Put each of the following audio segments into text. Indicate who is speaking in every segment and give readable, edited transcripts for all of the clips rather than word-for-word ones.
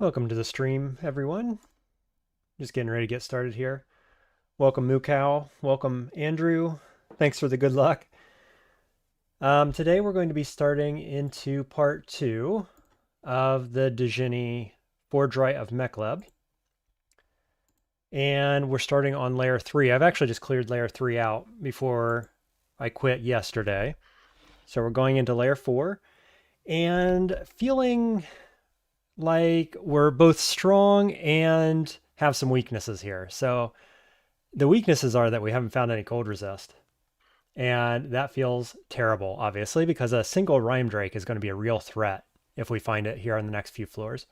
Speaker 1: Welcome to the stream, everyone. Just getting ready to get started here. Welcome, Mukau. Welcome, Andrew. Thanks for the good luck. Today we're going to be starting into part 2 of the Djinni Forgewright of Makhleb. And we're starting on Layer 3. I've actually just cleared Layer 3 out before I quit yesterday. So we're going into Layer 4 and feeling like we're both strong and have some weaknesses here. So the weaknesses are that we haven't found any cold resist. And that feels terrible, obviously, because a single Rhyme Drake is going to be a real threat if we find it here on the next few floors.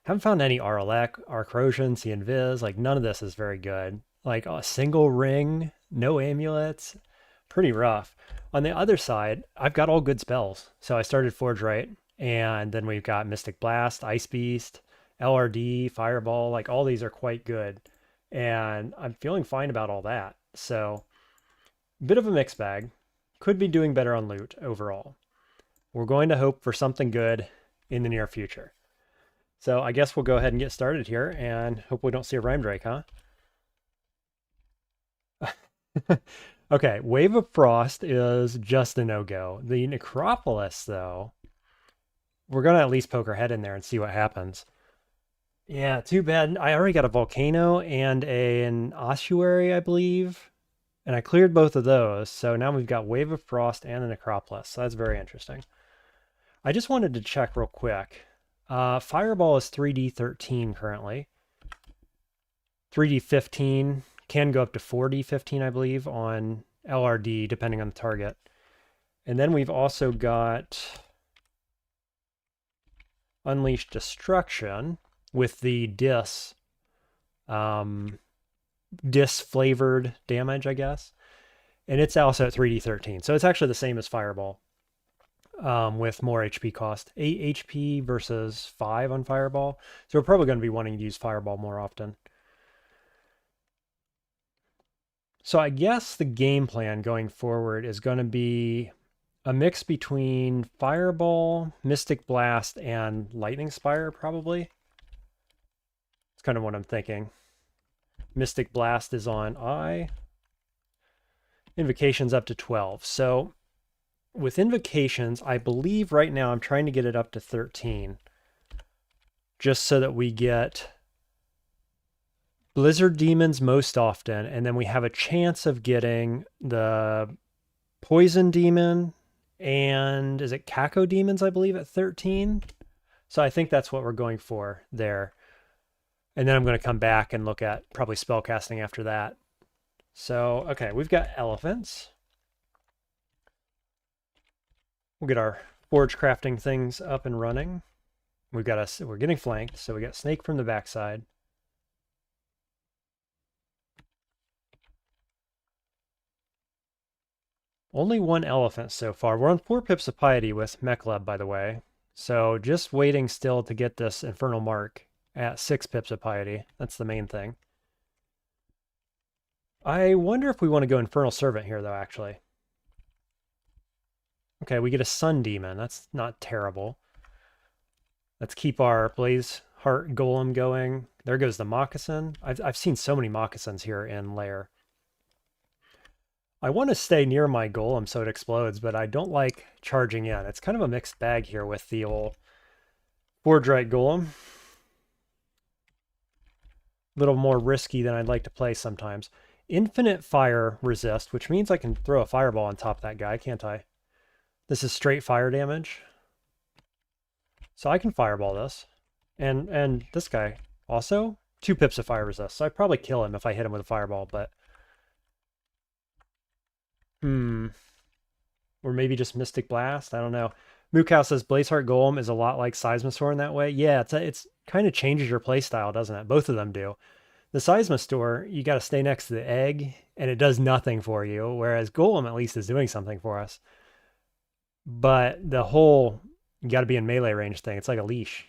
Speaker 1: Haven't found any Arlec, Arcrosion, See Invis. Like, none of this is very good. Like, a single ring, no amulets. Pretty rough. On the other side, I've got all good spells. So I started Forgewright, and then we've got Mystic Blast, Ice Beast, LRD, Fireball. Like, all these are quite good. And I'm feeling fine about all that. So, bit of a mixed bag. Could be doing better on loot overall. We're going to hope for something good in the near future. So I guess we'll go ahead and get started here and hope we don't see a Rhyme Drake, huh? Okay, Wave of Frost is just a no-go. The Necropolis, though, we're going to at least poke our head in there and see what happens. Yeah, too bad. I already got a Volcano and an Ossuary, I believe. And I cleared both of those. So now we've got Wave of Frost and the Necropolis. So that's very interesting. I just wanted to check real quick. Fireball is 3D13 currently. 3D15 can go up to 4D15, I believe, on LRD, depending on the target. And then we've also got Unleash Destruction with the dis-flavored damage, I guess. And it's also at 3D13. So it's actually the same as Fireball. With more HP cost. 8 HP versus 5 on Fireball. So we're probably going to be wanting to use Fireball more often. So I guess the game plan going forward is going to be a mix between Fireball, Mystic Blast, and Lightning Spire, probably. It's kind of what I'm thinking. Mystic Blast is on I. Invocation's up to 12. So with Invocations, I believe right now I'm trying to get it up to 13. Just so that we get Blizzard Demons most often, and then we have a chance of getting the Poison Demon, and is it Caco Demons, I believe, at 13? So I think that's what we're going for there. And then I'm going to come back and look at probably spellcasting after that. So, okay, we've got elephants. We'll get our forge crafting things up and running. We're getting flanked, so we got snake from the backside. Only one elephant so far. We're on 4 pips of piety with Makhleb, by the way. So just waiting still to get this infernal mark at 6 pips of piety. That's the main thing. I wonder if we want to go Infernal Servant here, though, actually. Okay, we get a Sun Demon. That's not terrible. Let's keep our Blaze Heart Golem going. There goes the Moccasin. I've seen so many Moccasins here in Lair. I want to stay near my Golem so it explodes, but I don't like charging in. It's kind of a mixed bag here with the old Forgewright Golem. A little more risky than I'd like to play sometimes. Infinite Fire Resist, which means I can throw a Fireball on top of that guy, can't I? This is straight fire damage. So I can Fireball this. And this guy also. 2 pips of Fire Resist. So I'd probably kill him if I hit him with a Fireball, but... Or maybe just Mystic Blast. I don't know. Mukau says Blazeheart Golem is a lot like Seismosaur in that way. Yeah, it's kind of changes your playstyle, doesn't it? Both of them do. The Seismosaur, you got to stay next to the egg, and it does nothing for you, whereas Golem at least is doing something for us. But the whole, you got to be in melee range thing, it's like a leash.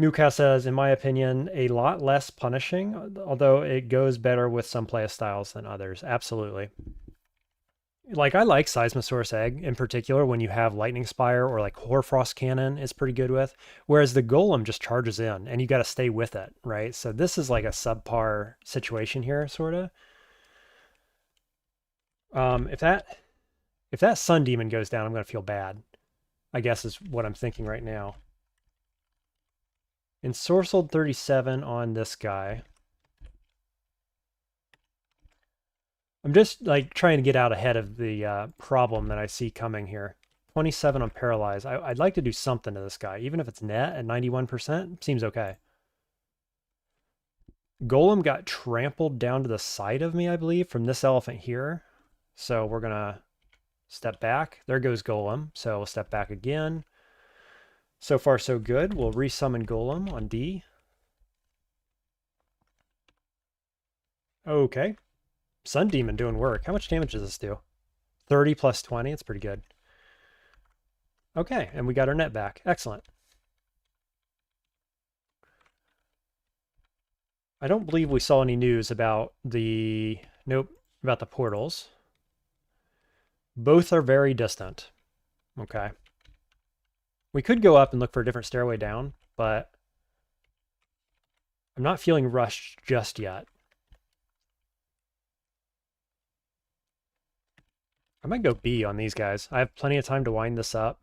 Speaker 1: Mukau says, in my opinion, a lot less punishing, although it goes better with some playstyles than others. Absolutely. Like, I like Seismosaurus Egg in particular when you have Lightning Spire or like Hoarfrost Cannon is pretty good with. Whereas the Golem just charges in and you got to stay with it, right? So this is like a subpar situation here, sort of. If that Sun Demon goes down, I'm going to feel bad, I guess is what I'm thinking right now. Ensorcelled 37 on this guy. I'm just like trying to get out ahead of the problem that I see coming here. 27 on Paralyze. I'd like to do something to this guy, even if it's net at 91%. Seems okay. Golem got trampled down to the side of me, I believe, from this elephant here. So we're going to step back. There goes Golem. So we'll step back again. So far, so good. We'll resummon Golem on D. Okay. Sun Demon doing work. How much damage does this do? 30 plus 20. It's pretty good. Okay, and we got our net back. Excellent. I don't believe we saw any news about the... Nope, about the portals. Both are very distant. Okay. We could go up and look for a different stairway down, but I'm not feeling rushed just yet. I might go B on these guys. I have plenty of time to wind this up.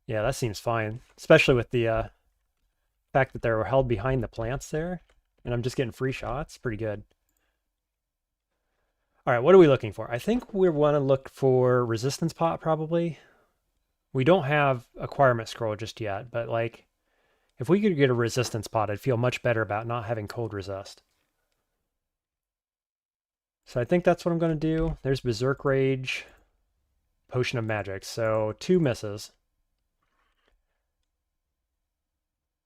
Speaker 1: Yeah, that seems fine, especially with the fact that they're held behind the plants there, and I'm just getting free shots. Pretty good. All right, what are we looking for? I think we want to look for resistance pot, probably. We don't have acquirement scroll just yet, but like, if we could get a resistance pot, I'd feel much better about not having cold resist. So I think that's what I'm going to do. There's Berserk Rage, Potion of Magic. So 2 misses.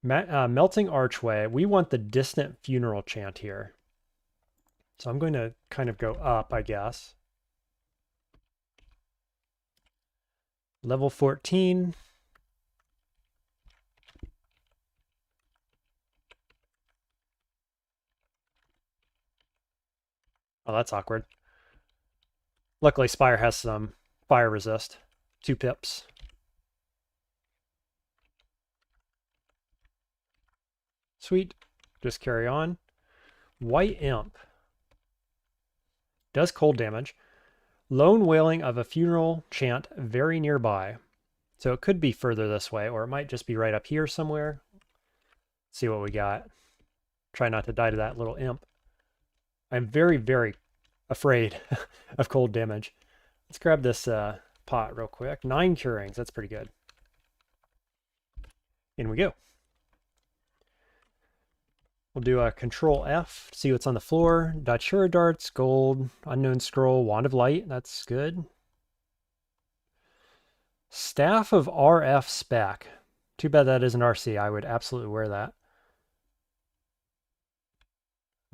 Speaker 1: Melting Archway. We want the Distant Funeral Chant here. So I'm going to kind of go up, I guess. Level 14. Oh, that's awkward. Luckily, Spire has some fire resist. 2 pips. Sweet. Just carry on. White Imp. Does cold damage. Lone Wailing of a Funeral Chant very nearby. So it could be further this way, or it might just be right up here somewhere. Let's see what we got. Try not to die to that little imp. I'm very, very afraid of cold damage. Let's grab this pot real quick. 9 curings. That's pretty good. In we go. We'll do a Control F, see what's on the floor. Datura Darts, Gold, Unknown Scroll, Wand of Light. That's good. Staff of RF Spec. Too bad that isn't RC. I would absolutely wear that.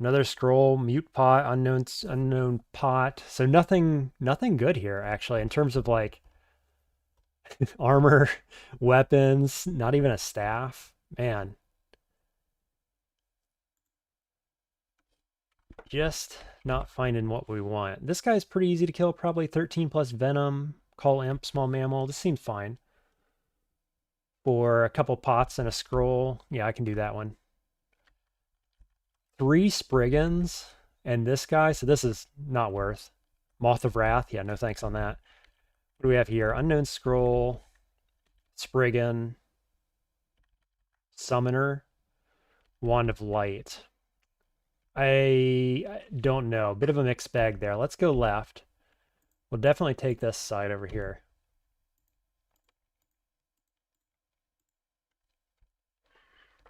Speaker 1: Another scroll, Mute Pot, Unknown Pot. So nothing good here, actually, in terms of like armor, weapons, not even a staff. Man. Just not finding what we want. This guy's pretty easy to kill, probably 13 plus Venom, Call Imp, Small Mammal. This seems fine. For a couple pots and a scroll. Yeah, I can do that one. 3 Spriggans and this guy. So this is not worth. Moth of Wrath. Yeah, no thanks on that. What do we have here? Unknown Scroll, Spriggan, Summoner, Wand of Light. I don't know. Bit of a mixed bag there. Let's go left. We'll definitely take this side over here.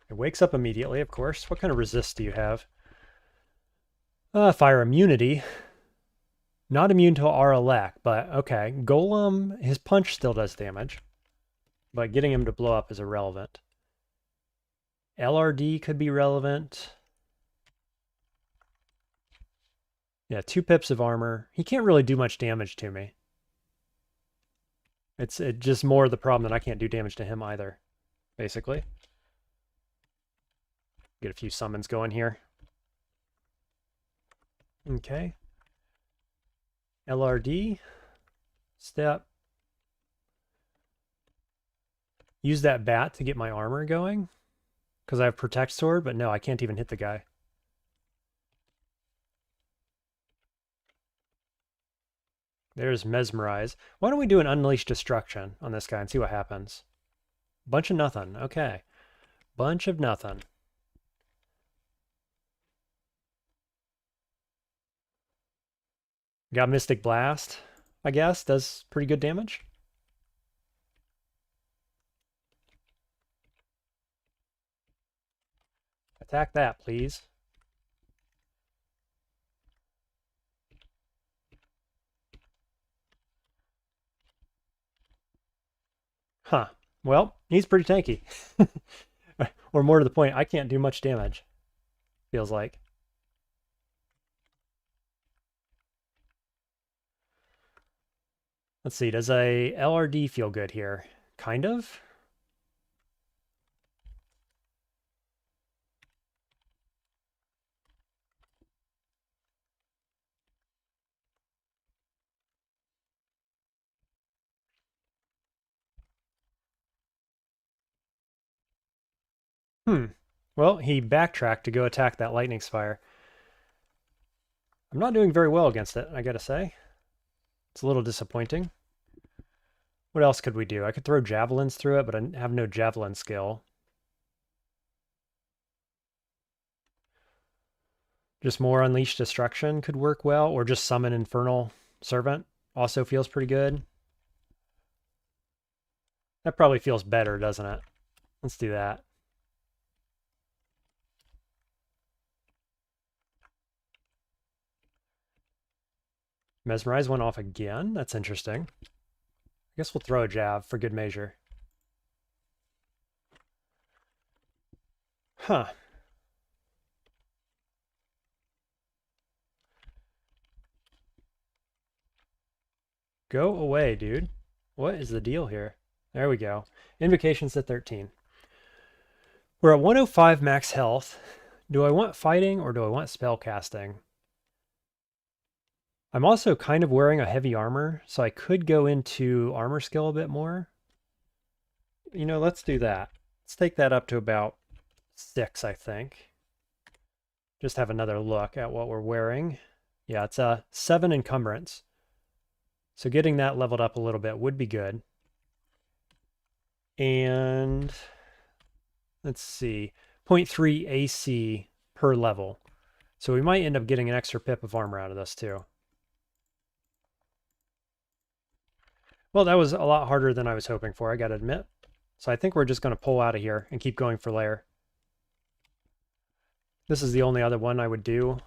Speaker 1: It wakes up immediately, of course. What kind of resist do you have? Fire immunity. Not immune to RLAC, but okay. Golem, his punch still does damage. But getting him to blow up is irrelevant. LRD could be relevant. Yeah, 2 pips of armor. He can't really do much damage to me. It's just more the problem that I can't do damage to him either, basically. Get a few summons going here. Okay. LRD. Step. Use that bat to get my armor going. Because I have Protect Sword, but no, I can't even hit the guy. There's Mesmerize. Why don't we do an Unleash Destruction on this guy and see what happens? Bunch of nothing. Okay. Bunch of nothing. Got Mystic Blast, I guess. Does pretty good damage. Attack that, please. Huh. Well, he's pretty tanky. Or more to the point, I can't do much damage. Feels like. Let's see, does a LRD feel good here? Kind of. Well, he backtracked to go attack that lightning spire. I'm not doing very well against it, I gotta say. It's a little disappointing. What else could we do? I could throw javelins through it, but I have no javelin skill. Just more Unleash Destruction could work well, or just summon Infernal Servant. Also feels pretty good. That probably feels better, doesn't it? Let's do that. Mesmerize went off again. That's interesting. I guess we'll throw a jab for good measure. Huh. Go away, dude. What is the deal here? There we go. Invocations at 13. We're at 105 max health. Do I want fighting or do I want spell casting? I'm also kind of wearing a heavy armor, so I could go into armor skill a bit more. You know, let's do that. Let's take that up to about 6, I think. Just have another look at what we're wearing. Yeah, it's a 7 encumbrance. So getting that leveled up a little bit would be good. And let's see, 0.3 AC per level. So we might end up getting an extra pip of armor out of this too. Well, that was a lot harder than I was hoping for, I gotta admit. So I think we're just going to pull out of here and keep going for Lair. This is the only other one I would do.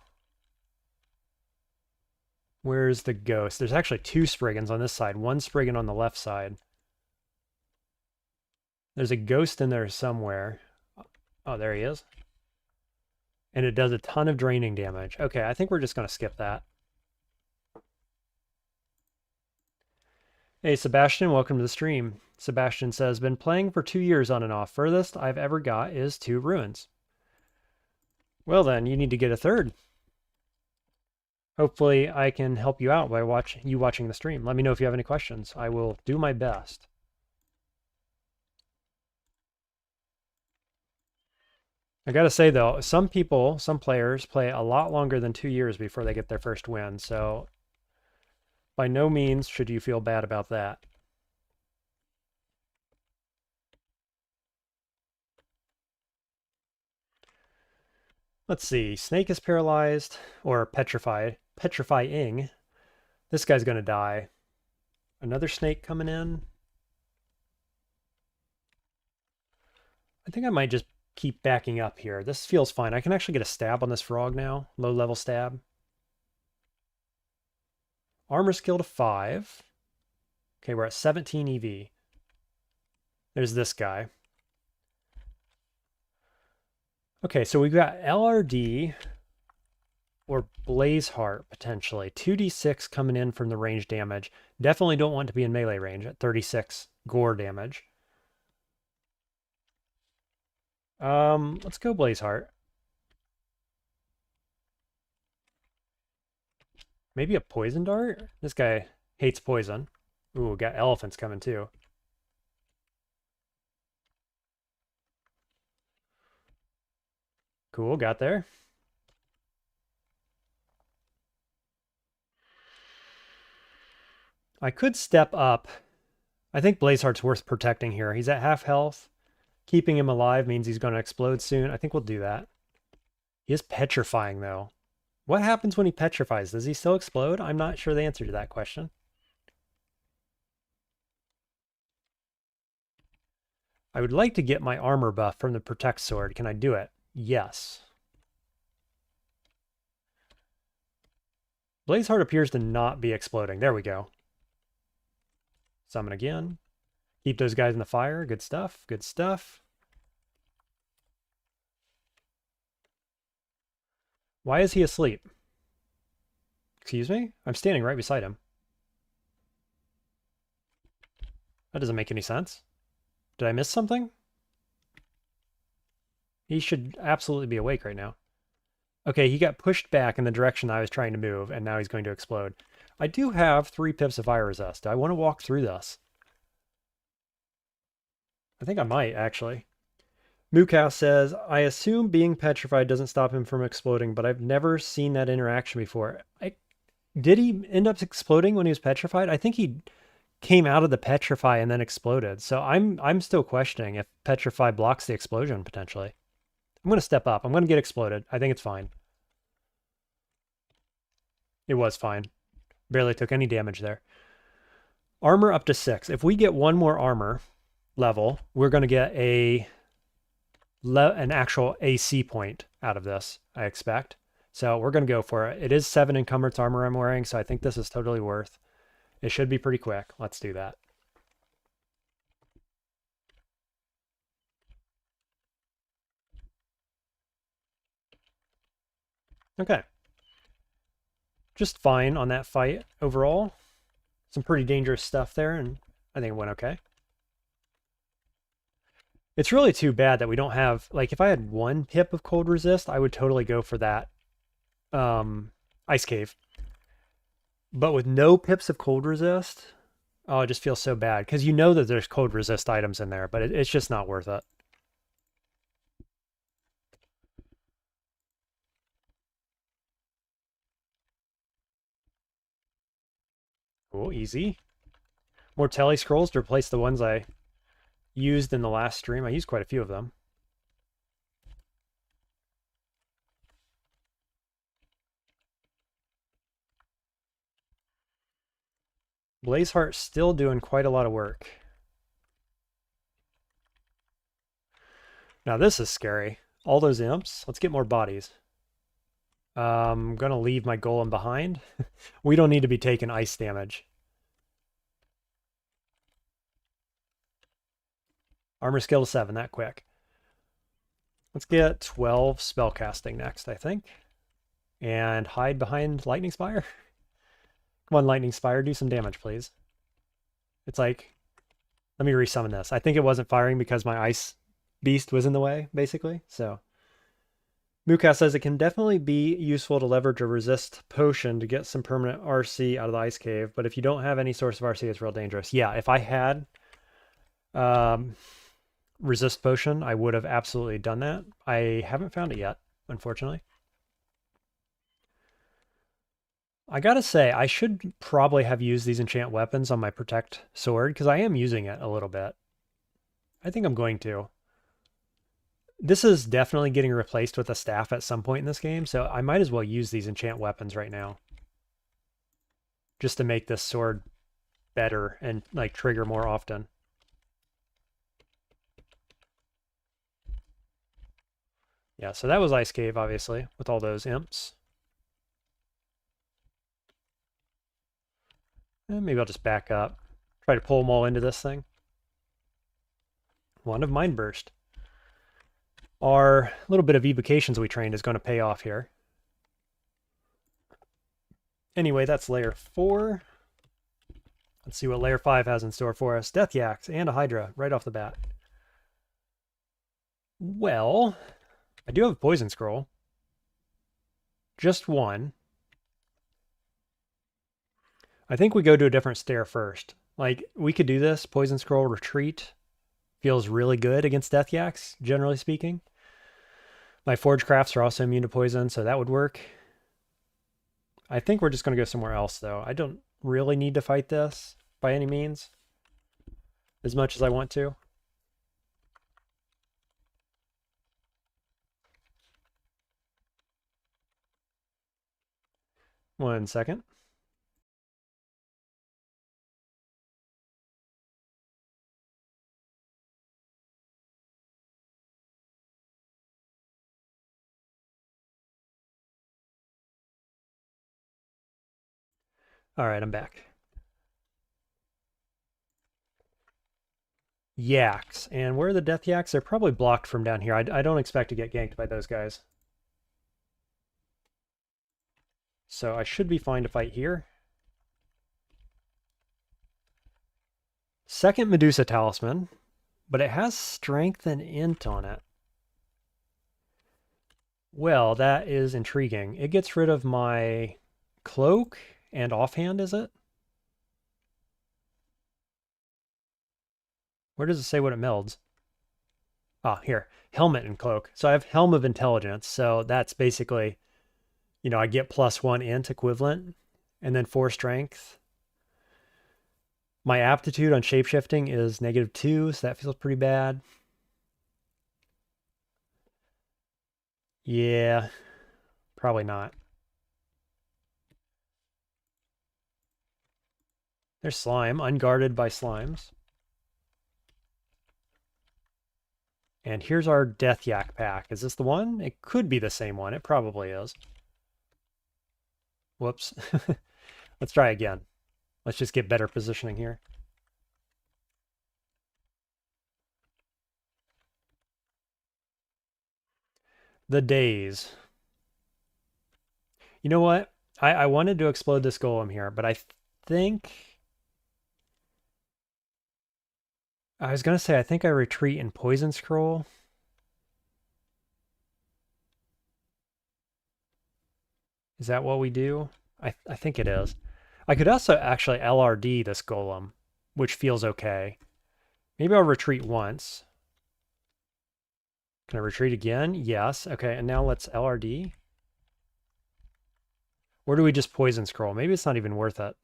Speaker 1: Where's the ghost? There's actually 2 Spriggans on this side, 1 Spriggan on the left side. There's a ghost in there somewhere. Oh, there he is. And it does a ton of draining damage. Okay, I think we're just going to skip that. Hey, Sebastian, welcome to the stream. Sebastian says, been playing for 2 years on and off. Furthest I've ever got is 2 ruins. Well then, you need to get a 3rd. Hopefully I can help you out by watching the stream. Let me know if you have any questions. I will do my best. I gotta say though, some players play a lot longer than 2 years before they get their first win, so by no means should you feel bad about that. Let's see, Snake is paralyzed, or petrified. Petrifying. This guy's gonna die. Another snake coming in. I think I might just keep backing up here. This feels fine. I can actually get a stab on this frog now. Low level stab. Armor skill to 5. Okay, we're at 17 EV. There's this guy. Okay, so we've got LRD or Blazeheart potentially. 2d6 coming in from the range damage. Definitely don't want to be in melee range at 36 gore damage. Let's go Blazeheart. Maybe a poison dart? This guy hates poison. Ooh, got elephants coming too. Cool, got there. I could step up. I think Blazeheart's worth protecting here. He's at half health. Keeping him alive means he's going to explode soon. I think we'll do that. He is petrifying, though. What happens when he petrifies? Does he still explode? I'm not sure the answer to that question. I would like to get my armor buff from the Protect Sword. Can I do it? Yes. Blazeheart appears to not be exploding. There we go. Summon again. Keep those guys in the fire. Good stuff. Good stuff. Why is he asleep? Excuse me? I'm standing right beside him. That doesn't make any sense. Did I miss something? He should absolutely be awake right now. Okay, he got pushed back in the direction I was trying to move, and now he's going to explode. I do have 3 pips of fire resist. Do I want to walk through this? I think I might, actually. Mookow says, I assume being petrified doesn't stop him from exploding, but I've never seen that interaction before. Did he end up exploding when he was petrified? I think he came out of the petrify and then exploded. So I'm still questioning if petrify blocks the explosion, potentially. I'm going to step up. I'm going to get exploded. I think it's fine. It was fine. Barely took any damage there. Armor up to 6. If we get one more armor level, we're going to get an actual AC point out of this, I expect. So we're going to go for it. It is 7 encumbrance armor I'm wearing, so I think this is totally worth. It should be pretty quick. Let's do that. Okay. Just fine on that fight overall. Some pretty dangerous stuff there, and I think it went okay. It's really too bad that we don't have, like, if I had 1 pip of cold resist, I would totally go for that ice cave. But with no pips of cold resist, oh, it just feels so bad. Because you know that there's cold resist items in there, but it's just not worth it. Cool, easy. More tele scrolls to replace the ones I used in the last stream. I used quite a few of them. Blazeheart's still doing quite a lot of work. Now this is scary. All those imps. Let's get more bodies. I'm going to leave my golem behind. We don't need to be taking ice damage. Armor skill to 7, that quick. Let's get 12 spellcasting next, I think. And hide behind Lightning Spire. Come on, Lightning Spire, do some damage, please. It's like, let me resummon this. I think it wasn't firing because my ice beast was in the way, basically. So, Mookow says it can definitely be useful to leverage a resist potion to get some permanent RC out of the ice cave, but if you don't have any source of RC, it's real dangerous. Yeah, if I had resist potion, I would have absolutely done that. I haven't found it yet, unfortunately. I gotta say, I should probably have used these enchant weapons on my protect sword, because I am using it a little bit. I think I'm going to. This is definitely getting replaced with a staff at some point in this game, so I might as well use these enchant weapons right now. Just to make this sword better and, like, trigger more often. Yeah, so that was Ice Cave, obviously, with all those imps. And maybe I'll just back up. Try to pull them all into this thing. One of Mind Burst. Our little bit of evocations we trained is going to pay off here. Anyway, that's Layer 4. Let's see what Layer 5 has in store for us. Death Yaks and a Hydra right off the bat. Well, I do have a Poison Scroll. Just one. I think we go to a different stair first. Like, we could do this. Poison Scroll Retreat feels really good against Death Yaks, generally speaking. My Forge Crafts are also immune to poison, so that would work. I think we're just going to go somewhere else, though. I don't really need to fight this by any means, as much as I want to. One second. All right, I'm back. Yaks. And where are the Death Yaks? They're probably blocked from down here. I don't expect to get ganked by those guys. So I should be fine to fight here. Second Medusa Talisman, but it has Strength and Int on it. Well, that is intriguing. It gets rid of my Cloak and Offhand, is it? Where does it say what it melds? Ah, here. Helmet and Cloak. So I have Helm of Intelligence, so that's basically, you know, I get +1 Int equivalent, and then 4 Strength. My aptitude on shapeshifting is -2, so that feels pretty bad. Yeah, probably not. There's slime, unguarded by slimes. And here's our Death Yak pack. Is this the one? It could be the same one. It probably is. Whoops. Let's try again. Let's just get better positioning here. The days. You know what? I wanted to explode this golem here, but I think... I was going to say, I think I retreat in Poison Scroll. Is that what we do? I think it is. I could also actually LRD this golem, which feels okay. Maybe I'll retreat once. Can I retreat again? Yes. Okay, and now let's LRD. Or do we just Poison Scroll? Maybe it's not even worth it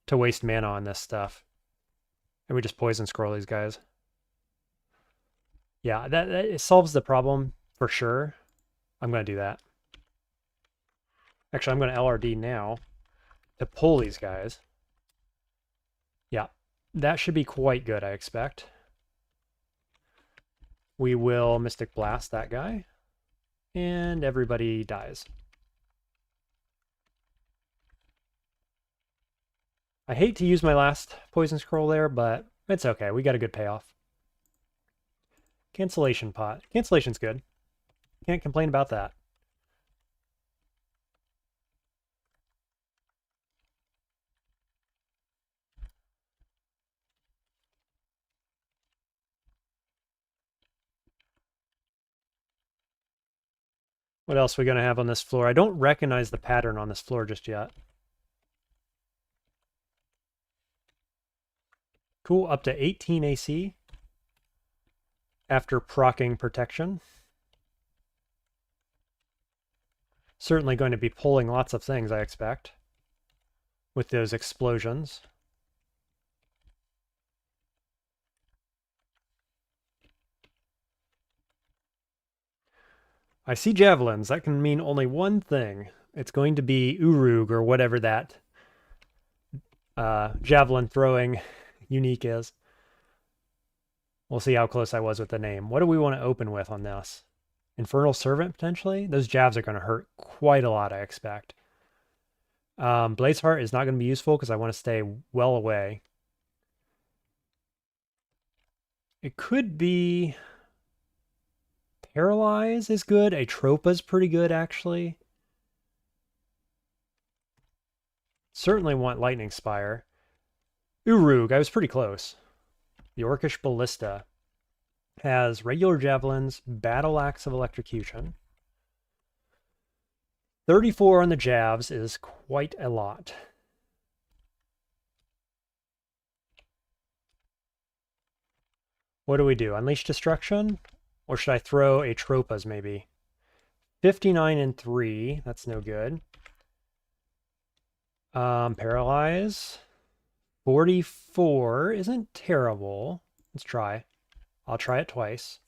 Speaker 1: to waste mana on this stuff. And we just Poison Scroll these guys. Yeah, that it solves the problem for sure. I'm going to do that. Actually, I'm going to LRD now to pull these guys. Yeah, that should be quite good, I expect. We will Mystic Blast that guy. And everybody dies. I hate to use my last Poison Scroll there, but it's okay. We got a good payoff. Cancellation pot. Cancellation's good. Can't complain about that. What else are we going to have on this floor? I don't recognize the pattern on this floor just yet. Cool, up to 18 AC after proccing protection. Certainly going to be pulling lots of things, I expect, with those explosions. I see javelins. That can mean only one thing. It's going to be Urug or whatever that javelin throwing unique is. We'll see how close I was with the name. What do we want to open with on this? Infernal Servant, potentially? Those jabs are going to hurt quite a lot, I expect. Blade's Heart is not going to be useful because I want to stay well away. It could be... Paralyze is good. Atropa's pretty good, actually. Certainly want Lightning Spire. Urug, I was pretty close. The Orcish Ballista has regular javelins, battle axe of electrocution. 34 on the jabs is quite a lot. What do we do? Unleash Destruction? Or should I throw a Tropas maybe? 59 and 3. That's no good. Paralyze. 44 isn't terrible. Let's try. I'll try it twice.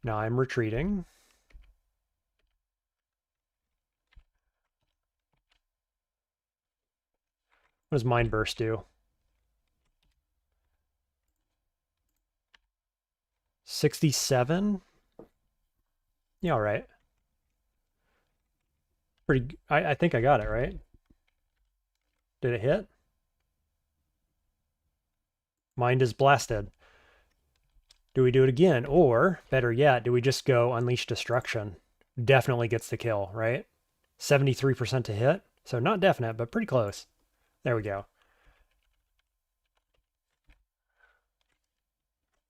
Speaker 1: Now I'm retreating. What does Mind Burst do? 67? Yeah, all right. Pretty. I think I got it, right? Did it hit? Mind is blasted. Do we do it again? Or, better yet, do we just go Unleash Destruction? Definitely gets the kill, right? 73% to hit. So not definite, but pretty close. There we go.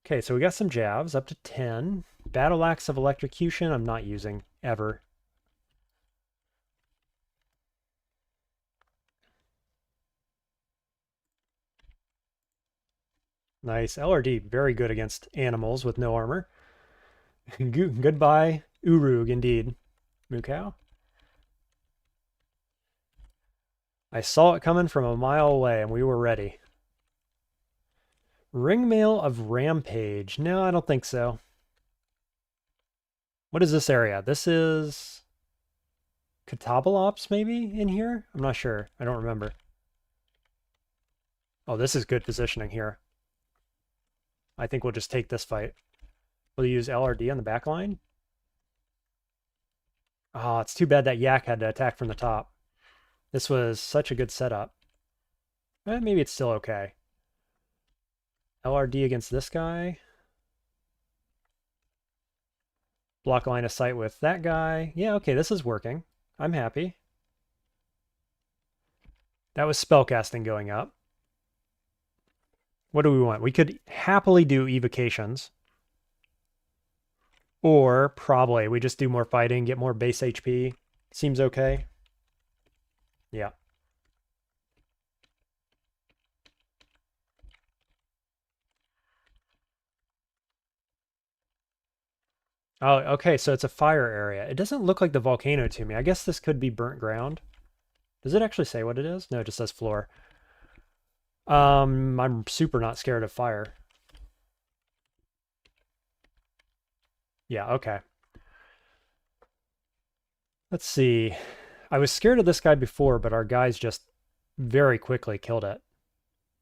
Speaker 1: Okay, so we got some jabs, up to 10. Battle Axe of Electrocution, I'm not using, ever. Nice. LRD, very good against animals with no armor. Goodbye, Urug, indeed. Mukau? I saw it coming from a mile away, and we were ready. Ringmail of Rampage. No, I don't think so. What is this area? This is Katabalops, maybe, in here? I'm not sure. I don't remember. Oh, this is good positioning here. I think we'll just take this fight. We'll use LRD on the back line. Oh, it's too bad that Yak had to attack from the top. This was such a good setup. Maybe it's still okay. LRD against this guy. Block line of sight with that guy. Yeah, okay, this is working. I'm happy. That was spellcasting going up. What do we want? We could happily do evocations. Or probably we just do more fighting, get more base HP. Seems okay. Yeah. Oh, okay, so it's a fire area. It doesn't look like the volcano to me. I guess this could be burnt ground. Does it actually say what it is? No, it just says floor. I'm super not scared of fire. Yeah, okay. Let's see. I was scared of this guy before, but our guys just very quickly killed it.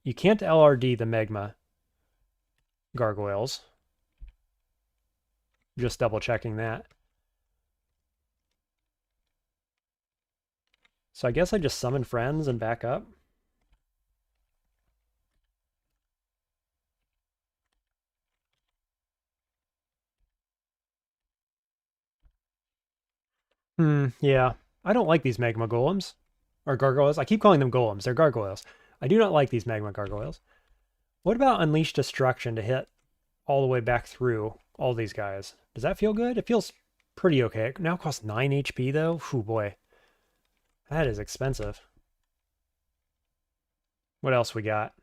Speaker 1: You can't LRD the magma gargoyles. Just double checking that. So I guess I just summon friends and back up. Yeah. I don't like these magma golems. Or gargoyles. I keep calling them golems. They're gargoyles. I do not like these magma gargoyles. What about Unleash Destruction to hit all the way back through all these guys? Does that feel good? It feels pretty okay. It now costs 9 HP though. Whew, boy. That is expensive. What else we got?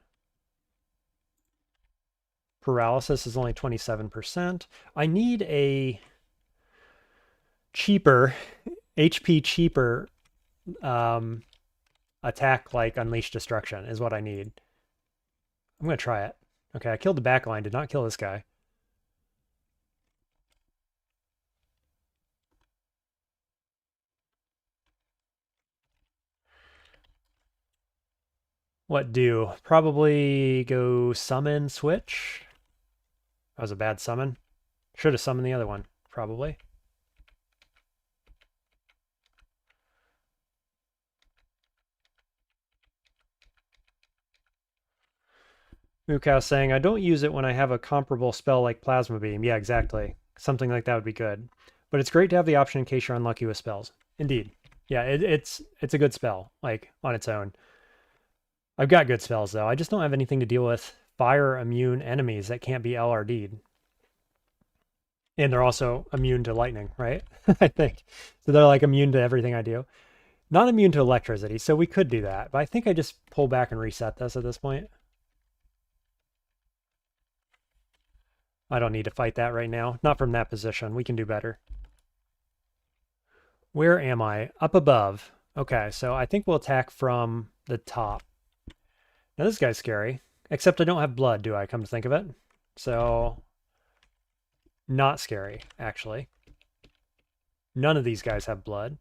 Speaker 1: Paralysis is only 27%. I need a cheaper, HP cheaper attack like Unleash Destruction is what I need. I'm going to try it. Okay, I killed the back line, did not kill this guy. What do? Probably go summon switch. That was a bad summon. Should have summoned the other one, probably. Mukau saying, I don't use it when I have a comparable spell like Plasma Beam. Yeah, exactly. Something like that would be good. But it's great to have the option in case you're unlucky with spells. Indeed. Yeah, it's a good spell, like, on its own. I've got good spells, though. I just don't have anything to deal with fire-immune enemies that can't be LRD'd. And they're also immune to lightning, right? I think. So they're, like, immune to everything I do. Not immune to electricity, so we could do that. But I think I just pull back and reset this at this point. I don't need to fight that right now. Not from that position. We can do better. Where am I? Up above. Okay, so I think we'll attack from the top. Now this guy's scary. Except I don't have blood, do I, come to think of it? So, not scary, actually. None of these guys have blood.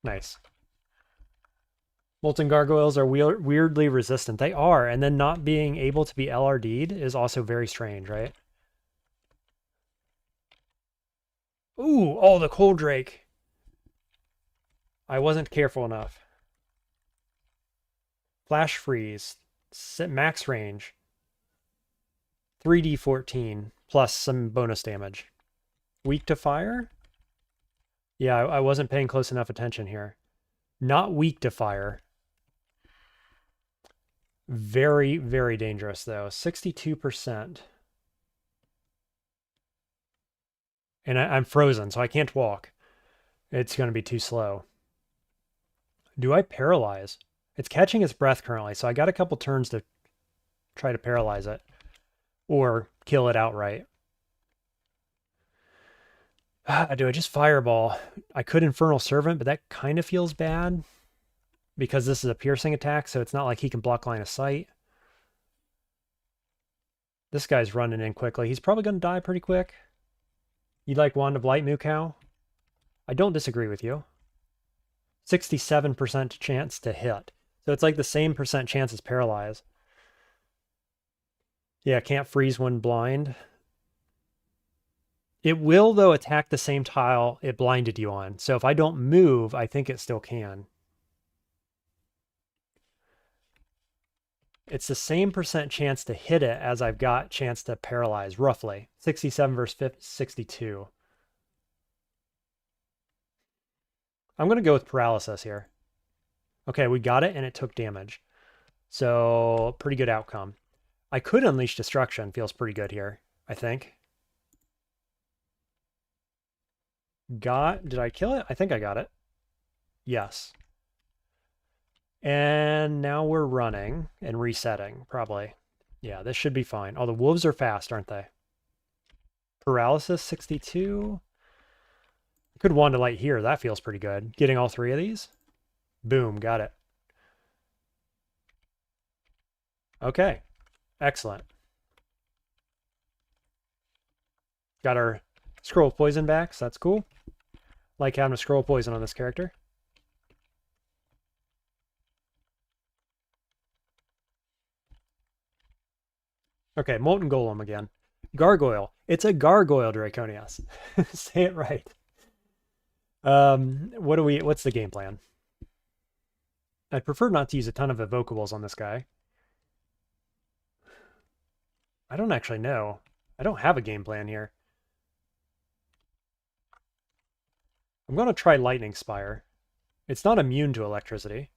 Speaker 1: Nice. Molten gargoyles are weirdly resistant. They are, and then not being able to be LRD'd is also very strange, right? Ooh, oh, the cold drake. I wasn't careful enough. Flash freeze. Max range. 3d14 plus some bonus damage. Weak to fire? Yeah, I wasn't paying close enough attention here. Not weak to fire. Very, very dangerous, though. 62%. And I'm frozen, so I can't walk. It's going to be too slow. Do I paralyze? It's catching its breath currently, so I got a couple turns to try to paralyze it. Or kill it outright. Do I just fireball? I could Infernal Servant, but that kind of feels bad. Because this is a piercing attack, so it's not like he can block line of sight. This guy's running in quickly. He's probably going to die pretty quick. You like Wand of Light, Mukau? I don't disagree with you. 67% chance to hit. So it's like the same percent chance as paralyze. Yeah, can't freeze when blind. It will, though, attack the same tile it blinded you on. So if I don't move, I think it still can. It's the same percent chance to hit it as I've got chance to paralyze, roughly. 67 versus 62. I'm going to go with paralysis here. Okay, we got it, and it took damage. So, pretty good outcome. I could Unleash Destruction. Feels pretty good here, I think. Did I kill it? I think I got it. Yes. And now we're running and resetting, probably. Yeah, this should be fine. Oh, the wolves are fast, aren't they? Paralysis, 62. I could Wand of Light here. That feels pretty good. Getting all three of these. Boom, got it. Okay, excellent. Got our Scroll of Poison back, so that's cool. Like having a Scroll of Poison on this character. Okay, Molten Golem again. Gargoyle. It's a Gargoyle, Draconius. Say it right. What's the game plan? I'd prefer not to use a ton of evocables on this guy. I don't actually know. I don't have a game plan here. I'm going to try Lightning Spire. It's not immune to electricity.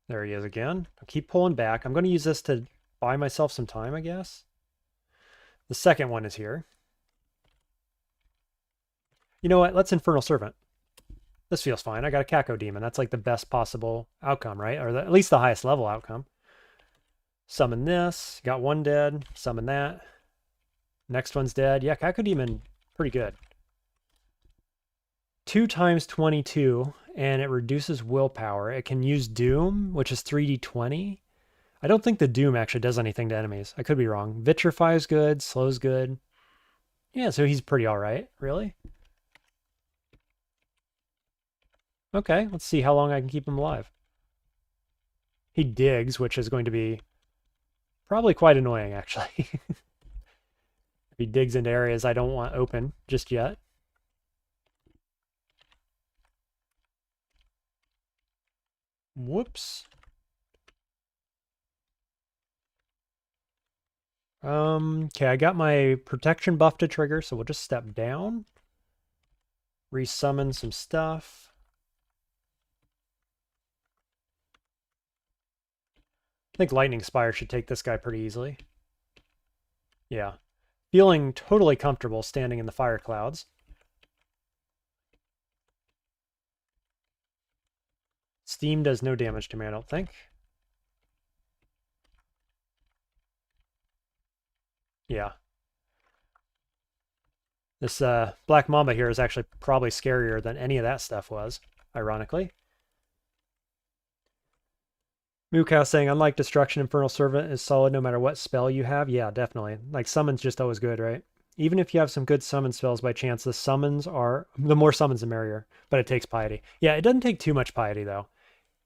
Speaker 1: There he is again. I'll keep pulling back. I'm going to use this to buy myself some time, I guess. The second one is here. You know what? Let's Infernal Servant. This feels fine. I got a Caco Demon. That's like the best possible outcome, right? Or at least the highest level outcome. Summon this. Got one dead. Summon that. Next one's dead. Yeah, Caco Demon, pretty good. 2 times 22, and it reduces willpower. It can use Doom, which is 3d20. I don't think the Doom actually does anything to enemies. I could be wrong. Vitrify is good. Slow's good. Yeah, so he's pretty alright. Really? Okay, let's see how long I can keep him alive. He digs, which is going to be probably quite annoying, actually. If he digs into areas I don't want open just yet. Whoops. Okay, I got my protection buff to trigger, so we'll just step down. Resummon some stuff. I think Lightning Spire should take this guy pretty easily. Yeah. Feeling totally comfortable standing in the fire clouds. Steam does no damage to me, I don't think. Yeah. This Black Mamba here is actually probably scarier than any of that stuff was, ironically. Moocow saying, unlike Destruction, Infernal Servant is solid no matter what spell you have. Yeah, definitely. Like, summon's just always good, right? Even if you have some good summon spells by chance, the more summons the merrier, but it takes piety. Yeah, it doesn't take too much piety, though.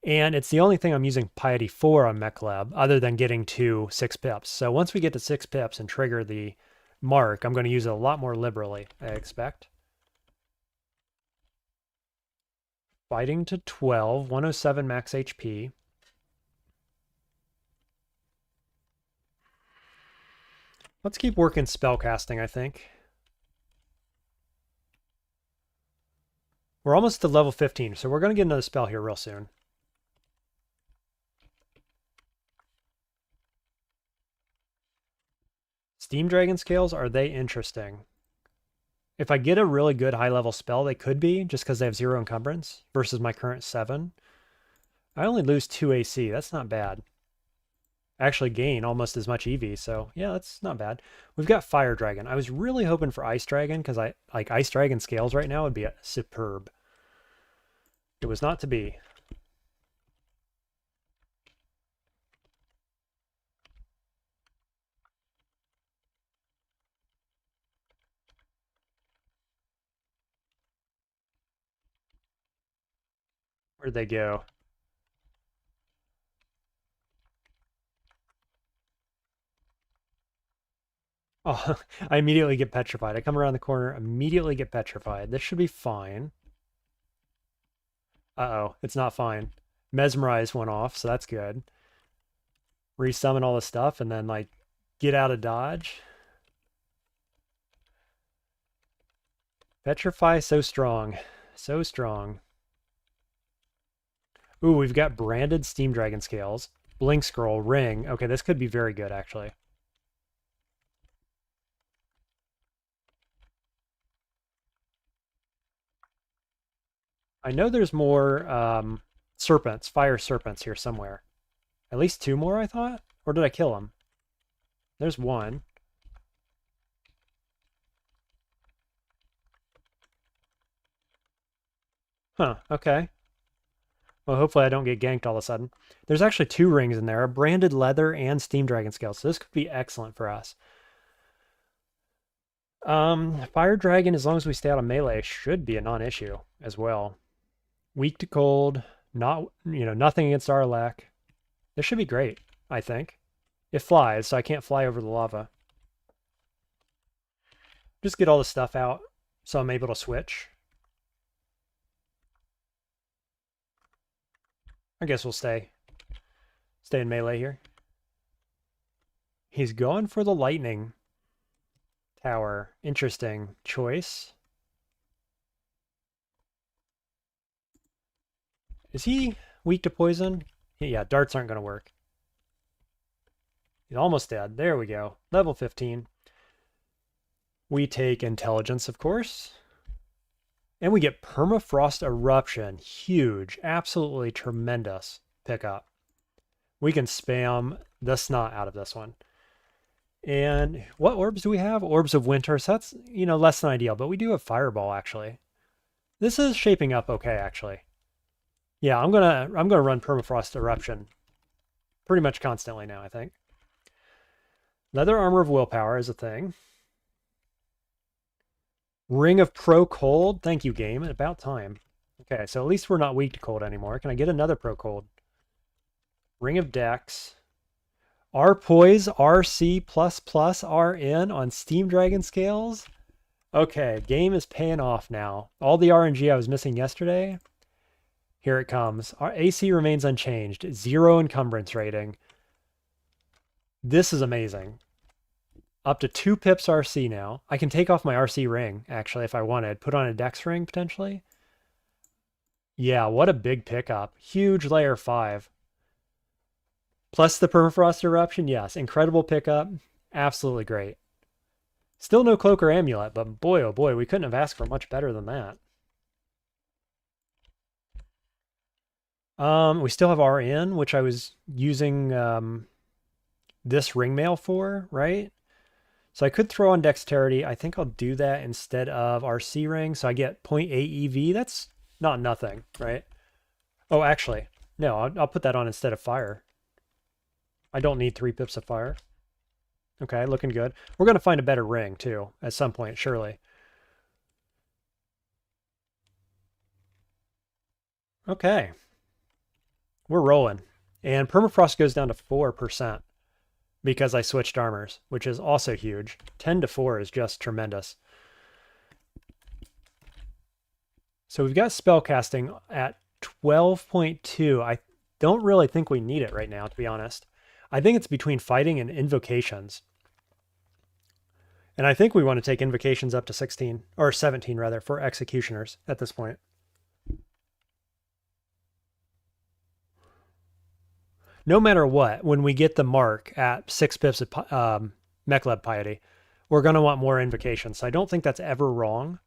Speaker 1: And it's the only thing I'm using piety for on Makhleb, other than getting to 6 pips. So once we get to 6 pips and trigger the mark, I'm going to use it a lot more liberally, I expect. Fighting to 12, 107 max HP. Let's keep working spellcasting, I think. We're almost to level 15, so we're going to get another spell here real soon. Steam Dragon Scales, are they interesting? If I get a really good high-level spell, they could be, just because they have 0 encumbrance, versus my current 7. I only lose 2 AC, that's not bad. I actually gain almost as much EV, so yeah, that's not bad. We've got Fire Dragon. I was really hoping for Ice Dragon, because Ice Dragon Scales right now would be superb. It was not to be. Where'd they go? Oh, I immediately get petrified. I come around the corner, immediately get petrified. This should be fine. Uh-oh, it's not fine. Mesmerize went off, so that's good. Resummon all the stuff and then, like, get out of dodge. Petrify, so strong. So strong. Ooh, we've got branded Steam Dragon Scales. Blink Scroll, Ring. Okay, this could be very good, actually. I know there's more serpents, fire serpents here somewhere. At least 2 more, I thought? Or did I kill them? There's 1. Huh, okay. Well, hopefully I don't get ganked all of a sudden. There's actually 2 rings in there, branded leather and Steam Dragon Scales, so this could be excellent for us. Fire Dragon, as long as we stay out of melee, should be a non-issue as well. Weak to cold, nothing against Arlak. This should be great, I think. It flies, so I can't fly over the lava. Just get all the stuff out so I'm able to switch. I guess we'll stay in melee here. He's going for the lightning tower. Interesting choice. Is he weak to poison? Yeah, darts aren't going to work. He's almost dead. There we go. Level 15. We take intelligence, of course. And we get Permafrost Eruption. Huge. Absolutely tremendous pickup. We can spam the snot out of this one. And what orbs do we have? Orbs of Winter. So that's, less than ideal. But we do have Fireball, actually. This is shaping up okay, actually. Yeah, I'm gonna run Permafrost Eruption pretty much constantly now, I think. Leather Armor of Willpower is a thing. Ring of Pro Cold. Thank you, game. About time. Okay, so at least we're not weak to cold anymore. Can I get another Pro Cold? Ring of Dex. R Poise, RC++ RN on Steam Dragon Scales. Okay, game is paying off now. All the RNG I was missing yesterday. Here it comes. Our AC remains unchanged. 0 encumbrance rating. This is amazing. Up to 2 pips RC now. I can take off my RC ring, actually, if I wanted. Put on a Dex ring, potentially. Yeah, what a big pickup. Huge layer 5. Plus the Permafrost Eruption, yes. Incredible pickup. Absolutely great. Still no Cloak or Amulet, but boy, oh boy, we couldn't have asked for much better than that. We still have RN, which I was using this ring mail for, right? So I could throw on dexterity. I think I'll do that instead of RC ring. So I get 0.8 EV. That's not nothing, right? Oh, actually, no, I'll put that on instead of fire. I don't need 3 pips of fire. Okay, looking good. We're going to find a better ring, too, at some point, surely. Okay. We're rolling. And permafrost goes down to 4% because I switched armors, which is also huge. 10 to 4 is just tremendous. So we've got spellcasting at 12.2. I don't really think we need it right now, to be honest. I think it's between fighting and invocations. And I think we want to take invocations up to 16, or 17 rather, for executioners at this point. No matter what, when we get the mark at 6 pips of Makhleb piety, we're going to want more invocations. So I don't think that's ever wrong.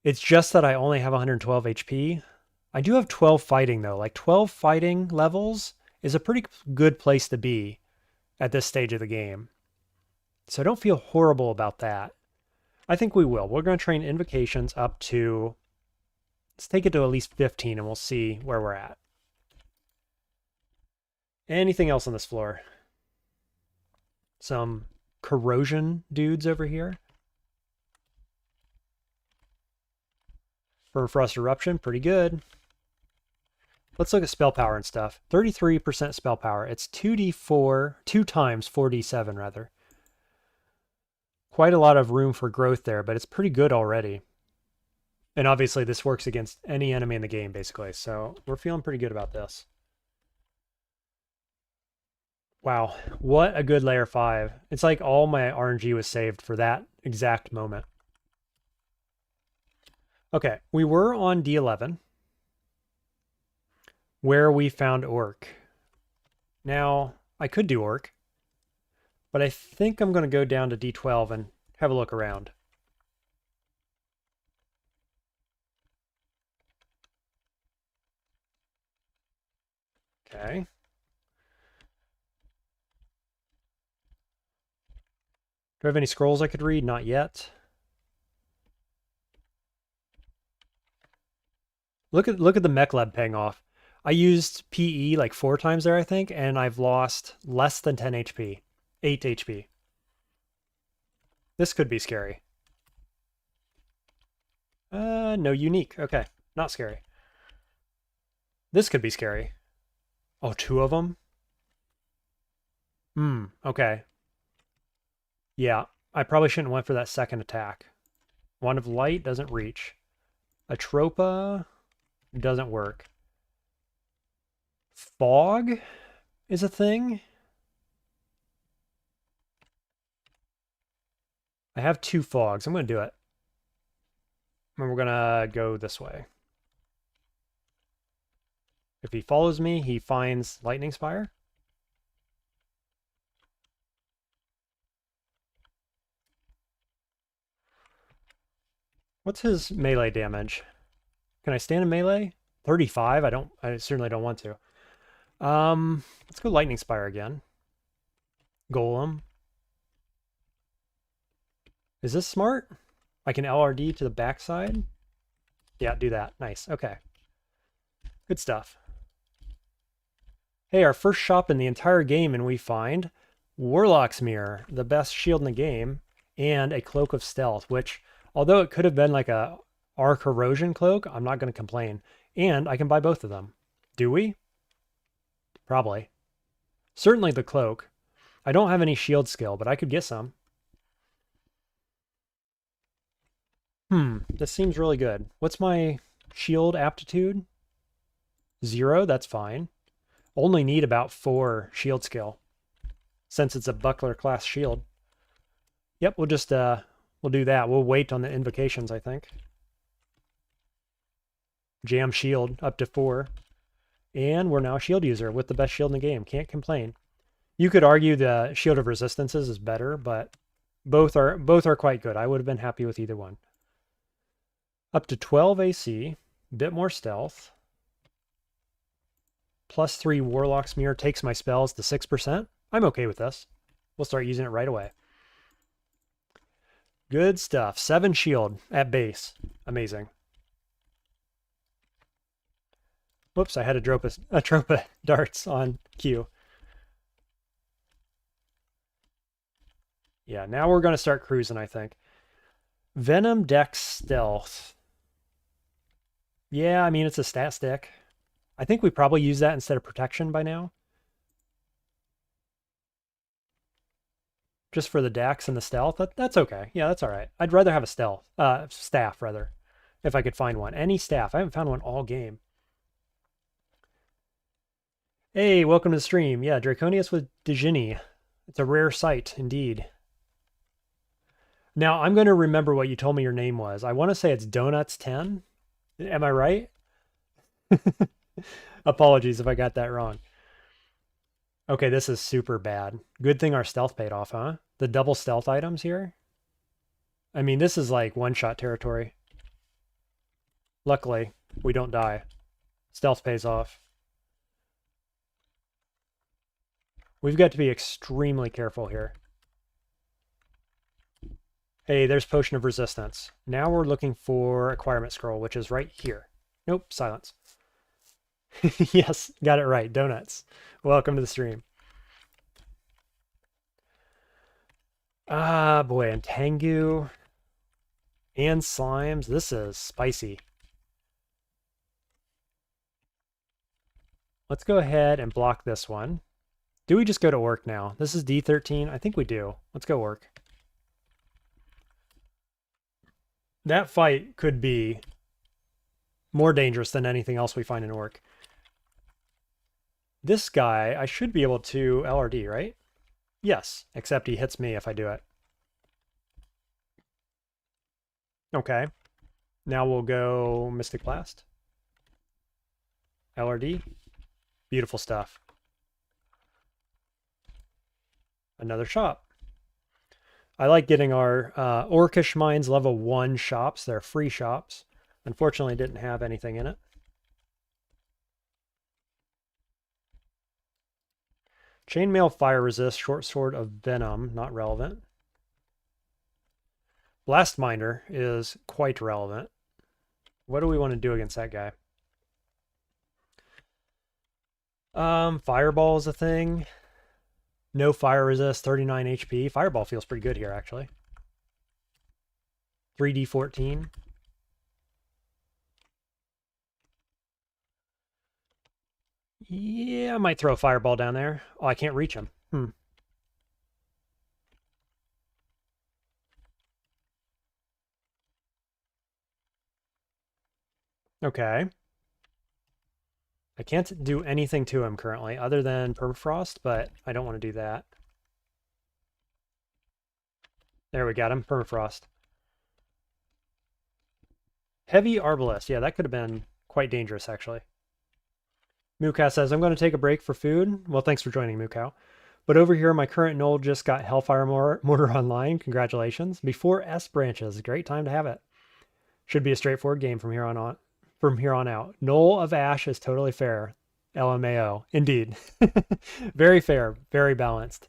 Speaker 1: It's just that I only have 112 HP. I do have 12 fighting, though. Like, 12 fighting levels is a pretty good place to be at this stage of the game. So I don't feel horrible about that. I think we will. We're going to train invocations up to... Let's take it to at least 15, and we'll see where we're at. Anything else on this floor? Some corrosion dudes over here. Permafrost Eruption, pretty good. Let's look at spell power and stuff. 33% spell power. It's 2d4, 2 times 4d7 rather. Quite a lot of room for growth there, but it's pretty good already. And obviously this works against any enemy in the game, basically. So we're feeling pretty good about this. Wow, what a good layer 5. It's like all my RNG was saved for that exact moment. Okay, we were on D11, where we found Orc. Now, I could do Orc, but I think I'm going to go down to D12 and have a look around. Okay. Do I have any scrolls I could read? Not yet. Look at the Makhleb paying off. I used PE like 4 times there, I think, and I've lost less than 10 HP. 8 HP. This could be scary. No unique. Okay, not scary. This could be scary. Oh, 2 of them? Okay. Yeah, I probably shouldn't have went for that second attack. Wand of Light doesn't reach. Atropa doesn't work. Fog is a thing. I have 2 fogs. I'm going to do it. And we're going to go this way. If he follows me, he finds Lightning Spire. What's his melee damage? Can I stand in melee? 35? I certainly don't want to. Let's go Lightning Spire again. Golem. Is this smart? I can LRD to the backside? Yeah, do that. Nice. Okay. Good stuff. Hey, our first shop in the entire game, and we find Warlock's Mirror, the best shield in the game, and a Cloak of Stealth, which, although it could have been like a Arc Corrosion cloak, I'm not going to complain. And I can buy both of them. Do we? Probably. Certainly the cloak. I don't have any shield skill, but I could get some. This seems really good. What's my shield aptitude? 0, that's fine. Only need about 4 shield skill, since it's a buckler class shield. Yep, we'll just, we'll do that. We'll wait on the invocations, I think. Jam shield up to 4. And we're now a shield user with the best shield in the game. Can't complain. You could argue the Shield of Resistances is better, but both are quite good. I would have been happy with either one. Up to 12 AC, bit more stealth. +3 Warlock Smear takes my spells to 6%. I'm okay with this. We'll start using it right away. Good stuff. 7 shield at base. Amazing. Whoops, I had a tropa darts on Q. Yeah, now we're going to start cruising, I think. Venom, Dex, Stealth. Yeah, I mean, it's a stat stick. I think we probably use that instead of protection by now. Just for the Dex and the Stealth. That's okay. Yeah, that's all right. I'd rather have a stealth. Staff, rather. If I could find one. Any staff. I haven't found one all game. Hey, welcome to the stream. Yeah, Draconius with Djinni. It's a rare sight, indeed. Now, I'm going to remember what you told me your name was. I want to say it's Donuts10. Am I right? Apologies if I got that wrong. Okay, this is super bad. Good thing our stealth paid off, huh? The double stealth items here. I mean, this is like one-shot territory. Luckily, we don't die. Stealth pays off. We've got to be extremely careful here. Hey, there's Potion of Resistance. Now we're looking for Acquirement Scroll, which is right here. Nope, silence. Yes, got it right. Donuts. Welcome to the stream. Ah, boy, and Tengu and slimes. This is spicy. Let's go ahead and block this one. Do we just go to orc now? This is D13. I think we do. Let's go orc. That fight could be more dangerous than anything else we find in orc. This guy, I should be able to LRD, right? Yes, except he hits me if I do it. Okay. Now we'll go Mystic Blast. LRD. Beautiful stuff. Another shop. I like getting our Orcish Mines level 1 shops. They're free shops. Unfortunately, didn't have anything in it. Chainmail Fire Resist, Short Sword of Venom, not relevant. Blast Miner is quite relevant. What do we want to do against that guy? Fireball is a thing. No fire resist, 39 HP. Fireball feels pretty good here, actually. 3d14. Yeah, I might throw a fireball down there. Oh, I can't reach him. Okay. I can't do anything to him currently other than permafrost, but I don't want to do that. There, we got him. Permafrost. Heavy Arbalest. Yeah, that could have been quite dangerous, actually. Mookow says, I'm going to take a break for food. Well, thanks for joining, Mookow. But over here, my current Knoll just got Hellfire Mortar online. Congratulations. Before S branches. Great time to have it. Should be a straightforward game from here on out. Knoll of Ash is totally fair. LMAO. Indeed. Very fair. Very balanced.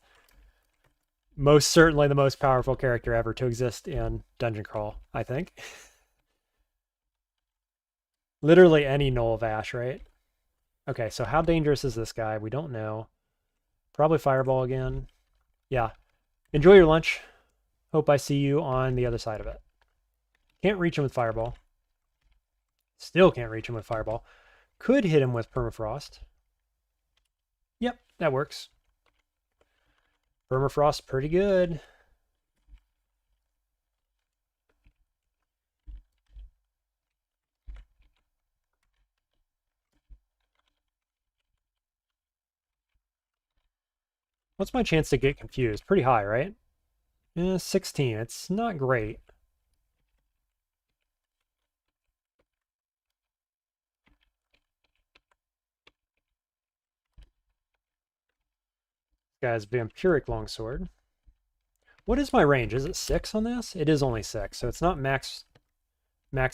Speaker 1: Most certainly the most powerful character ever to exist in Dungeon Crawl, I think. Literally any Knoll of Ash, right? Okay, so how dangerous is this guy? We don't know. Probably Fireball again. Yeah. Enjoy your lunch. Hope I see you on the other side of it. Can't reach him with Fireball. Still can't reach him with Fireball. Could hit him with Permafrost. Yep, that works. Permafrost, pretty good. What's my chance to get confused? Pretty high, right? 16. It's not great. Guy's Vampiric Longsword. What is my range? Is it 6 on this? It is only 6, so it's not max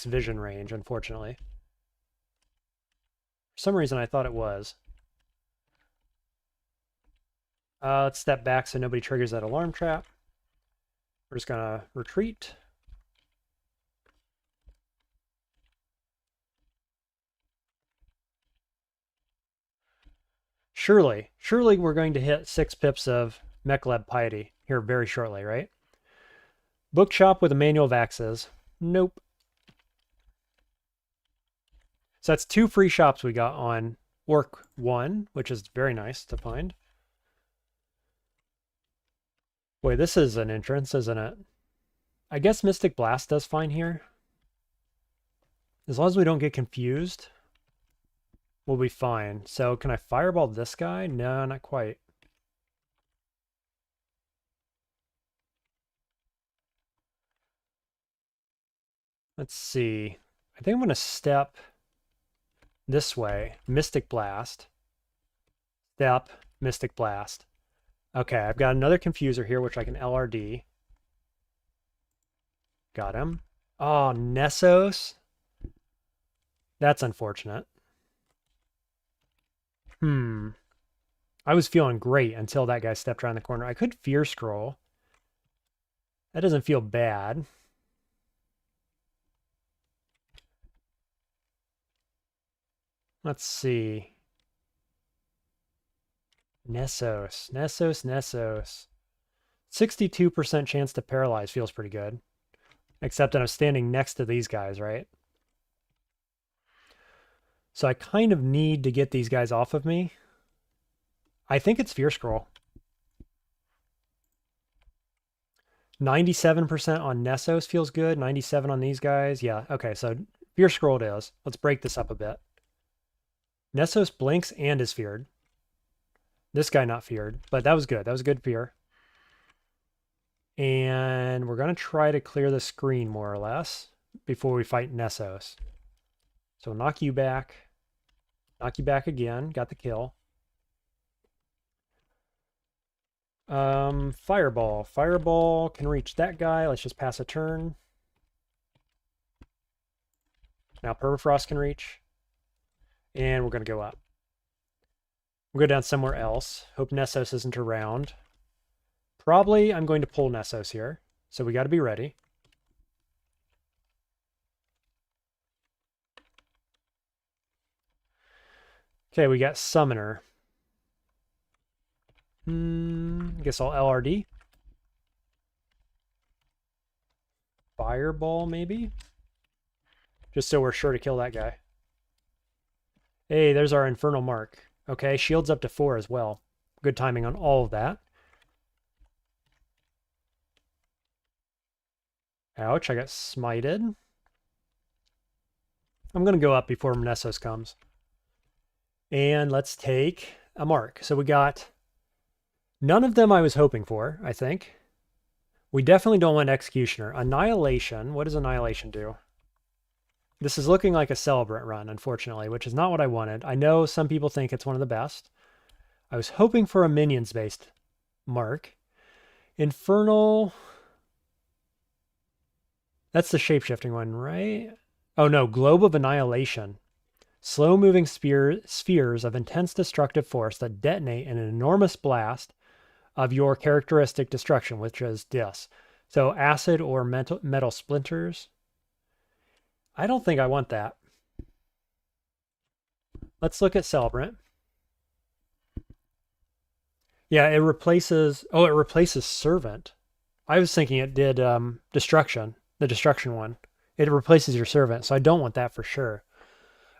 Speaker 1: vision range, unfortunately. For some reason I thought it was. Let's step back so nobody triggers that alarm trap. We're just gonna retreat. Surely we're going to hit 6 pips of Makhleb piety here very shortly, right? Bookshop with a manual of axes. Nope. So that's 2 free shops we got on Orc 1, which is very nice to find. Boy, this is an entrance, isn't it? I guess Mystic Blast does fine here. As long as we don't get confused, we'll be fine. So can I fireball this guy? No, not quite. Let's see. I think I'm going to step this way. Mystic Blast. Step, Mystic Blast. Okay, I've got another confuser here, which I can LRD. Got him. Oh, Nessos. That's unfortunate. I was feeling great until that guy stepped around the corner. I could Fear Scroll. That doesn't feel bad. Let's see. Nessos. 62% chance to paralyze feels pretty good. Except that I'm standing next to these guys, right? So I kind of need to get these guys off of me. I think it's Fear Scroll. 97% on Nessos feels good. 97 on these guys. Yeah, okay, so Fear Scroll it is. Let's break this up a bit. Nessos blinks and is feared. This guy not feared, but that was good. That was a good fear. And we're going to try to clear the screen more or less before we fight Nessos. So knock you back. Knock you back again. Got the kill. Fireball. Fireball can reach that guy. Let's just pass a turn. Now Permafrost can reach. And we're going to go up. We'll go down somewhere else. Hope Nessos isn't around. Probably I'm going to pull Nessos here. So we got to be ready. Okay, we got Summoner. I guess I'll LRD. Fireball, maybe? Just so we're sure to kill that guy. Hey, there's our Infernal Mark. Okay, shields up to 4 as well. Good timing on all of that. Ouch, I got smited. I'm going to go up before Nessos comes. And let's take a mark. So we got none of them I was hoping for, I think. We definitely don't want Executioner. Annihilation. What does Annihilation do? This is looking like a Celebrant run, unfortunately, which is not what I wanted. I know some people think it's one of the best. I was hoping for a minions-based mark. Infernal. That's the shape-shifting one, right? Oh no, Globe of Annihilation. Slow-moving spheres of intense destructive force that detonate in an enormous blast of your characteristic destruction, which is Dis. So acid or metal splinters. I don't think I want that. Let's look at Celebrant. Yeah, it replaces... Oh, it replaces Servant. I was thinking it did Destruction. The Destruction one. It replaces your Servant, so I don't want that for sure.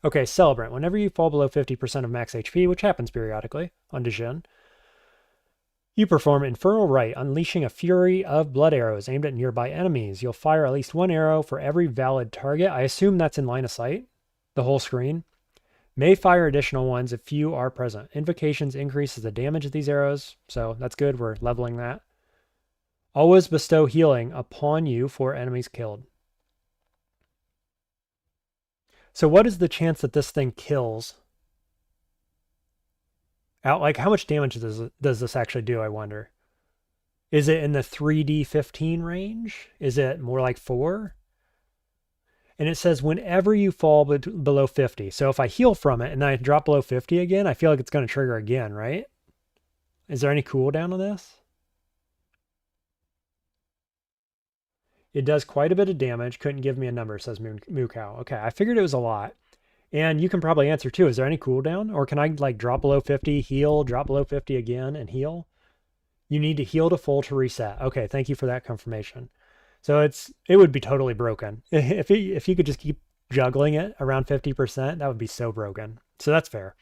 Speaker 1: Okay, Celebrant. Whenever you fall below 50% of max HP, which happens periodically on Djinn, you perform Infernal Rite, unleashing a fury of blood arrows aimed at nearby enemies. You'll fire at least 1 arrow for every valid target. I assume that's in line of sight, the whole screen. May fire additional ones if few are present. Invocations increases the damage of these arrows, so that's good. We're leveling that. Always bestow healing upon you for enemies killed. So what is the chance that this thing kills? Like, how much damage does this actually do, I wonder? Is it in the 3d15 range? Is it more like 4? And it says whenever you fall below 50. So if I heal from it and then I drop below 50 again, I feel like it's going to trigger again, right? Is there any cooldown on this? It does quite a bit of damage. Couldn't give me a number, says Moo Cow. Okay, I figured it was a lot. And you can probably answer too. Is there any cooldown? Or can I like drop below 50, heal, drop below 50 again, and heal? You need to heal to full to reset. Okay, thank you for that confirmation. So it would be totally broken. If you could just keep juggling it around 50%, that would be so broken. So that's fair.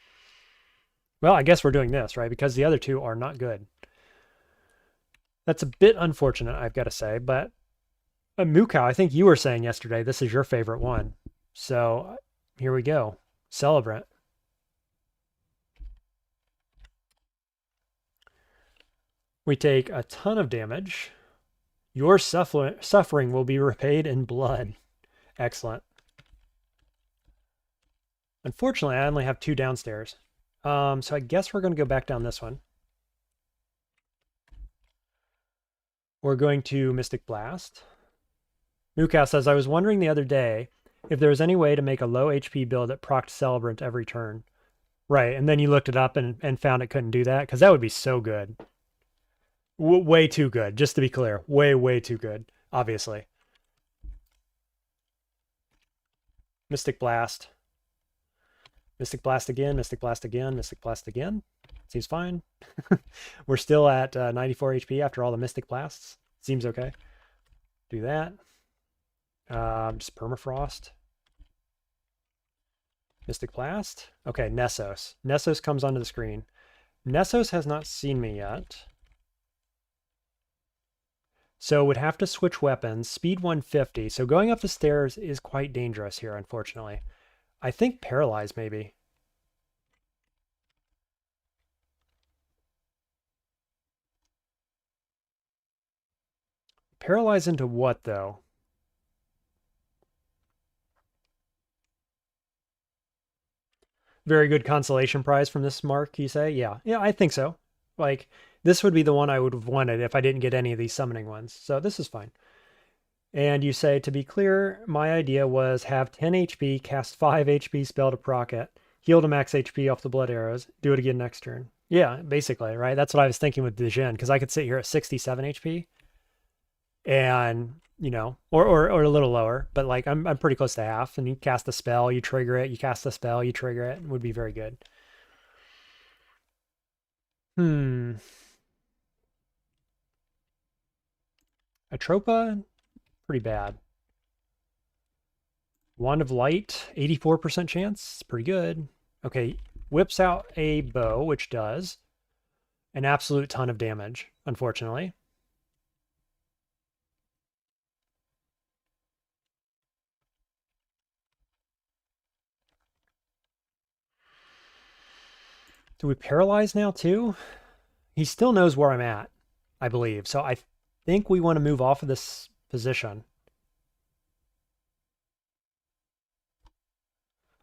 Speaker 1: Well, I guess we're doing this, right? Because the other two are not good. That's a bit unfortunate, I've got to say. But Moo Cow, I think you were saying yesterday this is your favorite one. So here we go. Celebrant. We take a ton of damage. Your suffering will be repaid in blood. Excellent. Unfortunately, I only have 2 downstairs. So I guess we're going to go back down this one. We're going to Mystic Blast. Mookow says, I was wondering the other day if there was any way to make a low HP build that procced Celebrant every turn. Right, and then you looked it up and found it couldn't do that? Because that would be so good. Way too good, just to be clear. Way too good, obviously. Mystic Blast. Mystic Blast again, Mystic Blast again, Mystic Blast again. Seems fine. We're still at 94 HP after all the Mystic Blasts. Seems okay. Do that. Just Permafrost. Mystic Blast. Okay, Nessos. Nessos comes onto the screen. Nessos has not seen me yet. So would have to switch weapons. Speed 150. So going up the stairs is quite dangerous here, unfortunately. I think Paralyze, maybe. Paralyze into what, though? Very good consolation prize from this mark, you say? Yeah, I think so. Like, this would be the one I would have wanted if I didn't get any of these summoning ones. So this is fine. And you say, to be clear, my idea was have 10 HP, cast 5 HP spell to proc it, heal to max HP off the blood arrows, do it again next turn. Yeah, basically, right? That's what I was thinking with the Djinn, because I could sit here at 67 HP and, you know, or a little lower, but like I'm pretty close to half, and you cast a spell, you trigger it, you cast a spell, you trigger it, would be very good. Atropa, pretty bad. Wand of Light, 84% chance. It's pretty good. Okay, whips out a bow, which does an absolute ton of damage, unfortunately. Do we paralyze now too? He still knows where I'm at, I believe. So I think we want to move off of this position.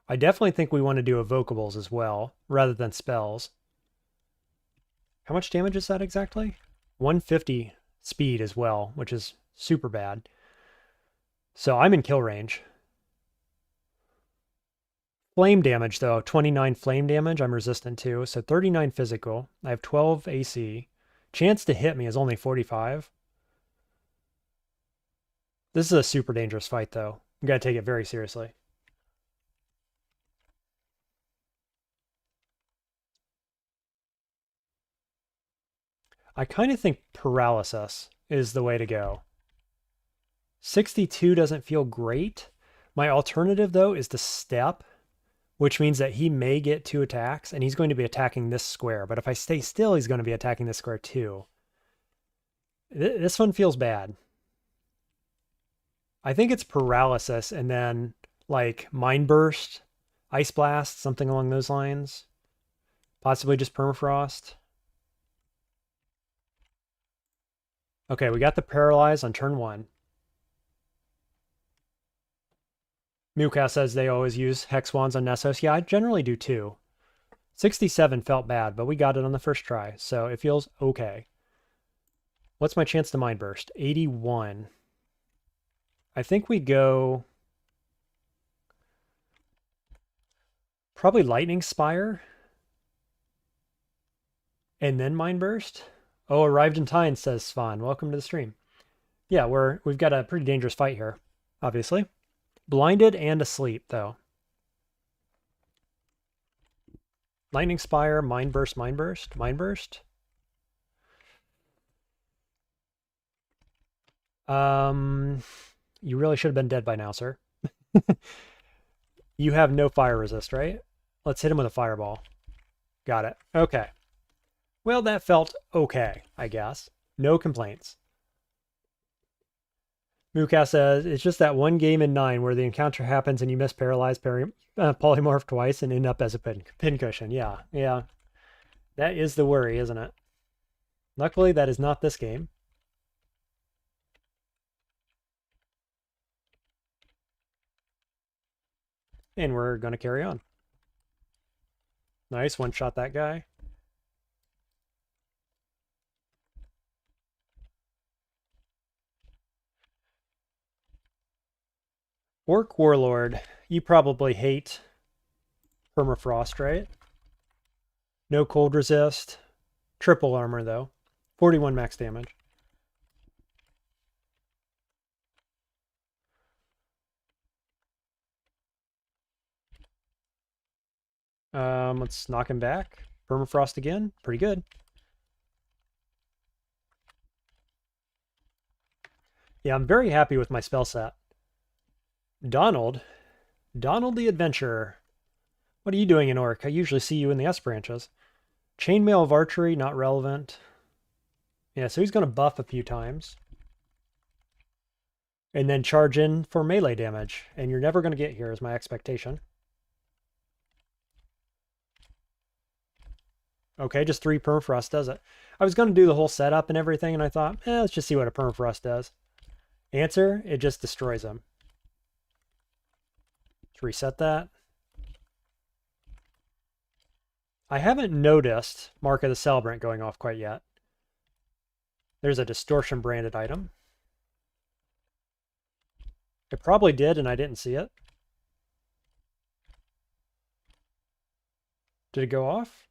Speaker 1: I definitely think we want to do evocables as well, rather than spells. How much damage is that exactly? 150 speed as well, which is super bad. So I'm in kill range. Flame damage, though. 29 flame damage I'm resistant to. So 39 physical. I have 12 AC. Chance to hit me is only 45. This is a super dangerous fight, though. You gotta take it very seriously. I kind of think paralysis is the way to go. 62 doesn't feel great. My alternative, though, is to step, which means that he may get 2 attacks, and he's going to be attacking this square. But if I stay still, he's going to be attacking this square too. This one feels bad. I think it's paralysis, and then like Mind Burst, Ice Blast, something along those lines. Possibly just Permafrost. Okay, we got the Paralyze on turn 1. Muka says they always use Hex Wands on Nessos. Yeah, I generally do too. 67 felt bad, but we got it on the first try, so it feels okay. What's my chance to Mind Burst? 81. I think we go... probably Lightning Spire. And then Mind Burst? Oh, arrived in time, says Svan. Welcome to the stream. Yeah, we've got a pretty dangerous fight here, obviously. Blinded and asleep, though. Lightning Spire, Mind Burst, Mind Burst, Mind Burst. You really should have been dead by now, sir. You have no fire resist, right? Let's hit him with a fireball. Got it. Okay. Well, that felt okay, I guess. No complaints. Mooka says, it's just that one game in 9 where the encounter happens and you miss Paralyzed Polymorph twice and end up as a pincushion. Yeah, yeah. That is the worry, isn't it? Luckily, that is not this game. And we're going to carry on. Nice, one-shot that guy. Orc Warlord, you probably hate Permafrost, right? No cold resist. Triple armor, though. 41 max damage. Let's knock him back. Permafrost again. Pretty good. Yeah, I'm very happy with my spell set. Donald the Adventurer. What are you doing in Orc? I usually see you in the S branches. Chainmail of Archery, not relevant. Yeah, so he's going to buff a few times. And then charge in for melee damage. And you're never going to get here, is my expectation. Okay, just 3 Permafrost does it. I was going to do the whole setup and everything, and I thought, let's just see what a Permafrost does. Answer, it just destroys him. Let's reset that. I haven't noticed Mark of the Celebrant going off quite yet. There's a distortion branded item. It probably did, and I didn't see it. Did it go off?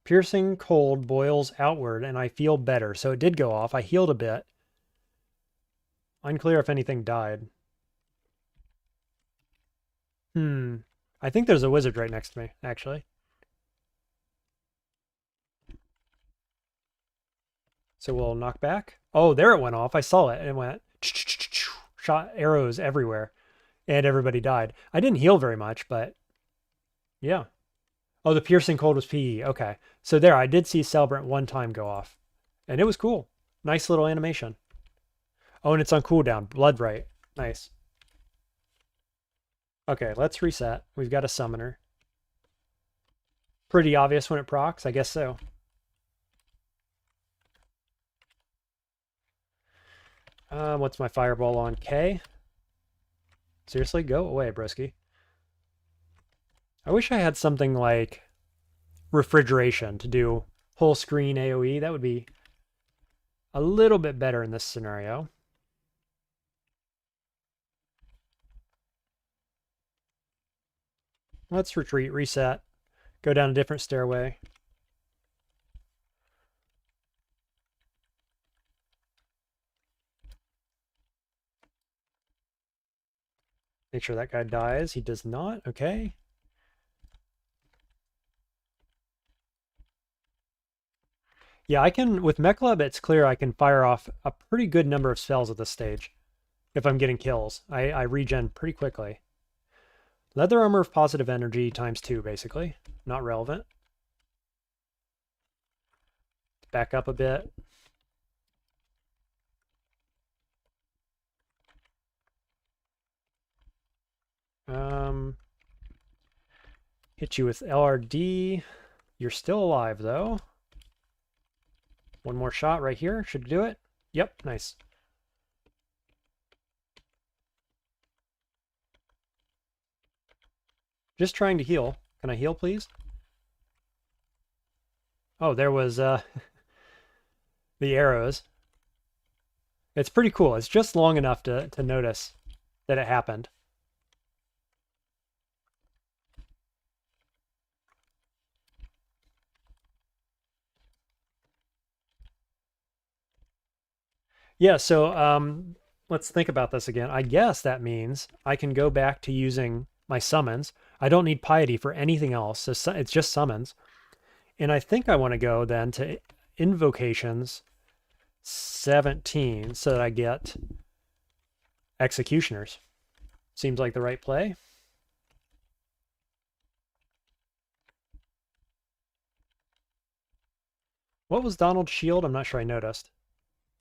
Speaker 1: Piercing cold boils outward, and I feel better. So it did go off. I healed a bit. Unclear if anything died. I think there's a wizard right next to me, actually. So we'll knock back. Oh, there it went off. I saw it. It went... Shot arrows everywhere. And everybody died. I didn't heal very much, but... Yeah. Oh, the piercing cold was PE. Okay. So there, I did see Celebrant one time go off. And it was cool. Nice little animation. Oh, and it's on cooldown. Bloodbright. Nice. Okay, let's reset. We've got a summoner. Pretty obvious when it procs? I guess so. What's my fireball on? K? Seriously? Go away, broski. I wish I had something like refrigeration to do whole screen AoE. That would be a little bit better in this scenario. Let's retreat, reset, go down a different stairway. Make sure that guy dies. He does not. Okay. Yeah, I can, with Makhleb, it's clear I can fire off a pretty good number of spells at this stage. If I'm getting kills. I regen pretty quickly. Leather armor of positive energy times 2, basically. Not relevant. Back up a bit. Hit you with LRD. You're still alive, though. One more shot right here. Should do it. Yep, nice. Just trying to heal. Can I heal, please? Oh, there was the arrows. It's pretty cool. It's just long enough to notice that it happened. Yeah, so let's think about this again. I guess that means I can go back to using my summons. I don't need piety for anything else. So it's just summons. And I think I want to go then to invocations 17 so that I get executioners. Seems like the right play. What was Donald's shield? I'm not sure I noticed.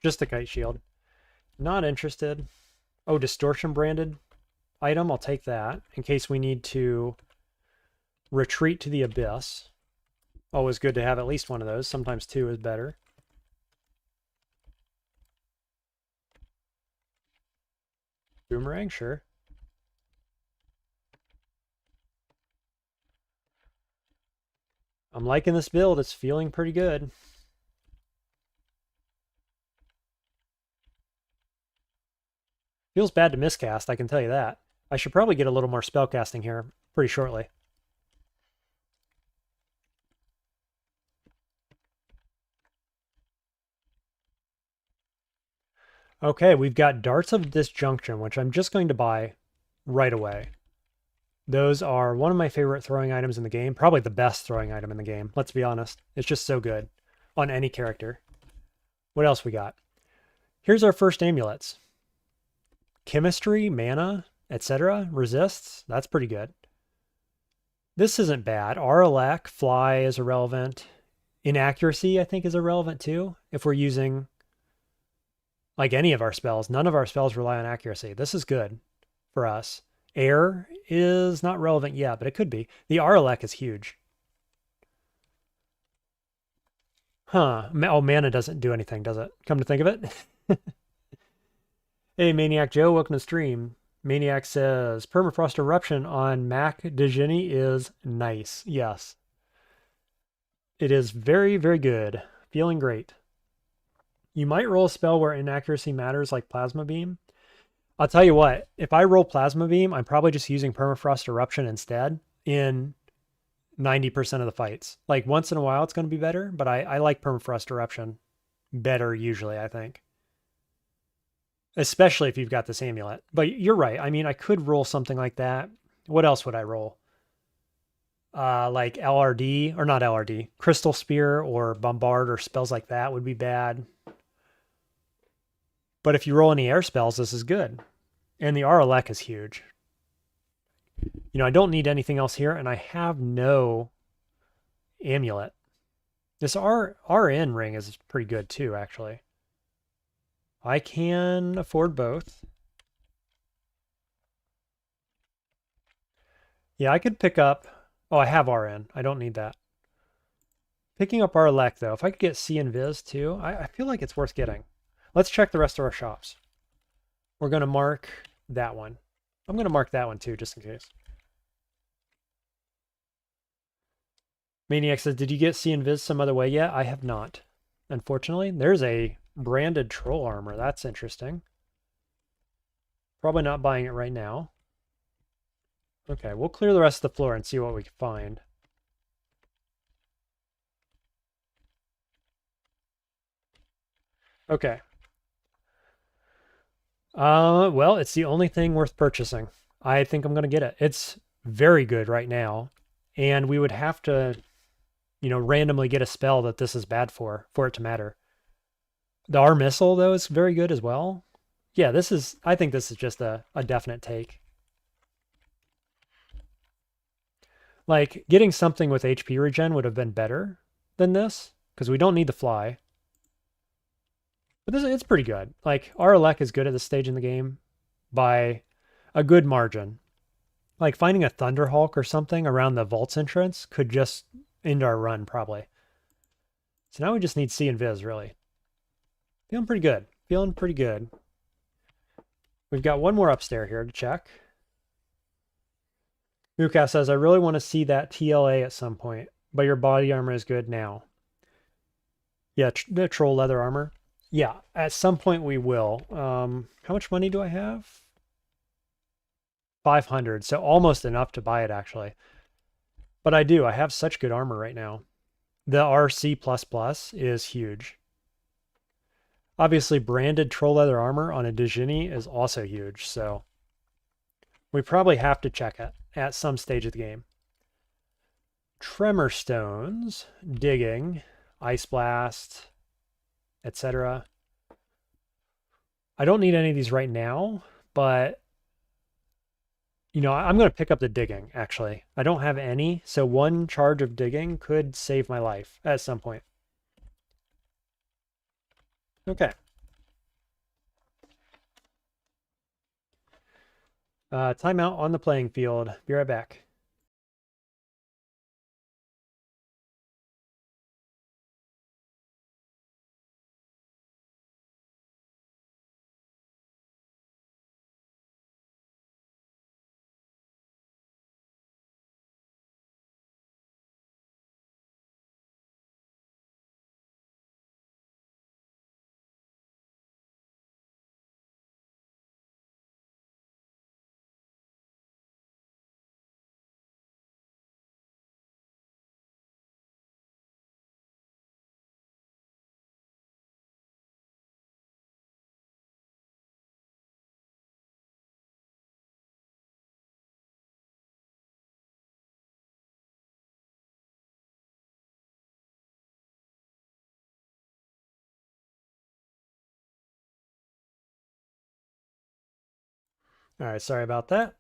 Speaker 1: Just the kite shield. Not interested. Oh, distortion branded item. I'll take that in case we need to retreat to the abyss. Always good to have at least one of those. Sometimes two is better. Boomerang, sure. I'm liking this build. It's feeling pretty good. Feels bad to miscast, I can tell you that. I should probably get a little more spellcasting here pretty shortly. Okay, we've got Darts of Disjunction, which I'm just going to buy right away. Those are one of my favorite throwing items in the game. Probably the best throwing item in the game, let's be honest. It's just so good on any character. What else we got? Here's our first amulets. Chemistry, mana, etc. Resists. That's pretty good. This isn't bad. Warlock, fly is irrelevant. Inaccuracy, I think, is irrelevant too. If we're using like any of our spells, none of our spells rely on accuracy. This is good for us. Air is not relevant yet, but it could be. The Warlock is huge. Huh. Oh, mana doesn't do anything, does it? Come to think of it. Hey, Maniac Joe, welcome to stream. Maniac says, Permafrost Eruption on Mac Djinni is nice. Yes. It is very, very good. Feeling great. You might roll a spell where inaccuracy matters, like Plasma Beam. I'll tell you what, if I roll Plasma Beam, I'm probably just using Permafrost Eruption instead in 90% of the fights. Like once in a while, it's going to be better, but I like Permafrost Eruption better usually, I think. Especially if you've got this amulet. But you're right. I mean, I could roll something like that. What else would I roll? Like LRD, or not LRD, Crystal Spear or Bombard or spells like that would be bad. But if you roll any air spells, this is good. And the Warlock is huge. You know, I don't need anything else here, and I have no amulet. This RN ring is pretty good too, actually. I can afford both. Yeah, I could pick up... Oh, I have RN. I don't need that. Picking up Warlock, though. If I could get C and Viz, too, I feel like it's worth getting. Let's check the rest of our shops. We're going to mark that one. I'm going to mark that one, too, just in case. Maniac says, did you get C and Viz some other way yet? I have not. Unfortunately, there's a branded troll armor. That's interesting. Probably not buying it right now. Okay, we'll clear the rest of the floor and see what we can find. Okay. Well, it's the only thing worth purchasing. I think I'm going to get it. It's very good right now. And we would have to, you know, randomly get a spell that this is bad for it to matter. The R missile, though, is very good as well. Yeah, I think this is just a definite take. Like, getting something with HP regen would have been better than this, because we don't need the fly. But it's pretty good. Like, Warlock is good at this stage in the game by a good margin. Like, finding a Thunderhawk or something around the Vault's entrance could just end our run, probably. So now we just need C and Viz, really. Feeling pretty good. Feeling pretty good. We've got one more upstairs here to check. Mukas says, I really want to see that TLA at some point, but your body armor is good now. Yeah, the troll leather armor. Yeah, at some point we will. How much money do I have? 500, so almost enough to buy it, actually. But I do. I have such good armor right now. The RC++ is huge. Obviously, branded troll leather armor on a Djinni is also huge, so we probably have to check it at some stage of the game. Tremor stones, digging, ice blast, etc. I don't need any of these right now, but you know, I'm going to pick up the digging, actually. I don't have any, so one charge of digging could save my life at some point. Okay. Timeout on the playing field. Be right back. All right, sorry about that.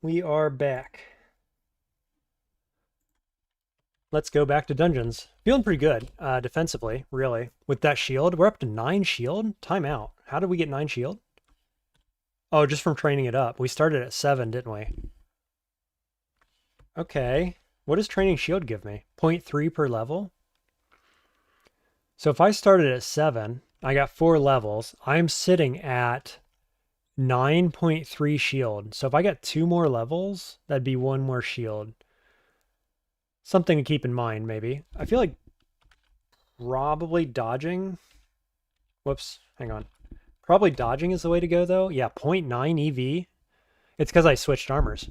Speaker 1: We are back. Let's go back to dungeons. Feeling pretty good defensively, really. With that shield, we're up to 9 shield. Timeout. How did we get 9 shield? Oh, just from training it up. We started at 7, didn't we? Okay. What does training shield give me? 0.3 per level? So if I started at 7, I got 4 levels. I'm sitting at 9.3 shield. So if I got 2 more levels, that'd be 1 more shield. Something to keep in mind, maybe. I feel like probably dodging. Whoops, hang on. Probably dodging is the way to go, though. Yeah, 0.9 EV. It's because I switched armors.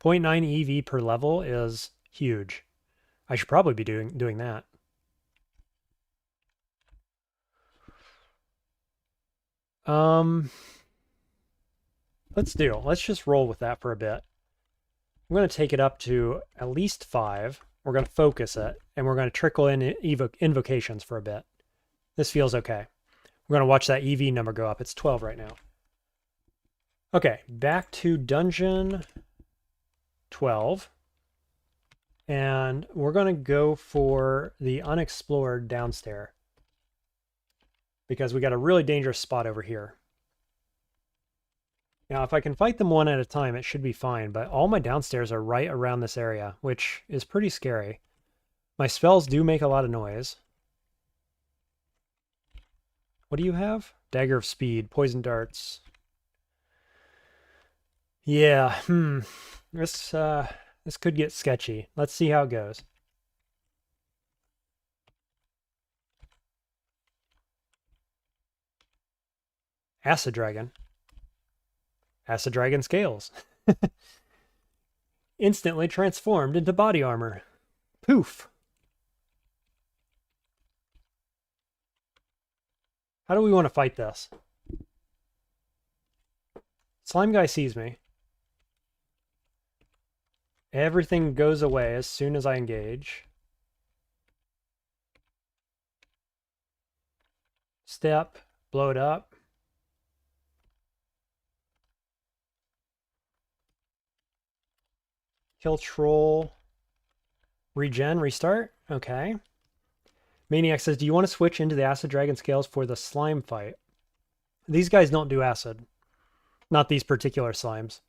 Speaker 1: 0.9 EV per level is huge. I should probably be doing that. Let's just roll with that for a bit. I'm going to take it up to at least 5. We're going to focus it, and we're going to trickle in invocations for a bit. This feels okay. We're going to watch that EV number go up. It's 12 right now. Okay, back to dungeon 12. And we're going to go for the unexplored downstairs, because we got a really dangerous spot over here. Now, if I can fight them one at a time, it should be fine, but all my downstairs are right around this area, which is pretty scary. My spells do make a lot of noise. What do you have? Dagger of Speed, Poison Darts. Yeah, this could get sketchy. Let's see how it goes. Acid Dragon. Acid Dragon scales. Instantly transformed into body armor. Poof. How do we want to fight this? Slime guy sees me. Everything goes away as soon as I engage. Step, blow it up. Kill troll. Regen, restart. Okay. Maniac says, do you want to switch into the Acid Dragon scales for the slime fight? These guys don't do acid. Not these particular slimes.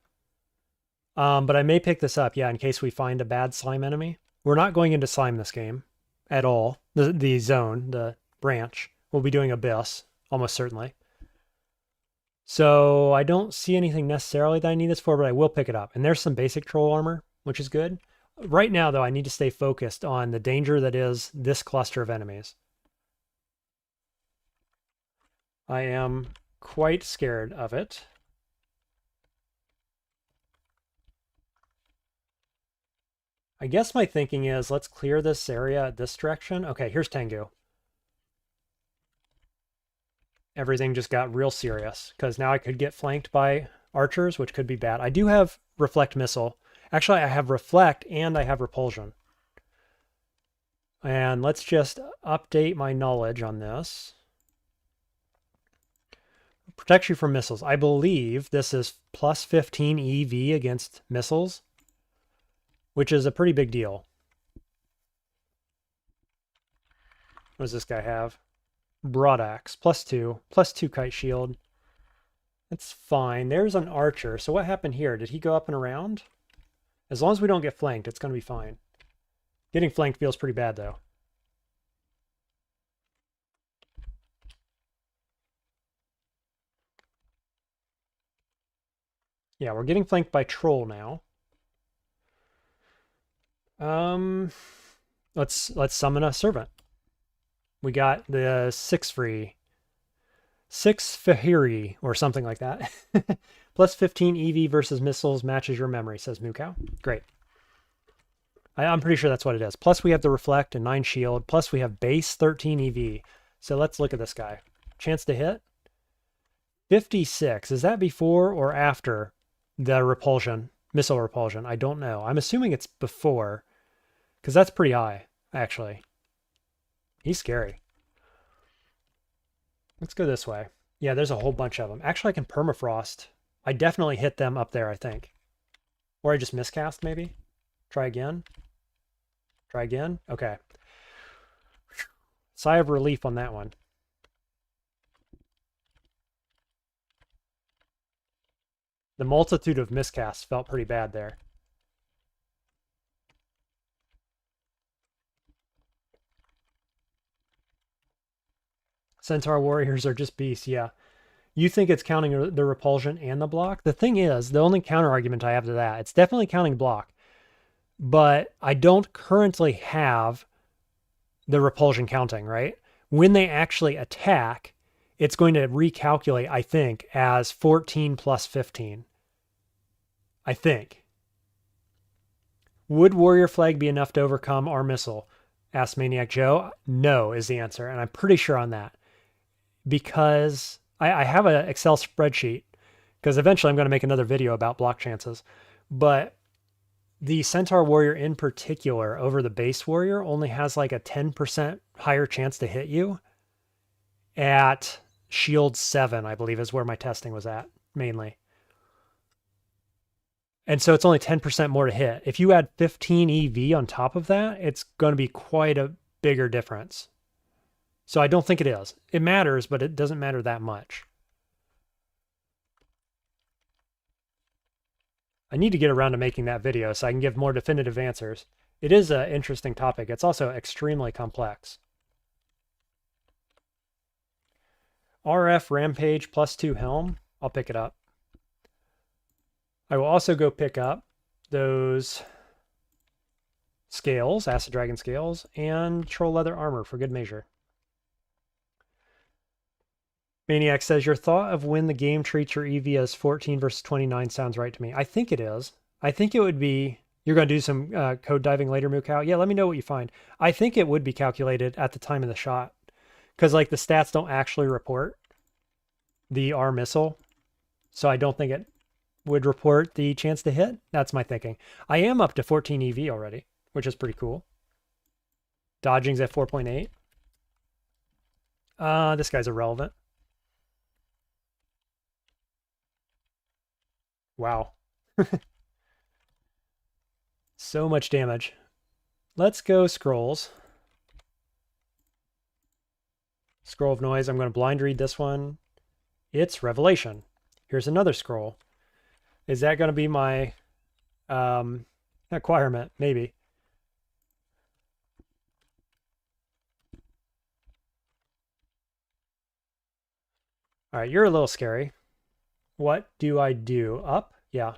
Speaker 1: But I may pick this up, yeah, in case we find a bad slime enemy. We're not going into slime this game at all. The zone, the branch. We'll be doing Abyss, almost certainly. So I don't see anything necessarily that I need this for, but I will pick it up. And there's some basic troll armor, which is good. Right now, though, I need to stay focused on the danger that is this cluster of enemies. I am quite scared of it. I guess my thinking is, let's clear this area this direction. Okay, here's Tengu. everything just got real serious because now I could get flanked by archers, which could be bad. I do have reflect missile. Actually, I have reflect and I have repulsion. And let's just update my knowledge on this. Protects you from missiles. I believe this is plus 15 EV against missiles, which is a pretty big deal. What does this guy have? Broadaxe, plus 2 kite shield. That's fine. There's an archer. So what happened here? Did he go up and around? As long as we don't get flanked, it's going to be fine. Getting flanked feels pretty bad, though. Yeah, we're getting flanked by troll now. Let's summon a servant. We got the 6 free. 6 Fahiri, or something like that. Plus 15 EV versus missiles matches your memory, says Mukau. Great. I'm pretty sure that's what it is. Plus we have the reflect and 9 shield. Plus we have base 13 EV. So let's look at this guy. Chance to hit? 56. Is that before or after the repulsion? Missile repulsion? I don't know. I'm assuming it's before. Because that's pretty high, actually. He's scary. Let's go this way. Yeah, there's a whole bunch of them. Actually, I can permafrost. I definitely hit them up there, I think. Or I just miscast, maybe? Try again. Try again. Okay. Sigh of relief on that one. The multitude of miscasts felt pretty bad there. Centaur warriors are just beasts, yeah. You think it's counting the repulsion and the block? The thing is, the only counter argument I have to that, it's definitely counting block. But I don't currently have the repulsion counting, right? When they actually attack, it's going to recalculate, I think, as 14 plus 15. I think. Would Warrior Flag be enough to overcome our missile? Asked Maniac Joe. No is the answer, and I'm pretty sure on that. Because I have an Excel spreadsheet, because eventually I'm going to make another video about block chances. But the Centaur Warrior in particular over the base Warrior only has like a 10% higher chance to hit you at Shield 7, I believe is where my testing was at, mainly. And so it's only 10% more to hit. If you add 15 EV on top of that, it's going to be quite a bigger difference. So I don't think it is. It matters, but it doesn't matter that much. I need to get around to making that video so I can give more definitive answers. It is an interesting topic. It's also extremely complex. RF Rampage plus 2 Helm. I'll pick it up. I will also go pick up those scales, Acid Dragon scales, and Troll Leather Armor for good measure. Maniac says, your thought of when the game treats your EV as 14 versus 29 sounds right to me. I think it is. I think it would be... You're going to do some code diving later, Mukau? Yeah, let me know what you find. I think it would be calculated at the time of the shot. Because, like, the stats don't actually report the R missile. So I don't think it would report the chance to hit. That's my thinking. I am up to 14 EV already, which is pretty cool. Dodging's at 4.8. This guy's irrelevant. Wow. So much damage. Let's go scrolls. Scroll of Noise. I'm going to blind read this one. It's Revelation. Here's another scroll. Is that going to be my acquirement? Maybe. All right, you're a little scary. What do I do? Up? Yeah.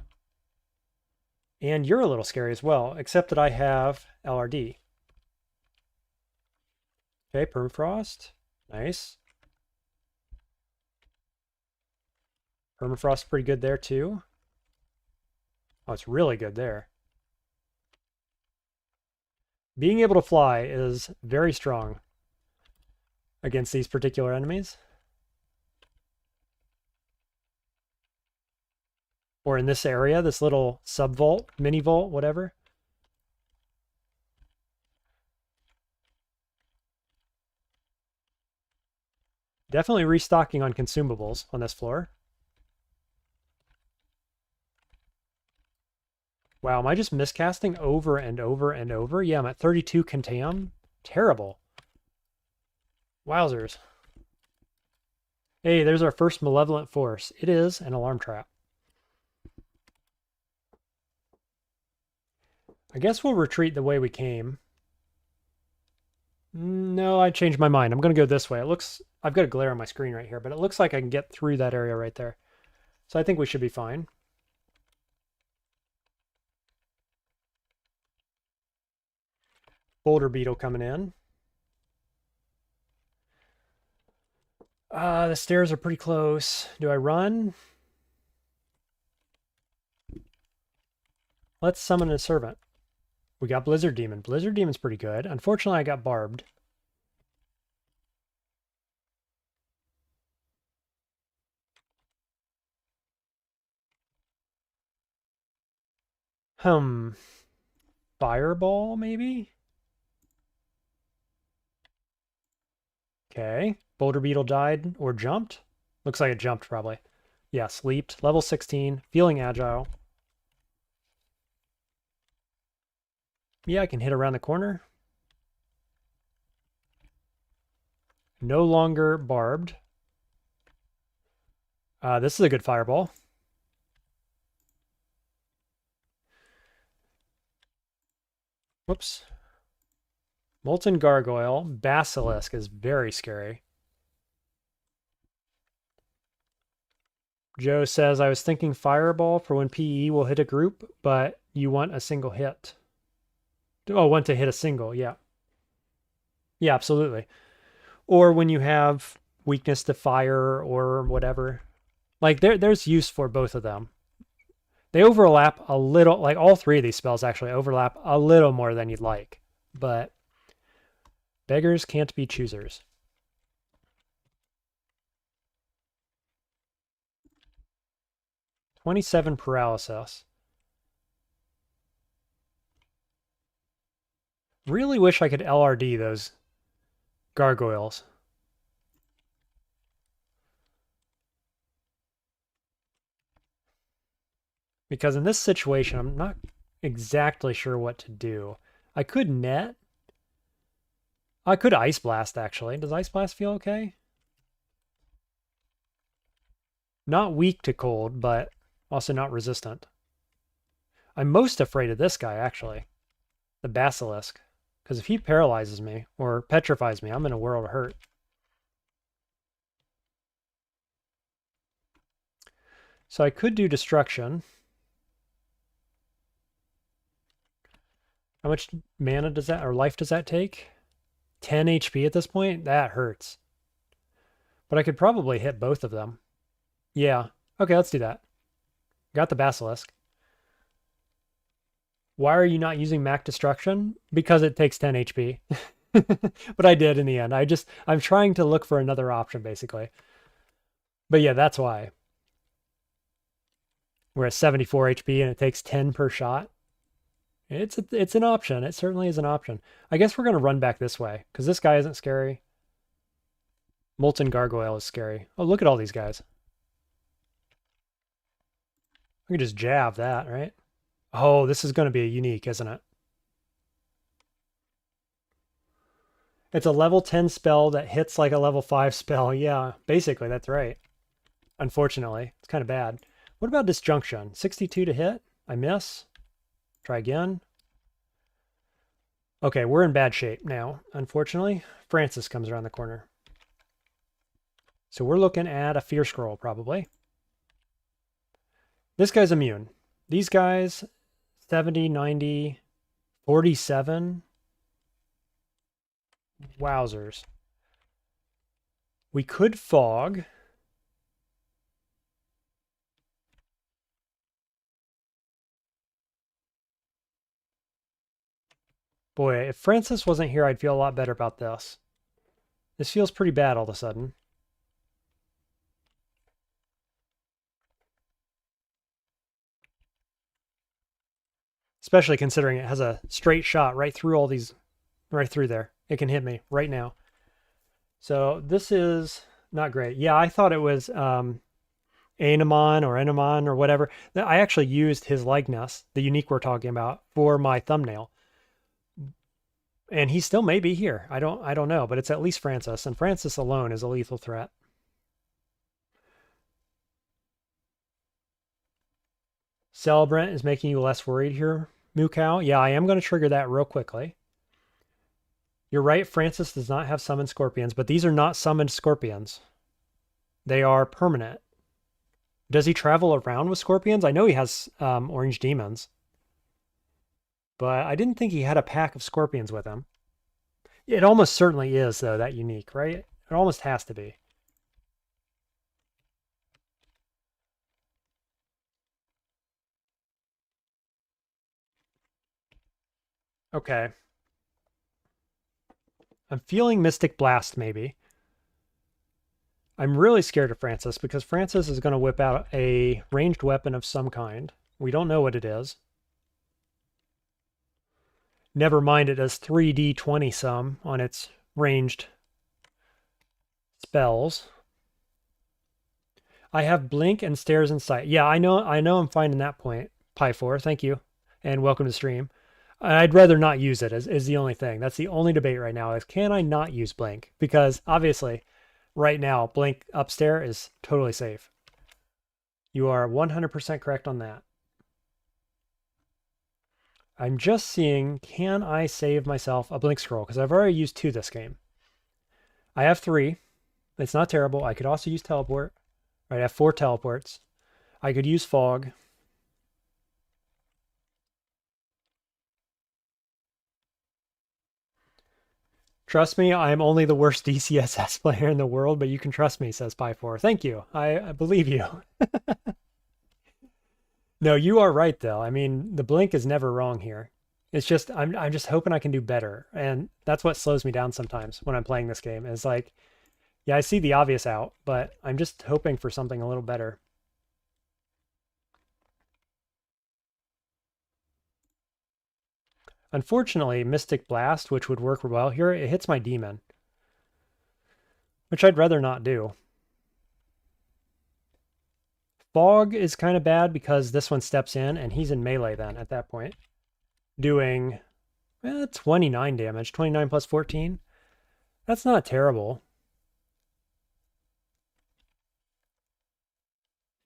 Speaker 1: And you're a little scary as well, except that I have LRD. Okay, Permafrost. Nice. Permafrost's pretty good there too. Oh, it's really good there. Being able to fly is very strong against these particular enemies. Or in this area, this little sub-vault, mini-vault, whatever. Definitely restocking on consumables on this floor. Wow, am I just miscasting over and over and over? Yeah, I'm at 32 Contam. Terrible. Wowzers. Hey, there's our first malevolent force. It is an alarm trap. I guess we'll retreat the way we came. No, I changed my mind. I'm going to go this way. It looks... I've got a glare on my screen right here, but it looks like I can get through that area right there. So I think we should be fine. Boulder beetle coming in. The stairs are pretty close. Do I run? Let's summon a servant. We got Blizzard Demon. Blizzard Demon's pretty good. Unfortunately, I got barbed. Fireball, maybe? Okay. Boulder Beetle died or jumped. Looks like it jumped, probably. Yeah, sleeped. Level 16. Feeling agile. Yeah, I can hit around the corner. No longer barbed. This is a good fireball. Whoops. Molten Gargoyle. Basilisk is very scary. Joe says, I was thinking fireball for when PE will hit a group, but you want a single hit. Oh, want to hit a single, yeah. Yeah, absolutely. Or when you have weakness to fire or whatever. Like, there's use for both of them. They overlap a little, like all three of these spells actually overlap a little more than you'd like. But beggars can't be choosers. "27 paralysis. Really wish I could LRD those gargoyles. Because in this situation, I'm not exactly sure what to do. I could net. I could Ice Blast, actually. Does Ice Blast feel okay? Not weak to cold, but also not resistant. I'm most afraid of this guy, actually. The Basilisk. Because if he paralyzes me, or petrifies me, I'm in a world of hurt. So I could do Destruction. How much mana does that, or life does that take? 10 HP at this point? That hurts. But I could probably hit both of them. Yeah. Okay, let's do that. Got the Basilisk. Why are you not using Mac Destruction? Because it takes 10 HP. But I did in the end. I'm trying to look for another option, basically. But yeah, that's why. We're at 74 HP and it takes 10 per shot. It's an option. It certainly is an option. I guess we're going to run back this way, because this guy isn't scary. Molten Gargoyle is scary. Oh, look at all these guys. I can just jab that, right? Oh, this is going to be a unique, isn't it? It's a level 10 spell that hits like a level 5 spell. Yeah, basically, that's right. Unfortunately, it's kind of bad. What about Disjunction? 62 to hit? I miss. Try again. Okay, we're in bad shape now, unfortunately. Francis comes around the corner. So we're looking at a Fear Scroll, probably. This guy's immune. These guys, 70, 90, 47. Wowzers. We could fog. Boy, if Francis wasn't here, I'd feel a lot better about this. This feels pretty bad all of a sudden. Especially considering it has a straight shot right through all these, right through there. It can hit me right now. So this is not great. Yeah, I thought it was Enamon or whatever. I actually used his likeness, the unique we're talking about, for my thumbnail. And he still may be here. I don't know, but it's at least Francis, and Francis alone is a lethal threat. Celebrant is making you less worried here, Mukau. Yeah, I am going to trigger that real quickly. You're right, Francis does not have summoned scorpions, but these are not summoned scorpions. They are permanent. Does he travel around with scorpions? I know he has orange demons. But I didn't think he had a pack of scorpions with him. It almost certainly is, though, that unique, right? It almost has to be. Okay. I'm feeling Mystic Blast, maybe. I'm really scared of Francis because Francis is going to whip out a ranged weapon of some kind. We don't know what it is. Never mind, it does 3d20 some on its ranged spells. I have Blink and Stares in Sight. Yeah, I know I'm finding that point. Pi4, thank you. And welcome to stream. I'd rather not use it is the only thing. That's the only debate right now is can I not use Blink? Because obviously right now Blink upstairs is totally safe. You are 100% correct on that. I'm just seeing, can I save myself a Blink Scroll? Because I've already used 2 this game. I have 3. It's not terrible. I could also use Teleport. Right, I have 4 teleports. I could use Fog. Trust me, I am only the worst DCSS player in the world, but you can trust me, says Pi4. Thank you. I believe you. No, you are right, though. I mean, the Blink is never wrong here. It's just, I'm just hoping I can do better. And that's what slows me down sometimes when I'm playing this game. Is like, yeah, I see the obvious out, but I'm just hoping for something a little better. Unfortunately, Mystic Blast, which would work well here, it hits my demon, which I'd rather not do. Fog is kind of bad because this one steps in, and he's in melee then at that point, doing 29 damage, 29 plus 14. That's not terrible.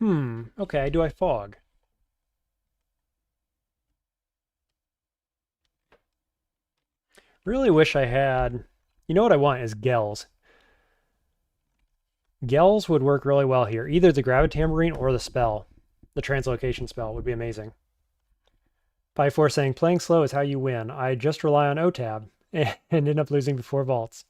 Speaker 1: Okay, do I Fog? Really wish I had... You know what I want is Gels. Gels would work really well here. Either the Gravitambrine or the spell. The Translocation spell would be amazing. Pi4 saying, playing slow is how you win. I just rely on OTAB and end up losing before vaults.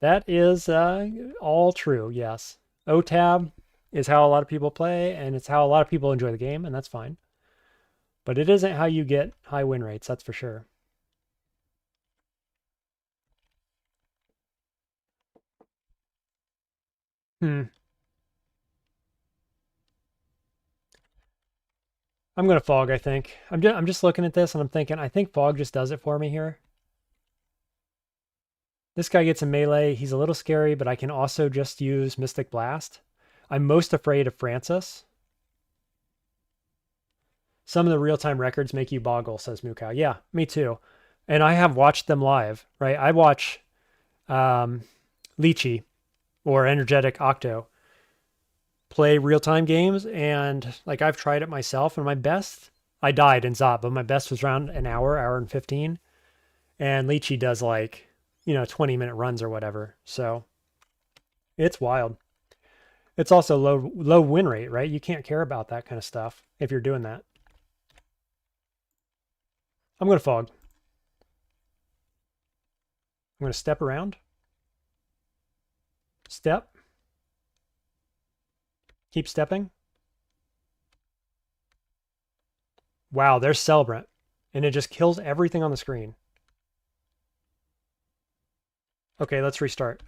Speaker 1: That is all true, yes. OTAB is how a lot of people play, and it's how a lot of people enjoy the game, and that's fine. But it isn't how you get high win rates, that's for sure. I'm going to Fog, I think. I'm just looking at this, and I'm thinking, I think Fog just does it for me here. This guy gets a melee. He's a little scary, but I can also just use Mystic Blast. I'm most afraid of Francis. Some of the real-time records make you boggle, says Mukau. Yeah, me too. And I have watched them live, right? I watch Lychee or Energetic Octo play real-time games, and like I've tried it myself, and my best, I died in Zot, but my best was around an hour and 15. And Lychee does like, 20-minute runs or whatever. So it's wild. It's also low win rate, right? You can't care about that kind of stuff if you're doing that. I'm going to Fog. I'm going to step around. Step. Keep stepping. Wow, there's Celebrant. And it just kills everything on the screen. Okay, let's restart.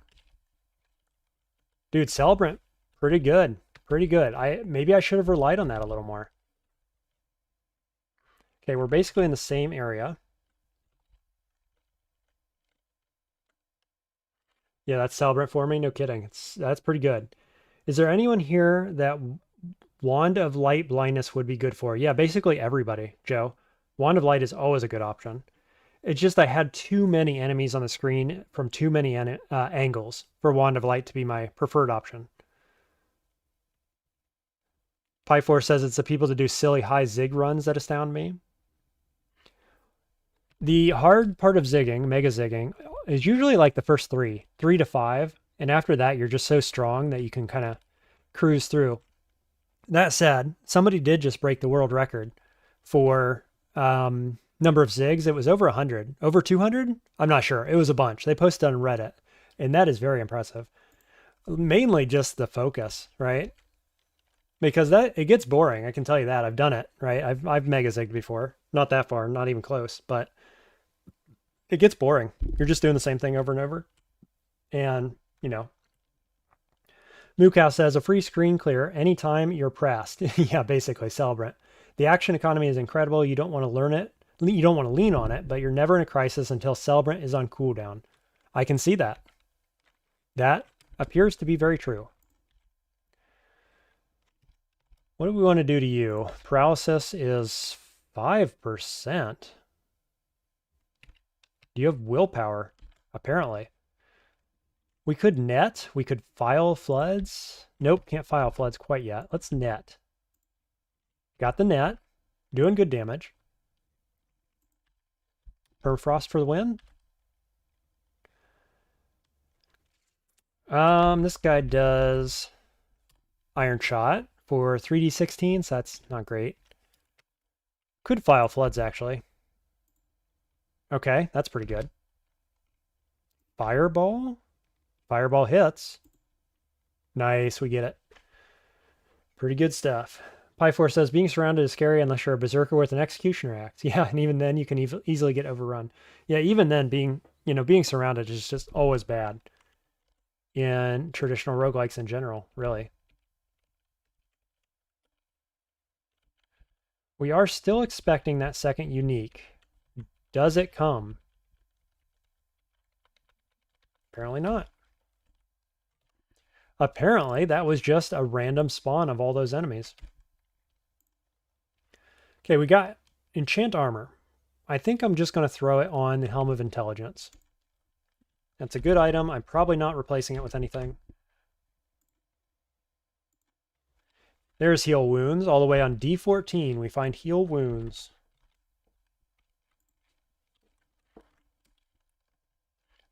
Speaker 1: Dude, Celebrant, pretty good. Pretty good. Maybe I should have relied on that a little more. Okay, we're basically in the same area. Yeah, that's Celebrant for me. No kidding. That's pretty good. Is there anyone here that Wand of Light blindness would be good for? Yeah, basically everybody, Joe. Wand of Light is always a good option. It's just I had too many enemies on the screen from too many angles for Wand of Light to be my preferred option. Pi4 says it's the people to do silly high zig runs that astound me. The hard part of zigging, mega zigging, is usually like the first 3 to 5. And after that, you're just so strong that you can kind of cruise through. That said, somebody did just break the world record for number of zigs. It was over 100, over 200. I'm not sure. It was a bunch. They posted on Reddit, and that is very impressive. Mainly just the focus, right? Because it gets boring. I can tell you that. I've done it, right? I've mega zigged before. Not that far, not even close, but it gets boring. You're just doing the same thing over and over. And, you know, Mookow says a free screen clear anytime you're pressed. Yeah, basically, Celebrant. The action economy is incredible. You don't want to learn it. You don't want to lean on it, but you're never in a crisis until Celebrant is on cooldown. I can see that. That appears to be very true. What do we want to do to you? Paralysis is 5%. Do you have willpower? Apparently. We could net. We could file floods. Nope, can't file floods quite yet. Let's net. Got the net. Doing good damage. Permafrost for the win. This guy does Iron Shot for 3d16, so that's not great. Could file floods, actually. Okay, that's pretty good. Fireball? Fireball hits. Nice, we get it. Pretty good stuff. Pi4 says, being surrounded is scary unless you're a berserker with an executioner axe. Yeah, and even then you can easily get overrun. Yeah, even then being surrounded is just always bad in traditional roguelikes in general, really. We are still expecting that second unique. Does it come? Apparently not. Apparently, that was just a random spawn of all those enemies. Okay, we got Enchant Armor. I think I'm just going to throw it on the Helm of Intelligence. That's a good item. I'm probably not replacing it with anything. There's Heal Wounds. All the way on D14, we find Heal Wounds.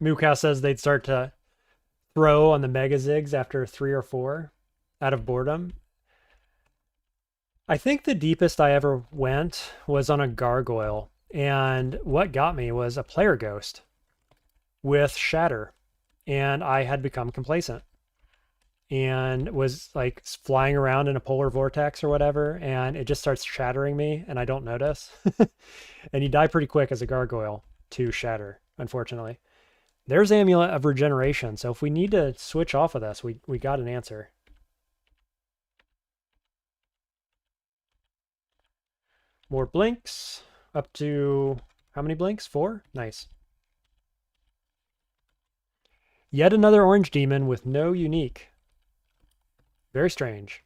Speaker 1: Mookow says they'd start to throw on the Mega Zigs after 3 or 4 out of boredom. I think the deepest I ever went was on a Gargoyle, and what got me was a Player Ghost with Shatter, and I had become complacent and was like flying around in a polar vortex or whatever, and it just starts shattering me and I don't notice. And you die pretty quick as a Gargoyle to Shatter, unfortunately. There's Amulet of Regeneration, so if we need to switch off of this, we got an answer. More blinks, up to how many blinks? 4? Nice. Yet another orange demon with no unique. Very strange.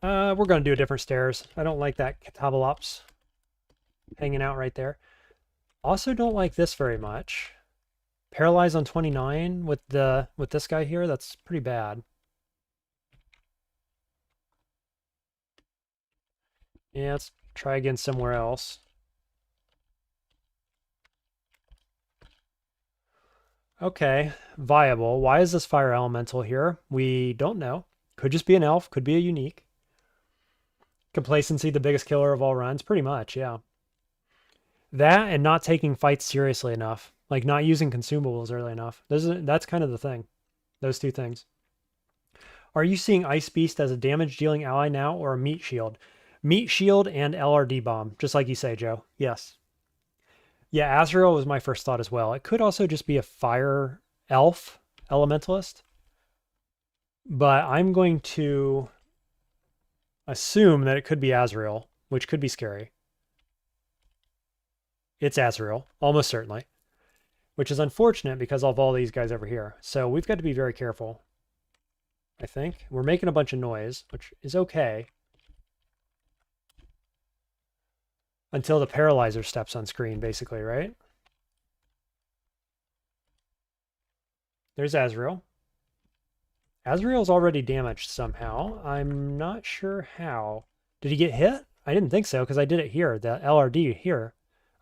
Speaker 1: We're going to do a different stairs. I don't like that Catabalops hanging out right there. Also don't like this very much. Paralyze on 29 with this guy here. That's pretty bad. Yeah, let's try again somewhere else. Okay, viable. Why is this fire elemental here? We don't know. Could just be an elf, could be a unique. Complacency, the biggest killer of all runs? Pretty much, yeah. That and not taking fights seriously enough. Like not using consumables early enough. That's kind of the thing. Those two things. Are you seeing Ice Beast as a damage dealing ally now or a meat shield? Meat shield and LRD bomb, just like you say, Joe. Yes. Yeah, Azrael was my first thought as well. It could also just be a fire elf elementalist. But I'm going to assume that it could be Azrael which could be scary. It's Azrael, almost certainly, which is unfortunate because of all these guys over here. So we've got to be very careful, I think. We're making a bunch of noise, which is okay. Until the paralyzer steps on screen, basically, right? There's Azrael. Azrael's already damaged somehow. I'm not sure how. Did he get hit? I didn't think so, because I did it here, the LRD here.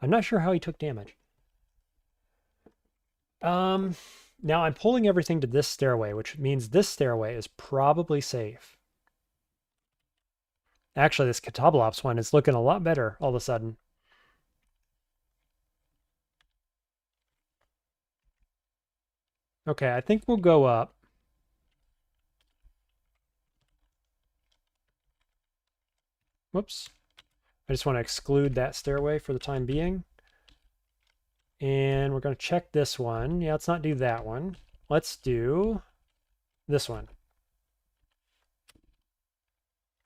Speaker 1: I'm not sure how he took damage. Now I'm pulling everything to this stairway, which means this stairway is probably safe. Actually, this Katabalops one is looking a lot better all of a sudden. Okay, I think we'll go up. Whoops. I just want to exclude that stairway for the time being. And we're going to check this one. Yeah, let's not do that one. Let's do this one.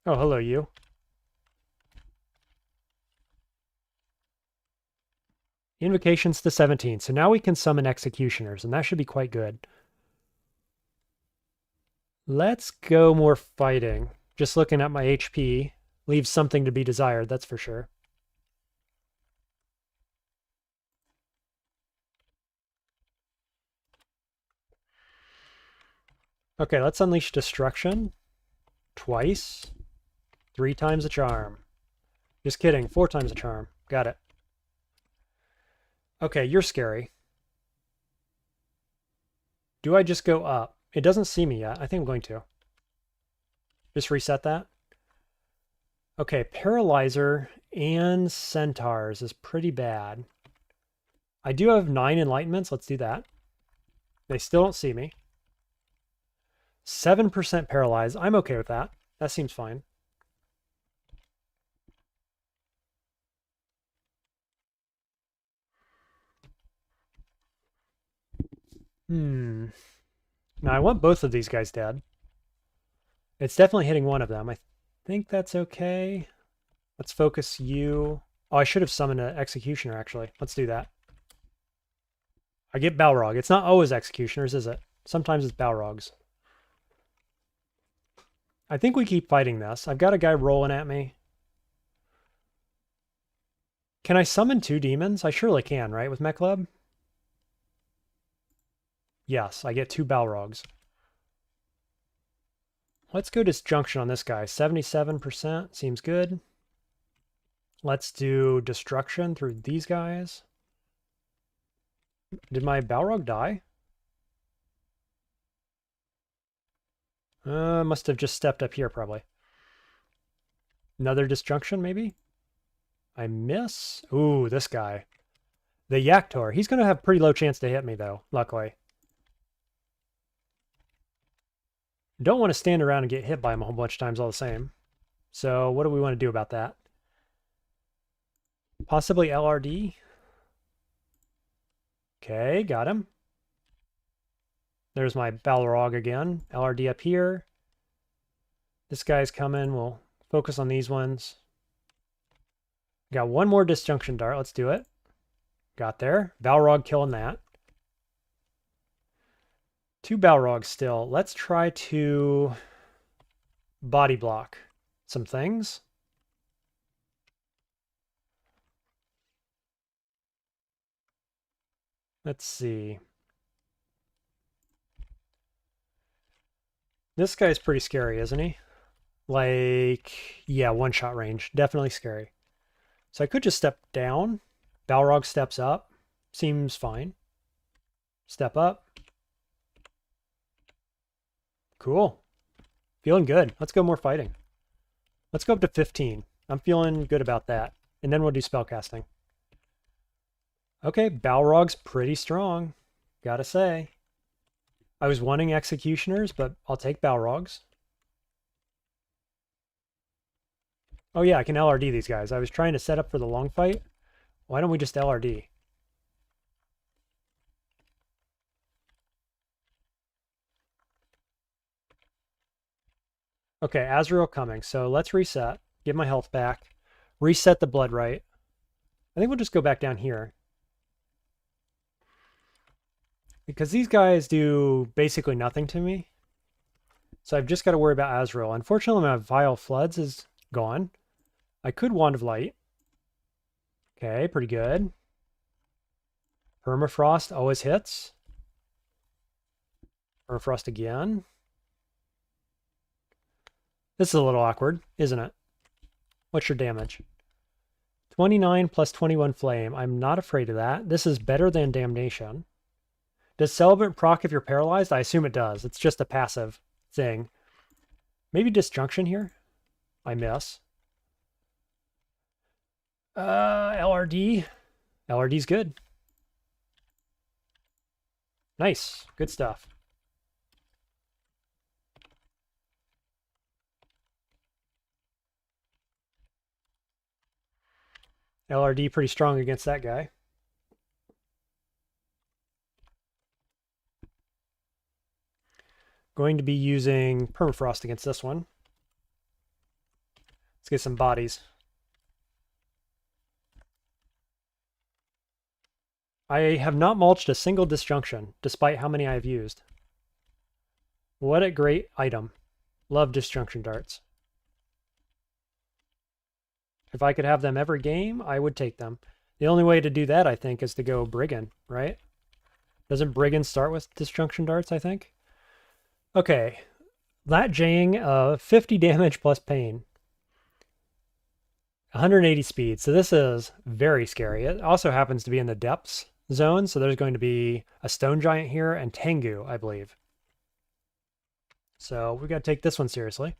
Speaker 1: Oh, hello, you. Invocations to 17. So now we can summon executioners, and that should be quite good. Let's go more fighting. Just looking at my HP leaves something to be desired, that's for sure. Okay, let's unleash destruction. Twice. 3 times a charm. Just kidding, 4 times a charm. Got it. Okay, you're scary. Do I just go up? It doesn't see me yet. I think I'm going to. Just reset that. Okay, Paralyzer and Centaurs is pretty bad. I do have 9 Enlightenments. Let's do that. They still don't see me. 7% Paralyzed. I'm okay with that. That seems fine. Now I want both of these guys dead. It's definitely hitting one of them. I think that's okay. Let's focus you. Oh, I should have summoned an Executioner, actually. Let's do that. I get Balrog. It's not always Executioners, is it? Sometimes it's Balrogs. I think we keep fighting this. I've got a guy rolling at me. Can I summon 2 demons? I surely can, right, with Makhleb? Yes, I get 2 Balrogs. Let's go disjunction on this guy. 77% seems good. Let's do destruction through these guys. Did my Balrog die? Must have just stepped up here, probably. Another disjunction, maybe? I miss? Ooh, this guy. The Yaktor. He's going to have pretty low chance to hit me, though, luckily. Don't want to stand around and get hit by him a whole bunch of times all the same. So what do we want to do about that? Possibly LRD? Okay, got him. There's my Balrog again. LRD up here. This guy's coming. We'll focus on these ones. Got one more disjunction dart. Let's do it. Got there. Balrog killing that. 2 Balrogs still. Let's try to body block some things. Let's see. This guy's pretty scary, isn't he? Like, yeah, 1-shot range. Definitely scary. So I could just step down. Balrog steps up. Seems fine. Step up. Cool. Feeling good. Let's go more fighting. Let's go up to 15. I'm feeling good about that. And then we'll do spellcasting. Okay, Balrog's pretty strong. Gotta say. I was wanting executioners, but I'll take Balrogs. Oh yeah, I can LRD these guys. I was trying to set up for the long fight. Why don't we just LRD? Okay, Azrael coming. So let's reset. Get my health back. reset the blood right. I think we'll just go back down here. Because these guys do basically nothing to me. So I've just got to worry about Azrael. Unfortunately, my Vile Floods is gone. I could Wand of Light. Okay, pretty good. Permafrost always hits. Permafrost again. This is a little awkward, isn't it? What's your damage? 29 plus 21 flame. I'm not afraid of that. This is better than Damnation. Does Celebrant proc if you're paralyzed? I assume it does. It's just a passive thing. Maybe Disjunction here? I miss. LRD. LRD's good. Nice. Good stuff. LRD pretty strong against that guy. Going to be using Permafrost against this one. Let's get some bodies. I have not mulched a single Disjunction, despite how many I have used. What a great item. Love Disjunction darts. If I could have them every game, I would take them. The only way to do that, I think, is to go Brigand, right? Doesn't Brigand start with Disjunction darts, I think? Okay. That Jang, 50 damage plus pain. 180 speed. So this is very scary. It also happens to be in the depths zone, so there's going to be a Stone Giant here and Tengu, I believe. So we got to take this one seriously.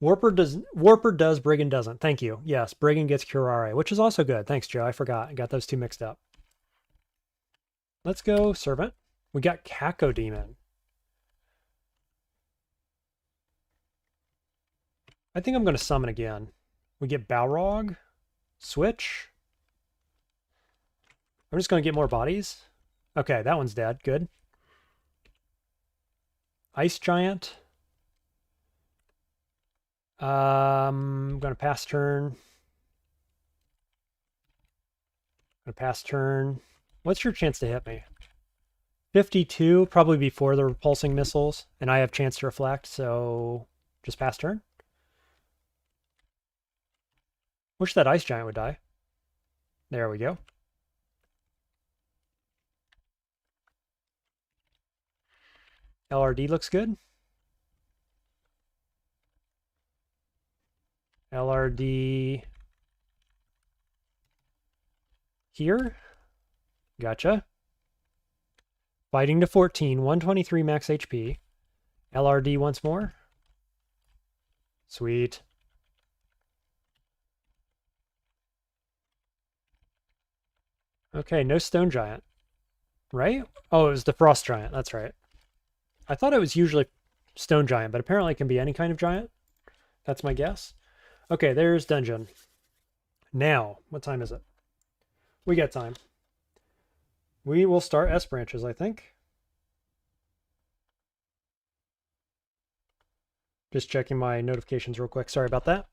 Speaker 1: Warper does, Brigand doesn't. Thank you. Yes, Brigand gets Curare, which is also good. Thanks, Joe. I forgot. I got those two mixed up. Let's go Servant. We got Cacodemon. I think I'm going to summon again. We get Balrog. Switch. I'm just going to get more bodies. Okay, that one's dead. Good. Ice Giant. I'm going to pass turn. What's your chance to hit me? 52, probably before the repulsing missiles, and I have chance to reflect, so just pass turn. Wish that Ice Giant would die. There we go. LRD looks good. LRD here. Gotcha. Fighting to 14, 123 max HP. LRD once more. Sweet. Okay, no Stone Giant. Right? Oh, it was the Frost Giant. That's right. I thought it was usually Stone Giant, but apparently it can be any kind of giant. That's my guess. Okay, there's Dungeon. Now, what time is it? We got time. We will start S branches, I think. Just checking my notifications real quick. Sorry about that.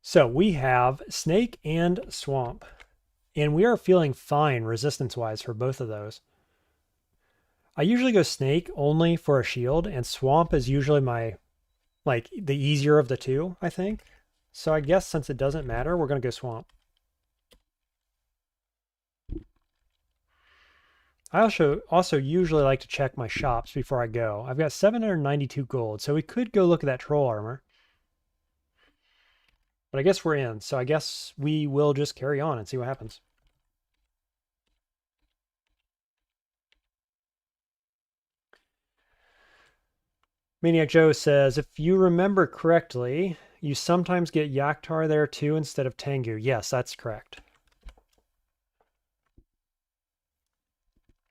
Speaker 1: So we have Snake and Swamp. And we are feeling fine resistance-wise for both of those. I usually go Snake only for a shield, and Swamp is usually my, like, the easier of the two, I think. So I guess since it doesn't matter, we're going to go Swamp. I also usually like to check my shops before I go. I've got 792 gold, so we could go look at that troll armor. But I guess we're in, so I guess we will just carry on and see what happens. Maniac Joe says, if you remember correctly, you sometimes get Yaktar there too instead of Tengu. Yes, that's correct.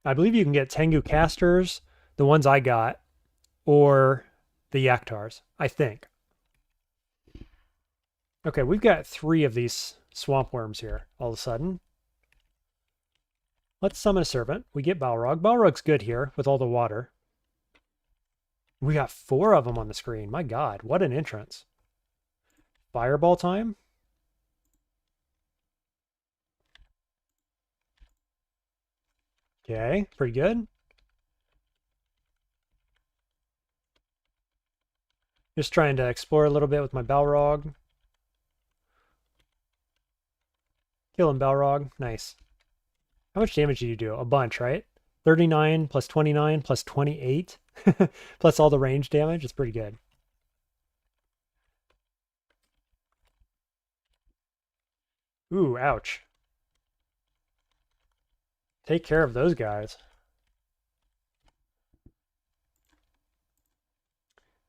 Speaker 1: I believe you can get Tengu casters, the ones I got, or the Yaktars, I think. Okay, we've got 3 of these swamp worms here all of a sudden. Let's summon a servant. We get Balrog. Balrog's good here with all the water. We got 4 of them on the screen. My God, what an entrance. Fireball time. Okay, pretty good. Just trying to explore a little bit with my Balrog. Killing Balrog. Nice. How much damage did you do? A bunch, right? 39 plus 29 plus 28 plus all the range damage. It's pretty good. Ooh, ouch. Take care of those guys.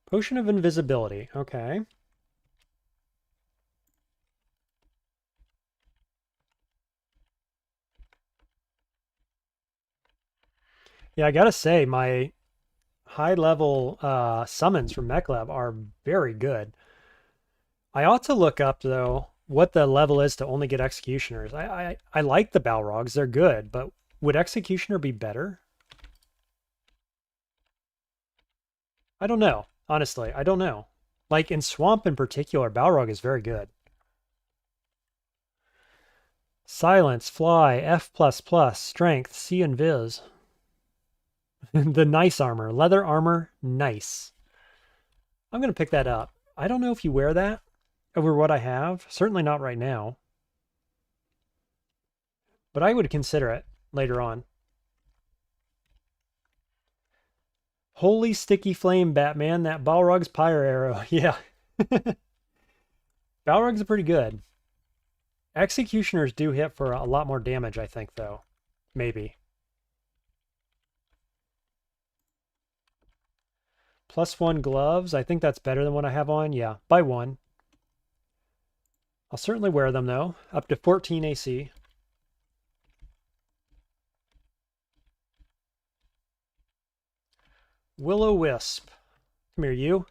Speaker 1: Potion of invisibility. Okay. Yeah, I gotta say, my high-level summons from Makhleb are very good. I ought to look up, though, what the level is to only get Executioners. I like the Balrogs. They're good, but would Executioner be better? I don't know. Honestly, I don't know. Like, in Swamp in particular, Balrog is very good. Silence, Fly, F++, Strength, See and Viz. The nice armor. Leather armor, nice. I'm going to pick that up. I don't know if you wear that over what I have. Certainly not right now. But I would consider it later on. Holy sticky flame, Batman. That Balrog's pyre arrow. Yeah. Balrogs are pretty good. Executioners do hit for a lot more damage, I think, though. Maybe. +1 gloves. I think that's better than what I have on. Yeah, by 1. I'll certainly wear them, though. Up to 14 AC. Will-O-Wisp. Come here, you.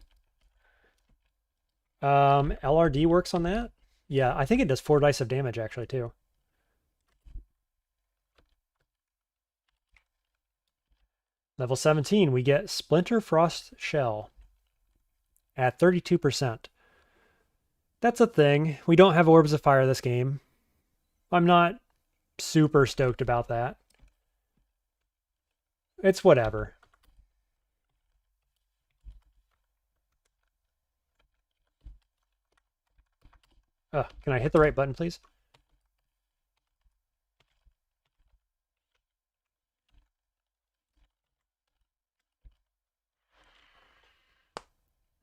Speaker 1: LRD works on that? Yeah, I think it does 4 dice of damage, actually, too. Level 17, we get Splinter Frost Shell at 32%. That's a thing. We don't have Orbs of Fire this game. I'm not super stoked about that. It's whatever. Can I hit the right button, please?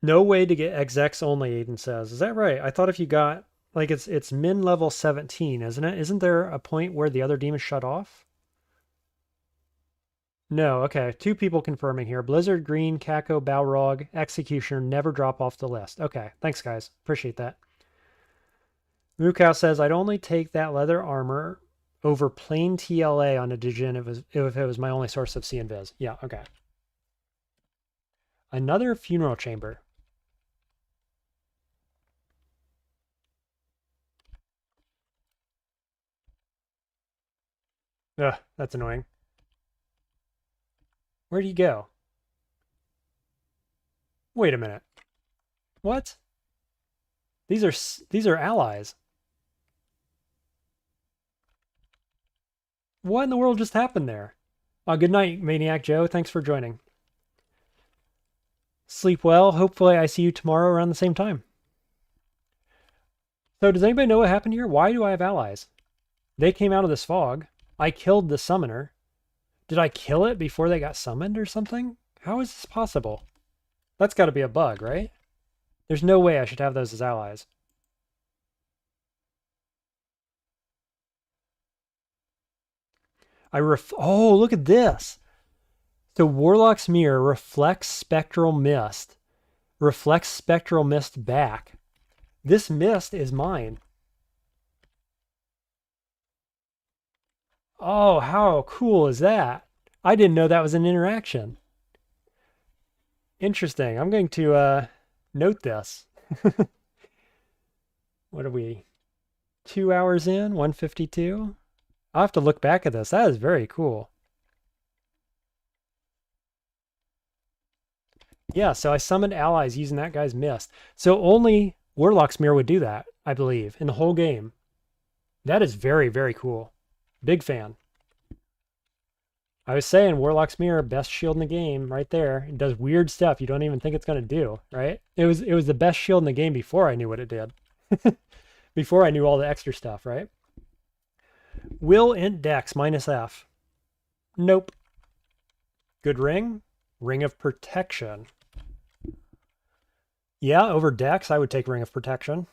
Speaker 1: No way to get XX only, Aiden says. Is that right? I thought if you got, like, it's min level 17, isn't it? Isn't there a point where the other demons shut off? No, okay. 2 people confirming here. Blizzard, Green, Kako, Balrog, Executioner, never drop off the list. Okay, thanks, guys. Appreciate that. Mukau says, I'd only take that leather armor over plain TLA on a Djinn if it was my only source of C and Viz. Yeah, okay. Another funeral chamber. Ugh, that's annoying. Where do you go? Wait a minute. What? These are allies. What in the world just happened there? Good night, Maniac Joe. Thanks for joining. Sleep well. Hopefully I see you tomorrow around the same time. So does anybody know what happened here? Why do I have allies? They came out of this fog. I killed the summoner. Did I kill it before they got summoned or something? How is this possible? That's got to be a bug, right? There's no way I should have those as allies. Oh, look at this. So Warlock's Mirror reflects Spectral Mist. Reflects Spectral Mist back. This mist is mine. Oh, how cool is that? I didn't know that was an interaction. Interesting. I'm going to note this. What are we? 2 hours in? 152? I'll have to look back at this. That is very cool. Yeah, so I summoned allies using that guy's mist. So only Warlock's Mirror would do that, I believe, in the whole game. That is very, very cool. Big fan. I was saying Warlock's Mirror, best shield in the game, right there. It does weird stuff you don't even think it's gonna do, right? It was the best shield in the game before I knew what it did. Before I knew all the extra stuff, right? Will int dex -F. Nope. Good ring. Ring of Protection. Yeah, over dex, I would take Ring of Protection.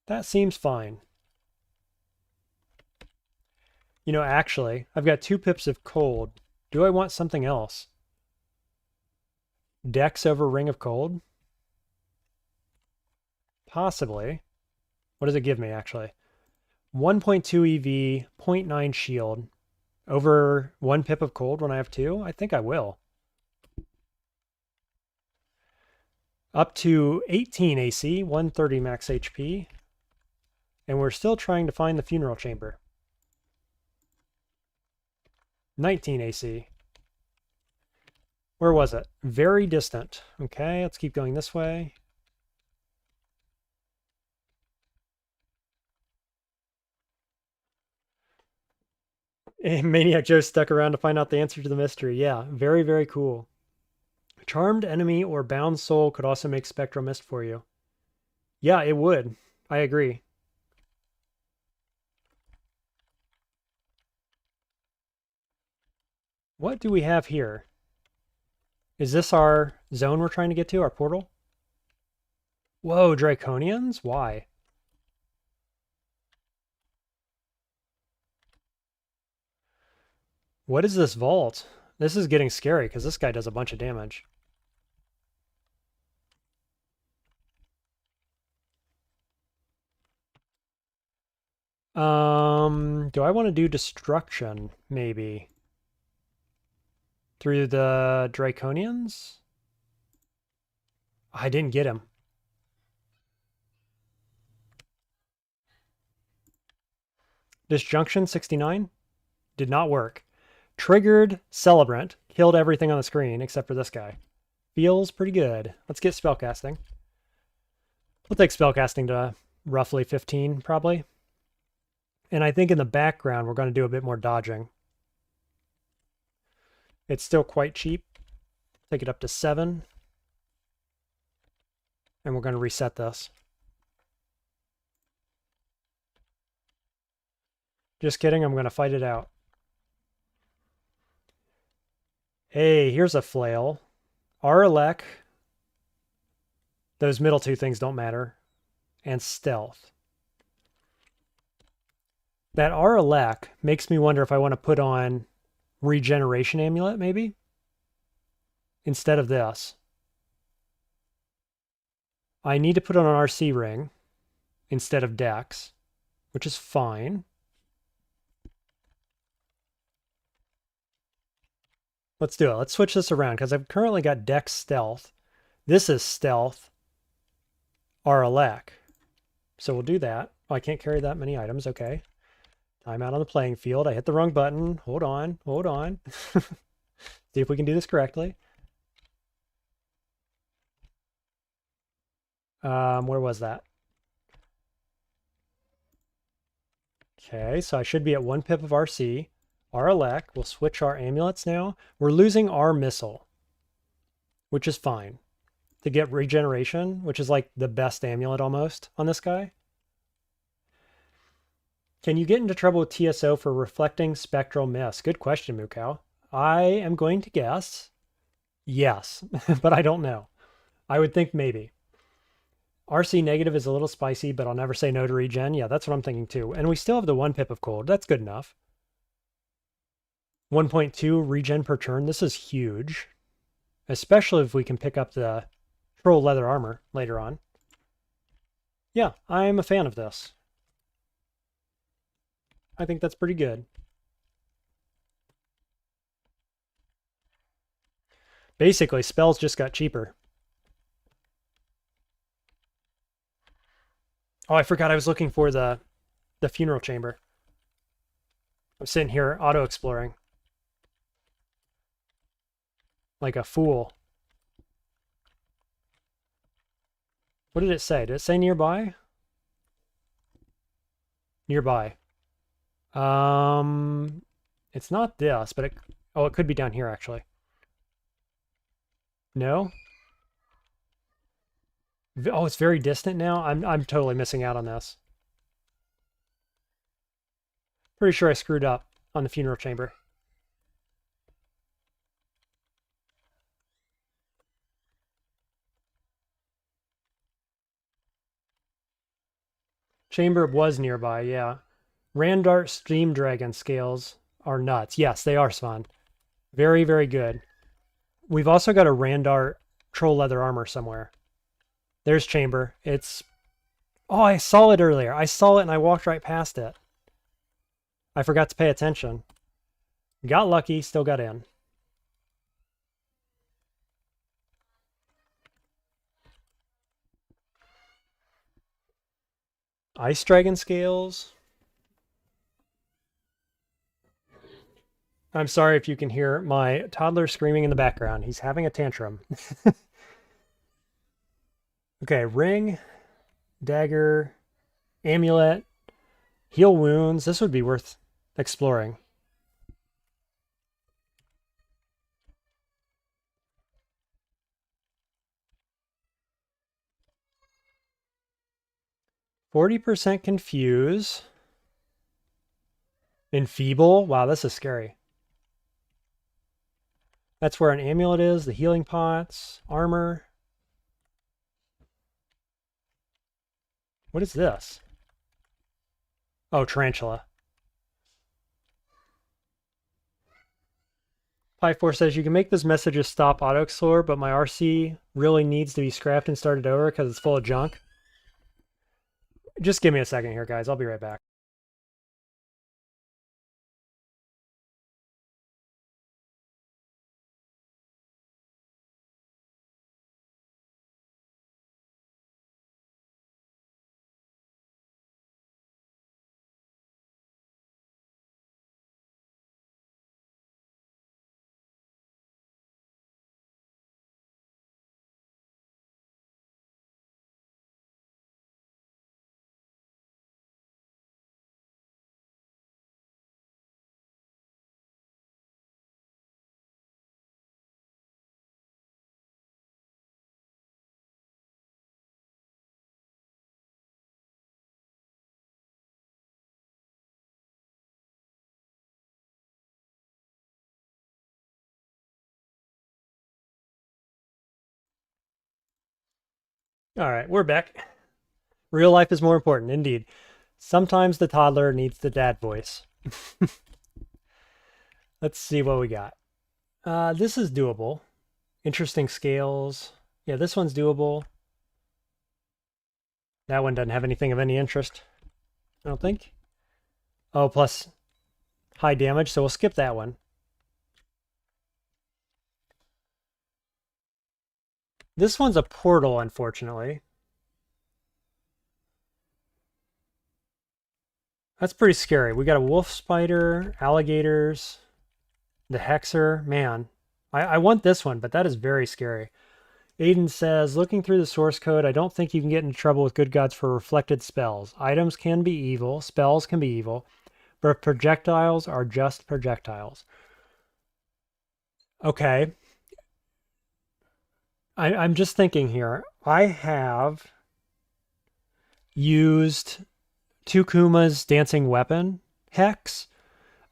Speaker 1: That seems fine. You know, actually, I've got 2 pips of cold. Do I want something else? Dex over Ring of Cold? Possibly. What does it give me, actually? 1.2 EV, 0.9 shield. Over 1 pip of cold when I have 2? I think I will. Up to 18 AC, 130 max HP. And we're still trying to find the funeral chamber. 19 AC. Where was it? Very distant. Okay, let's keep going this way. And Maniac Joe stuck around to find out the answer to the mystery. Yeah, very, very cool. Charmed enemy or bound soul could also make Spectral Mist for you. Yeah, it would. I agree. What do we have here? Is this our zone we're trying to get to, our portal? Whoa, Draconians? Why? What is this vault? This is getting scary because this guy does a bunch of damage. Do I want to do destruction, maybe? Through the Draconians? I didn't get him. Disjunction 69 did not work. Triggered Celebrant, killed everything on the screen except for this guy. Feels pretty good. Let's get spellcasting. We'll take spellcasting to roughly 15, probably. And I think in the background, we're going to do a bit more dodging. It's still quite cheap. Take it up to 7. And we're going to reset this. Just kidding, I'm going to fight it out. Hey, here's a flail. Aralek. Those middle 2 things don't matter. And stealth. That Aralek makes me wonder if I want to put on Regeneration Amulet, maybe? Instead of this. I need to put on an RC ring instead of Dex, which is fine. Let's do it. Let's switch this around because I've currently got Dex Stealth. This is Stealth Aralek. So we'll do that. Oh, I can't carry that many items. Okay. Time out on the playing field. I hit the wrong button. Hold on. Hold on. See if we can do this correctly. Where was that? Okay, so I should be at 1 pip of RC. Aralek. We'll switch our amulets now. We're losing our missile, which is fine. To get regeneration, which is like the best amulet almost on this guy. Can you get into trouble with TSO for reflecting spectral mist? Good question, Mukau. I am going to guess yes, but I don't know. I would think maybe. RC negative is a little spicy, but I'll never say no to regen. Yeah, that's what I'm thinking too. And we still have the 1 pip of cold. That's good enough. 1.2 regen per turn. This is huge. Especially if we can pick up the troll leather armor later on. Yeah, I'm a fan of this. I think that's pretty good. Basically, spells just got cheaper. Oh, I forgot I was looking for the funeral chamber. I'm sitting here auto-exploring. like a fool. What did it say? Did it say nearby? Nearby. It's not this, but it could be down here actually. No? Oh, it's very distant now? I'm totally missing out on this. Pretty sure I screwed up on the funeral chamber. Chamber was nearby, yeah. Randart Steam Dragon scales are nuts. Yes, they are, Svan. Very, very good. We've also got a Randart Troll Leather Armor somewhere. There's Chamber. It's... Oh, I saw it earlier. I saw it and I walked right past it. I forgot to pay attention. Got lucky, still got in. Ice Dragon scales. I'm sorry if you can hear my toddler screaming in the background. He's having a tantrum. Okay, ring, dagger, amulet, heal wounds. This would be worth exploring. %40 confuse. Enfeeble. Wow, this is scary. That's where an amulet is, the healing pots, armor. What is this? Oh, tarantula. Pi4 says, you can make this messages stop auto-explore, but my RC really needs to be scrapped and started over because it's full of junk. Just give me a second here, guys. I'll be right back. All right, we're back. Real life is more important, indeed. Sometimes the toddler needs the dad voice. Let's see what we got. This is doable. Interesting scales. Yeah, this one's doable. That one doesn't have anything of any interest, I don't think. Oh, plus high damage, so we'll skip that one. This one's a portal, unfortunately. That's pretty scary. We got a wolf spider, alligators, the hexer. Man, I want this one, but that is very scary. Aiden says, looking through the source code, I don't think you can get into trouble with good gods for reflected spells. Items can be evil, spells can be evil, but projectiles are just projectiles. Okay. I'm just thinking here. I have used Tukuma's dancing weapon hex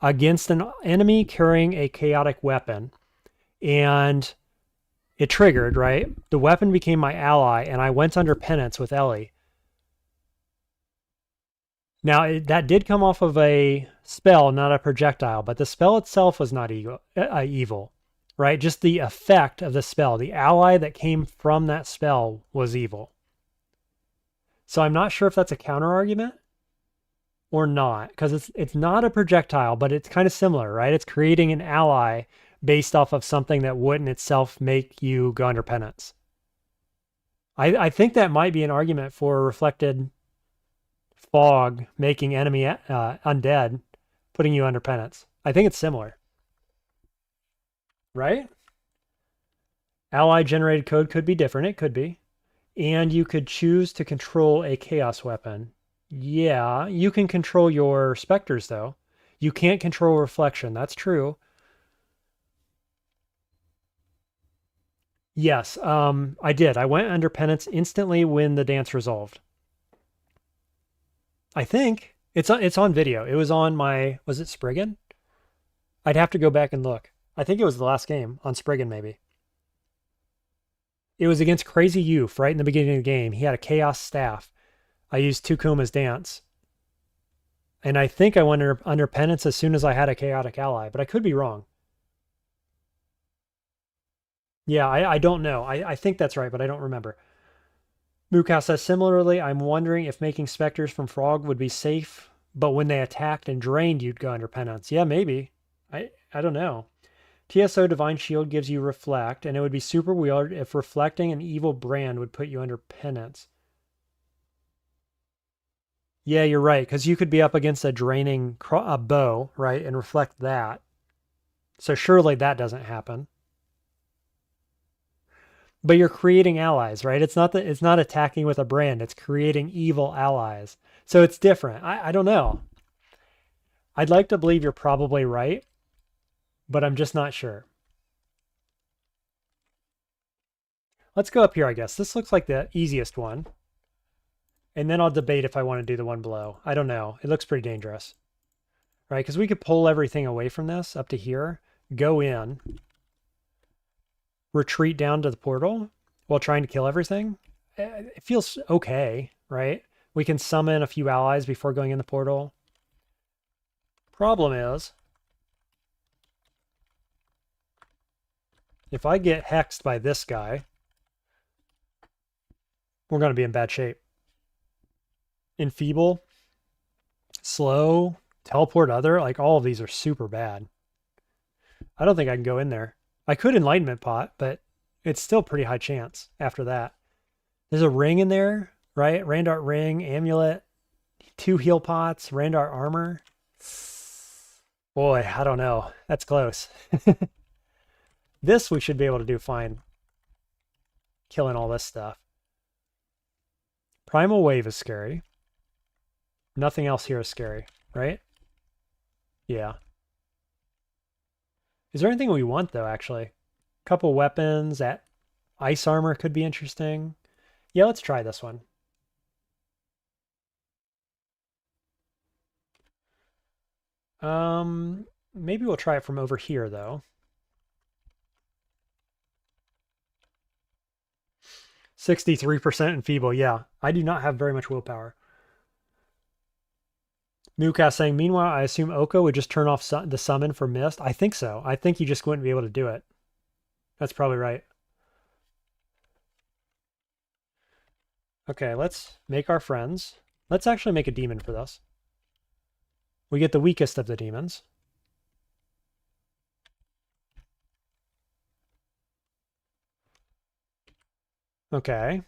Speaker 1: against an enemy carrying a chaotic weapon, and it triggered, right? The weapon became my ally, and I went under penance with Ellie. Now, that did come off of a spell, not a projectile, but the spell itself was not evil, right? Just the effect of the spell. The ally that came from that spell was evil. So I'm not sure if that's a counter argument or not, because it's not a projectile, but it's kind of similar, right? It's creating an ally based off of something that wouldn't itself make you go under penance. I think that might be an argument for reflected fog making enemy undead, putting you under penance. I think it's similar. Right? Ally generated code could be different. It could be. And you could choose to control a chaos weapon. Yeah, you can control your specters though. You can't control reflection. That's true. Yes, I did. I went under penance instantly when the dance resolved. I think it's on video. It was on my, was it Spriggan? I'd have to go back and look. I think it was the last game on Spriggan maybe. It was against Crazy Youth right in the beginning of the game. He had a chaos staff. I used Tukuma's dance. And I think I went under penance as soon as I had a chaotic ally, but I could be wrong. Yeah, I don't know. I think that's right, but I don't remember. Muka says, similarly, I'm wondering if making specters from Frog would be safe, but when they attacked and drained, you'd go under penance. Yeah, maybe. I don't know. TSO Divine Shield gives you Reflect, and it would be super weird if reflecting an evil brand would put you under penance. Yeah, you're right, because you could be up against a draining bow, right, and reflect that. So surely that doesn't happen. But you're creating allies, right? It's not attacking with a brand, it's creating evil allies. So it's different. I don't know. I'd like to believe you're probably right, but I'm just not sure. Let's go up here, I guess. This looks like the easiest one. And then I'll debate if I want to do the one below. I don't know. It looks pretty dangerous. Right? Because we could pull everything away from this up to here, go in, retreat down to the portal while trying to kill everything. It feels okay, right? We can summon a few allies before going in the portal. Problem is, if I get hexed by this guy, we're going to be in bad shape. Enfeeble, slow, teleport other, like all of these are super bad. I don't think I can go in there. I could Enlightenment Pot, but it's still pretty high chance after that. There's a ring in there, right? Randart ring, amulet, 2 heal pots, Randart armor. Boy, I don't know. That's close. This we should be able to do fine. Killing all this stuff. Primal Wave is scary. Nothing else here is scary, right? Yeah. Is there anything we want, though, actually? Couple weapons. That ice armor could be interesting. Yeah, let's try this one. Maybe we'll try it from over here, though. 63% enfeeble. Yeah, I do not have very much willpower. Muka saying, meanwhile, I assume Oko would just turn off the summon for Mist. I think so. I think you just wouldn't be able to do it. That's probably right. Okay, let's make our friends. Let's actually make a demon for this. We get the weakest of the demons. Okay.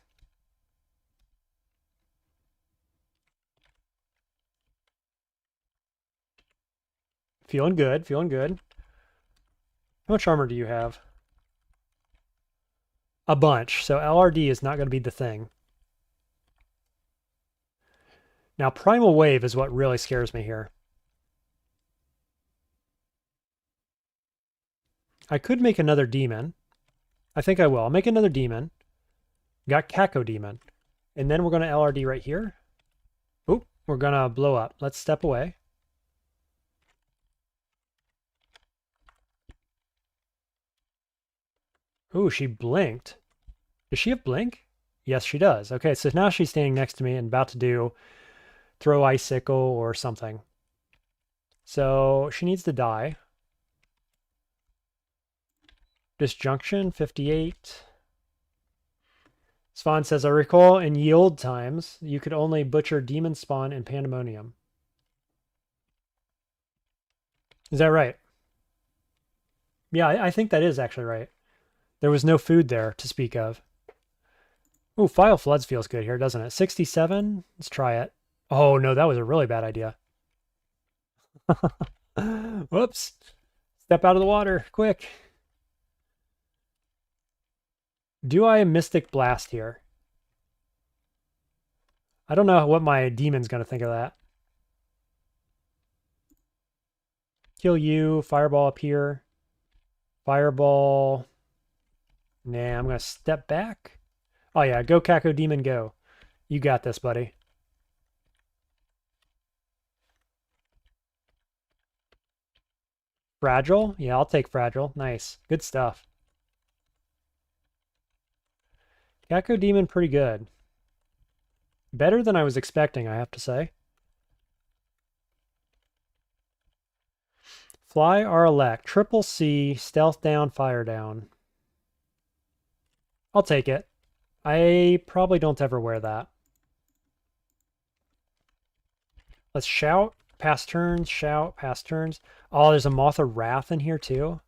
Speaker 1: Feeling good, feeling good. How much armor do you have? A bunch, so LRD is not going to be the thing. Now, Primal Wave is what really scares me here. I could make another demon. I think I will. I'll make another demon. Got Kako Demon. And then we're going to LRD right here. Oop, we're going to blow up. Let's step away. Ooh, she blinked. Does she have blink? Yes, she does. Okay, so now she's standing next to me and about to do throw icicle or something. So she needs to die. Disjunction, 58. Svan says, I recall in ye old times, you could only butcher demon spawn in Pandemonium. Is that right? Yeah, I think that is actually right. There was no food there to speak of. Ooh, File Floods feels good here, doesn't it? 67? Let's try it. Oh, no, that was a really bad idea. Whoops. Step out of the water, quick. Do I Mystic Blast here? I don't know what my demon's going to think of that. Kill you. Fireball up here. Fireball. Nah, I'm going to step back. Oh, yeah. Go, Caco Demon, go. You got this, buddy. Fragile? Yeah, I'll take Fragile. Nice. Good stuff. Caco Demon, pretty good. Better than I was expecting, I have to say. Fly or elect. Triple C, stealth down, fire down. I'll take it. I probably don't ever wear that. Let's shout, pass turns, shout, pass turns. Oh, there's a Moth of Wrath in here too.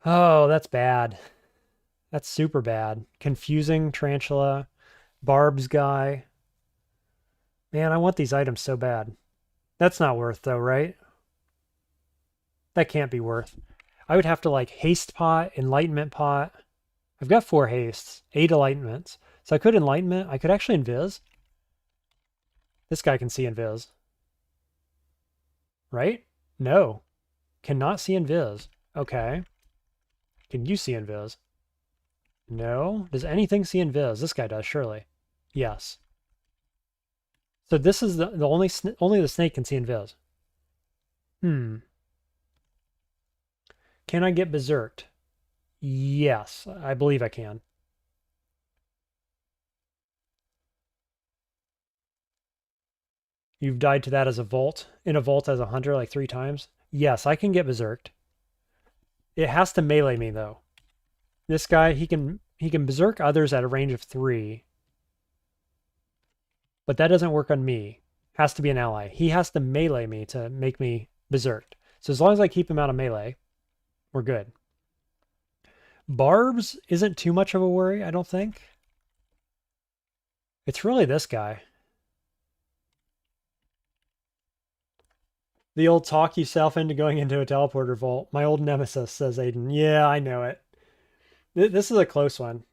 Speaker 1: Oh, that's bad. That's super bad. Confusing Tarantula, Barb's guy. Man, I want these items so bad. That's not worth though, right? That can't be worth. I would have to like haste pot, enlightenment pot. I've got 4 hastes, 8 enlightenments. So I could enlightenment. I could actually invis. This guy can see invis. Right? No. Cannot see invis. Okay. Can you see invis? No. Does anything see invis? This guy does, surely. Yes. So this is the only the snake can see invis. Can I get berserked? Yes, I believe I can. You've died to that as a vault. In a vault as a hunter like 3 times. Yes, I can get berserked. It has to melee me though. This guy, he can berserk others at a range of 3. But that doesn't work on me. Has to be an ally. He has to melee me to make me berserked. So as long as I keep him out of melee, we're good. Barbs isn't too much of a worry, I don't think. It's really this guy. The old talk yourself into going into a teleporter vault. My old nemesis, says Aiden. Yeah, I know it. This is a close one.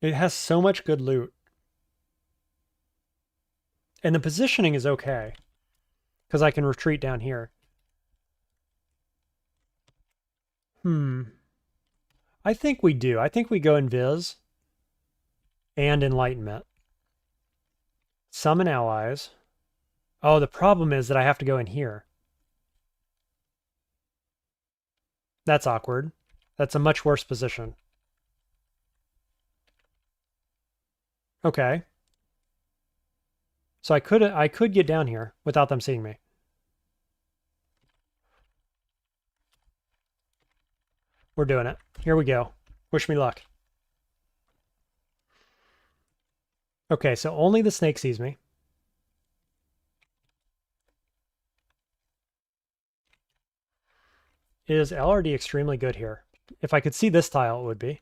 Speaker 1: It has so much good loot. And the positioning is okay. Because I can retreat down here. I think we do. I think we go invis. And enlightenment. Summon allies. Oh, the problem is that I have to go in here. That's awkward. That's a much worse position. Okay. So I could get down here without them seeing me. We're doing it. Here we go. Wish me luck. Okay, so only the snake sees me. Is LRD extremely good here? If I could see this tile, it would be.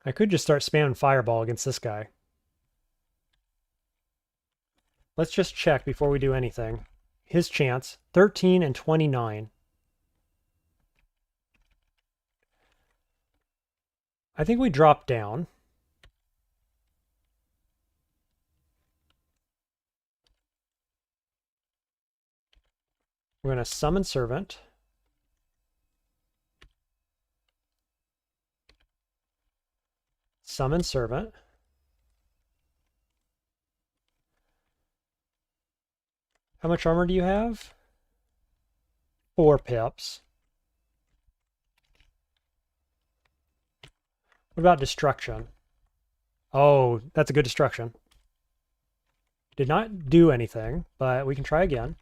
Speaker 1: I could just start spamming fireball against this guy. Let's just check before we do anything. His chance, 13 and 29. I think we drop down. We're going to summon servant. Summon servant. How much armor do you have? 4 pips. What about destruction? Oh, that's a good destruction. Did not do anything, but we can try again.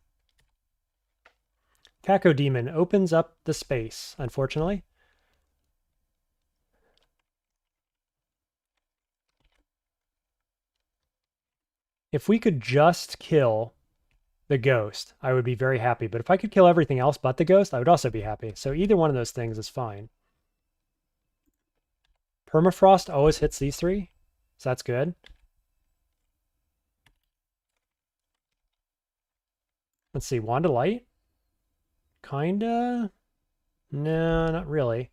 Speaker 1: Caco Demon opens up the space, unfortunately. If we could just kill the ghost, I would be very happy. But if I could kill everything else but the ghost, I would also be happy. So either one of those things is fine. Permafrost always hits these 3, so that's good. Let's see, Wand of Light? Kinda? No, not really.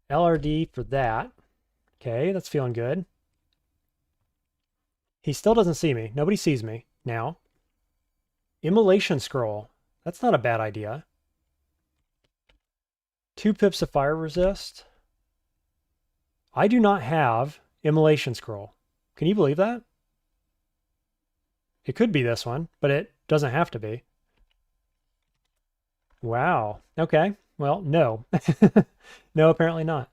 Speaker 1: LRD for that. Okay, that's feeling good. He still doesn't see me. Nobody sees me now. Immolation Scroll. That's not a bad idea. 2 pips of fire resist. I do not have Immolation Scroll. Can you believe that? It could be this one, but it doesn't have to be. Wow. Okay. Well, no. No, apparently not.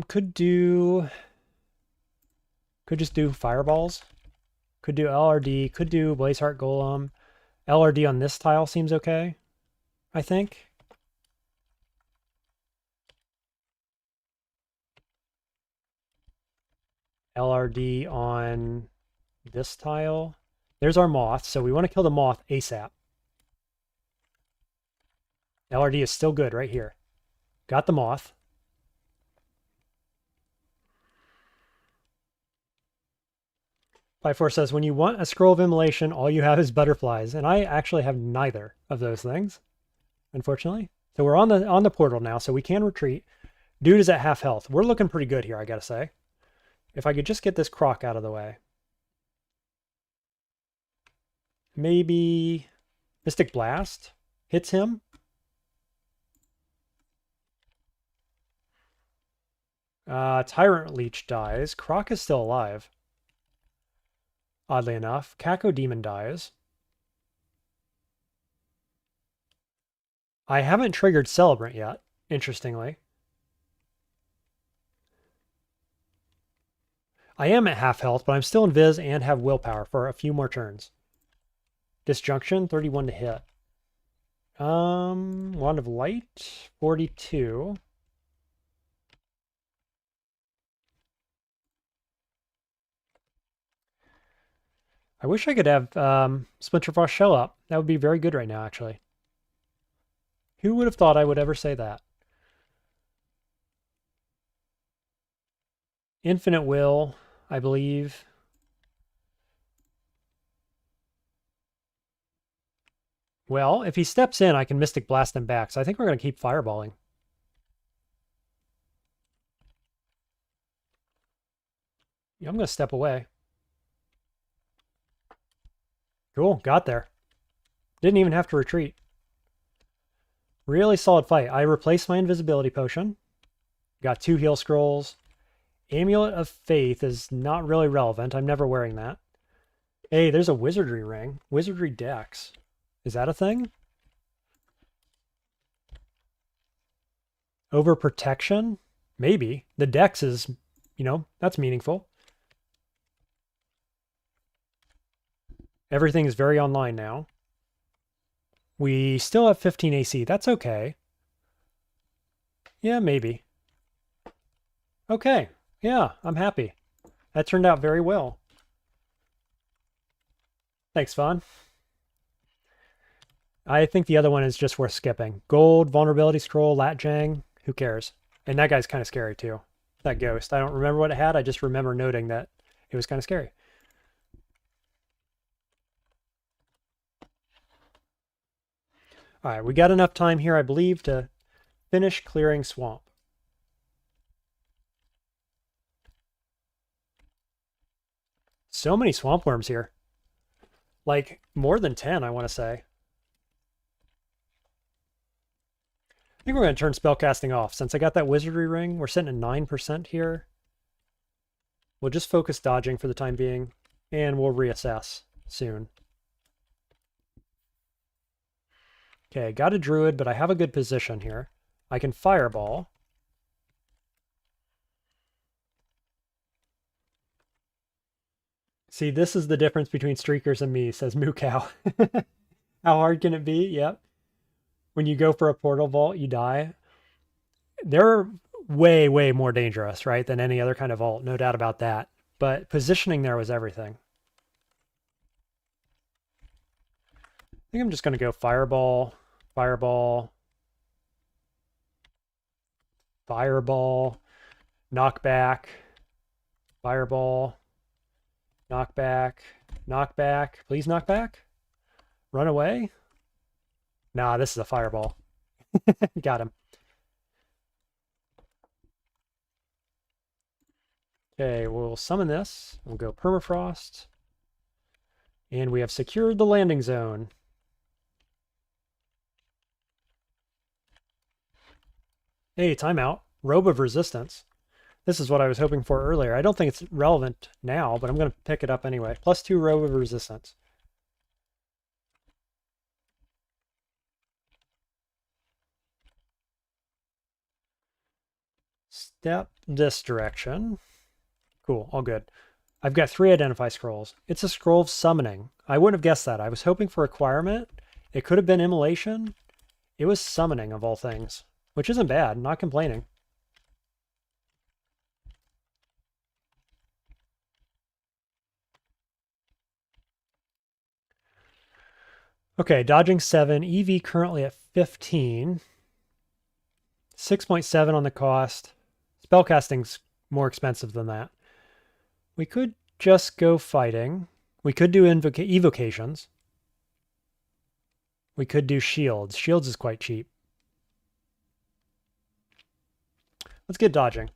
Speaker 1: Could just do fireballs. Could do LRD. Could do Blazeheart Golem. LRD on this tile seems okay, I think. LRD on this tile. There's our moth, so we want to kill the moth ASAP. LRD is still good right here. Got the moth. Five Four says, when you want a scroll of immolation, all you have is butterflies. And I actually have neither of those things, unfortunately. So we're on the portal now, so we can retreat. Dude is at half health. We're looking pretty good here, I gotta say. If I could just get this croc out of the way. Maybe Mystic Blast hits him. Tyrant Leech dies. Croc is still alive. Oddly enough. Cacodemon dies. I haven't triggered Celebrant yet, interestingly. I am at half health, but I'm still in Viz and have willpower for a few more turns. Disjunction, 31 to hit. Wand of Light, 42. I wish I could have Splinterfrost Shell up. That would be very good right now, actually. Who would have thought I would ever say that? Infinite Will, I believe. Well, if he steps in, I can Mystic Blast him back. So I think we're going to keep fireballing. Yeah, I'm going to step away. Cool, got there. Didn't even have to retreat. Really solid fight. I replaced my invisibility potion. Got 2 heal scrolls. Amulet of Faith is not really relevant. I'm never wearing that. Hey, there's a wizardry ring. Wizardry Dex. Is that a thing? Overprotection? Maybe. The Dex is, that's meaningful. Everything is very online now. We still have 15 AC. That's okay. Yeah, maybe. Okay. Yeah, I'm happy. That turned out very well. Thanks, Vaughn. I think the other one is just worth skipping. Gold, Vulnerability Scroll, Latjang. Who cares? And that guy's kind of scary too. That ghost. I don't remember what it had. I just remember noting that it was kind of scary. All right, we got enough time here, I believe, to finish clearing swamp. So many swamp worms here. Like, more than 10, I want to say. I think we're going to turn spellcasting off. Since I got that wizardry ring, we're sitting at 9% here. We'll just focus dodging for the time being, and we'll reassess soon. Okay, got a druid, but I have a good position here. I can fireball. See, this is the difference between streakers and me, says Moo Cow. How hard can it be? Yep. When you go for a portal vault, you die. They're way, way more dangerous, right, than any other kind of vault. No doubt about that. But positioning there was everything. I think I'm just going to go fireball, fireball, fireball, knockback, fireball, knockback, Knock back. Please knock back. Run away. Nah, this is a fireball. Got him. Okay, we'll summon this. We'll go permafrost. And we have secured the landing zone. Hey, timeout. Robe of Resistance. This is what I was hoping for earlier. I don't think it's relevant now, but I'm going to pick it up anyway. +2 Robe of Resistance. Step this direction. Cool, all good. I've got 3 identify scrolls. It's a scroll of summoning. I wouldn't have guessed that. I was hoping for acquirement. It could have been immolation. It was summoning of all things, which isn't bad. Not complaining. Okay, dodging 7. EV currently at 15. 6.7 on the cost. Spellcasting's more expensive than that. We could just go fighting. We could do evocations. We could do shields. Shields is quite cheap. Let's get dodging.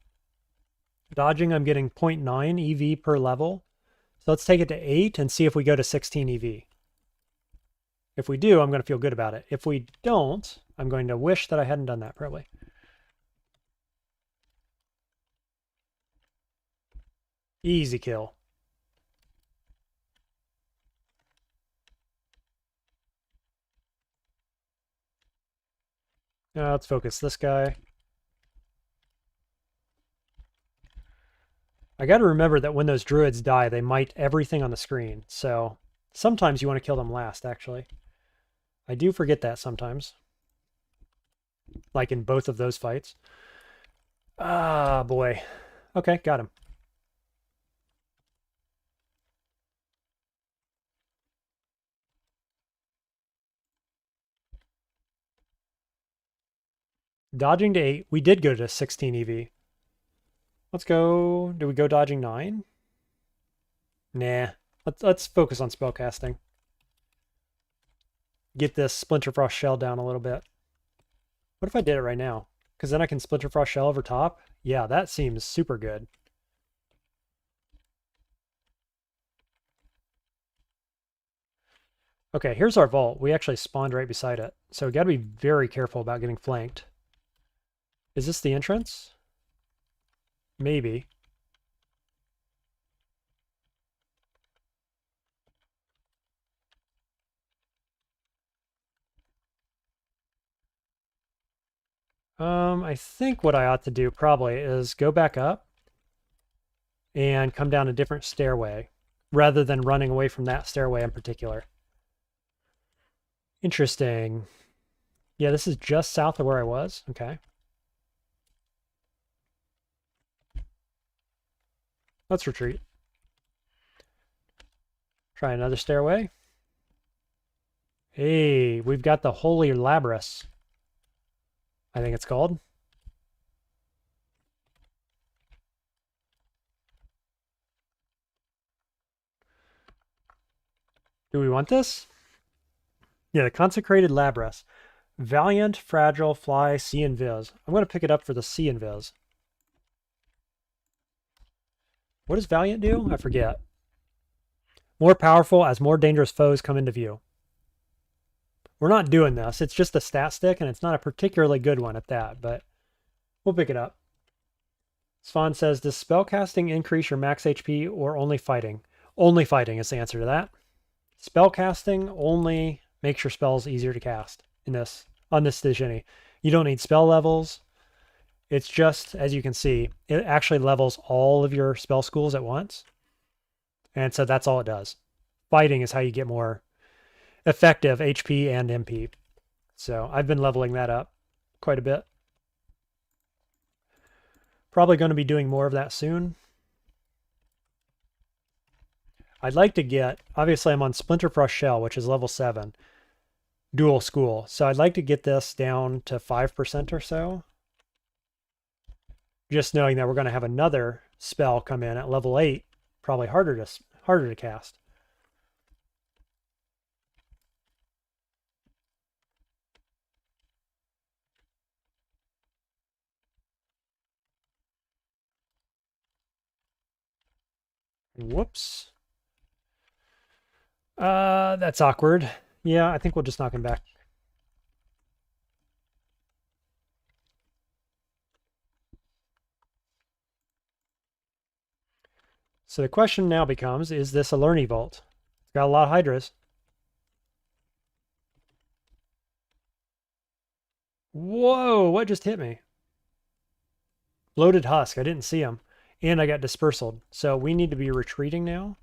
Speaker 1: Dodging, I'm getting 0.9 EV per level. So let's take it to 8 and see if we go to 16 EV. If we do, I'm going to feel good about it. If we don't, I'm going to wish that I hadn't done that probably. Easy kill. Now let's focus this guy. I got to remember that when those druids die, they mite everything on the screen. So sometimes you want to kill them last, actually. I do forget that sometimes. Like in both of those fights. Ah, boy. Okay, got him. Dodging to 8. We did go to 16 EV. Let's go. Do we go dodging 9? Nah. Let's focus on spellcasting. Get this Splinterfrost shell down a little bit. What if I did it right now? Because then I can Splinterfrost shell over top. Yeah, that seems super good. Okay, here's our vault. We actually spawned right beside it. So we got to be very careful about getting flanked. Is this the entrance? Maybe. I think what I ought to do probably is go back up and come down a different stairway rather than running away from that stairway in particular. Interesting. Yeah, this is just south of where I was. Okay. Let's retreat. Try another stairway. Hey, we've got the Holy Labrys, I think it's called. Do we want this? Yeah, the Consecrated Labrys. Valiant, Fragile, Fly, See Invis. I'm going to pick it up for the See Invis. What does Valiant do? I forget. More powerful as more dangerous foes come into view. We're not doing this. It's just a stat stick, and it's not a particularly good one at that, but we'll pick it up. Svan says, does spellcasting increase your max HP or only fighting? Only fighting is the answer to that. Spellcasting only makes your spells easier to cast on this Djinni. You don't need spell levels. It's just, as you can see, it actually levels all of your spell schools at once. And so that's all it does. Fighting is how you get more effective HP and MP. So I've been leveling that up quite a bit. Probably going to be doing more of that soon. I'd like to get, obviously I'm on Splinterfrost Shell, which is level 7, dual school. So I'd like to get this down to 5% or so. Just knowing that we're going to have another spell come in at level 8, probably harder to cast. Whoops. That's awkward. Yeah, I think we'll just knock him back. So the question now becomes, is this a Learny Vault? It's got a lot of Hydras. Whoa, what just hit me? Bloated Husk, I didn't see him. And I got dispersed. So we need to be retreating now.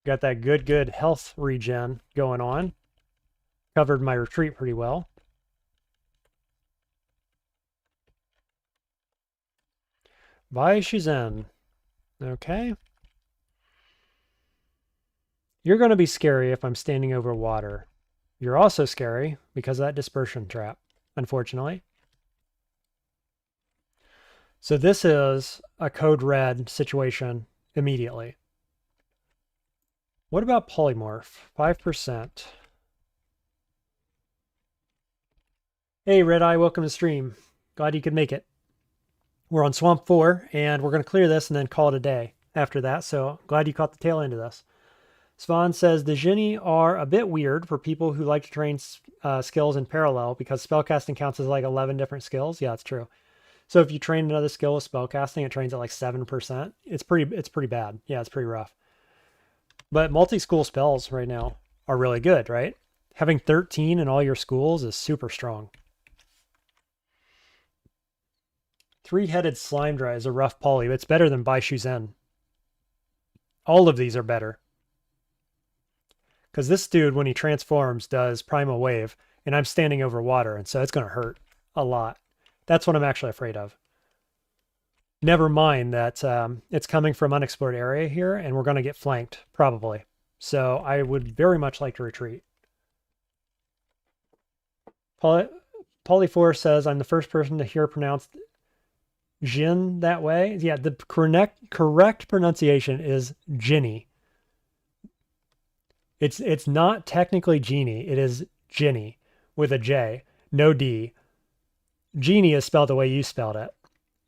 Speaker 1: Got that good health regen going on. Covered my retreat pretty well. Bye, Shizen. Okay. You're going to be scary if I'm standing over water. You're also scary because of that dispersion trap, unfortunately. So this is a code red situation immediately. What about polymorph? 5%. Hey, Red Eye, welcome to stream. Glad you could make it. We're on Swamp 4, and we're going to clear this and then call it a day after that, so glad you caught the tail end of this. Svan says, the Djinni are a bit weird for people who like to train skills in parallel because spellcasting counts as like 11 different skills. Yeah, it's true. So if you train another skill with spellcasting, it trains at like 7%. It's pretty bad. Yeah, it's pretty rough. But multi-school spells right now are really good, right? Having 13 in all your schools is super strong. Three-headed slime dry is a rough poly, but it's better than Bai Shuzen. All of these are better. Because this dude, when he transforms, does Primal Wave, and I'm standing over water, and so it's going to hurt a lot. That's what I'm actually afraid of. Never mind that it's coming from unexplored area here, and we're going to get flanked, probably. So I would very much like to retreat. Polyphore says, I'm the first person to hear pronounced Jin that way. Yeah, the correct pronunciation is Djinni. It's not technically Djinni. It is Djinni with a J, no D. Djinni is spelled the way you spelled it.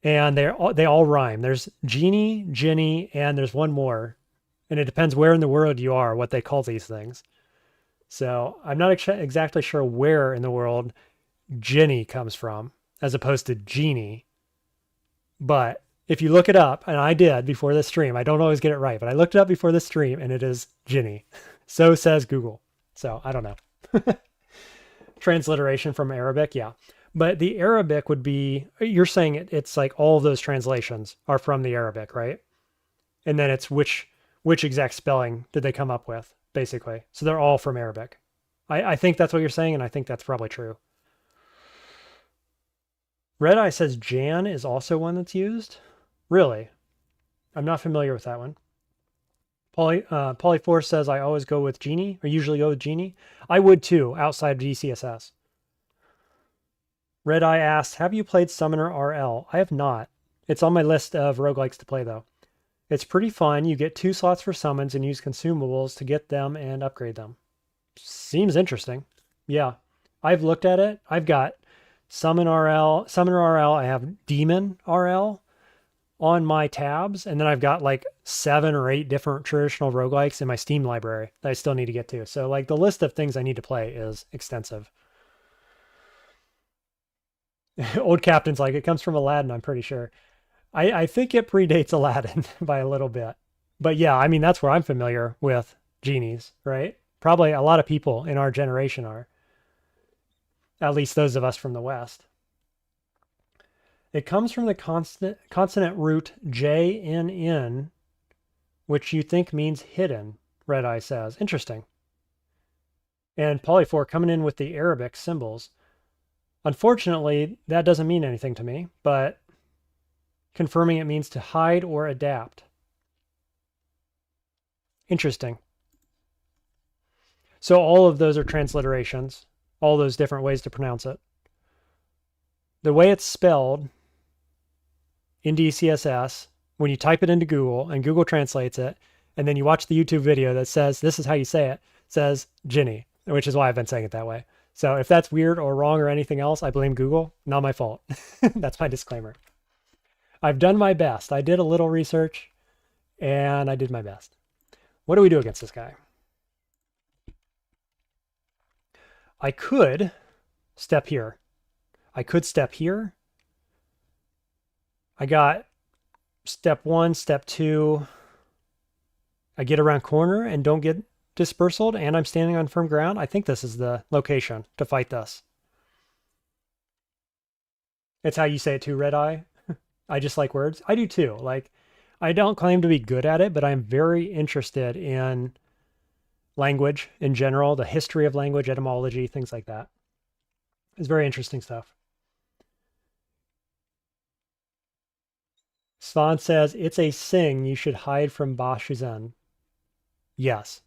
Speaker 1: And they all rhyme. There's Djinni, Djinni, and there's one more. And it depends where in the world you are, what they call these things. So I'm not exactly sure where in the world Djinni comes from, as opposed to Genie. But if you look it up, and I did before this stream, I don't always get it right, but I looked it up before this stream, and it is Djinni. So says Google. So I don't know. Transliteration from Arabic, yeah. But the Arabic would be, you're saying it's like all of those translations are from the Arabic, right? And then it's which exact spelling did they come up with, basically. So they're all from Arabic. I think that's what you're saying, and I think that's probably true. Red Eye says Jan is also one that's used. Really? I'm not familiar with that one. Polyforce says I always go with Djinni, or usually go with Djinni. I would too, outside of DCSS. Red Eye asks, have you played Summoner RL? I have not. It's on my list of roguelikes to play, though. It's pretty fun. You get 2 slots for summons and use consumables to get them and upgrade them. Seems interesting. Yeah. I've looked at it. I've got Summoner RL. I have Demon RL on my tabs. And then I've got like 7 or 8 different traditional roguelikes in my Steam library that I still need to get to. So like the list of things I need to play is extensive. Old Captain's like, it comes from Aladdin, I'm pretty sure. I think it predates Aladdin by a little bit. But yeah, I mean, that's where I'm familiar with genies, right? Probably a lot of people in our generation are. At least those of us from the West. It comes from the consonant root JNN, which you think means hidden, Red Eye says. Interesting. And Polyphore coming in with the Arabic symbols. Unfortunately, that doesn't mean anything to me, but confirming it means to hide or adapt. Interesting. So all of those are transliterations, all those different ways to pronounce it. The way it's spelled in DCSS, when you type it into Google and Google translates it, and then you watch the YouTube video that says, this is how you say it, says Djinni, which is why I've been saying it that way. So if that's weird or wrong or anything else, I blame Google. Not my fault. That's my disclaimer. I've done my best. I did a little research and I did my best. What do we do against this guy? I could step here. I could step here. I got step 1, step 2. I get around corner and don't get dispersed, and I'm standing on firm ground. I think this is the location to fight this. It's how you say it too, Red Eye. I just like words. I do too. Like, I don't claim to be good at it, but I'm very interested in language in general, the history of language, etymology, things like that. It's very interesting stuff. Svan says, it's a sing. You should hide from Bashuzen. Yes.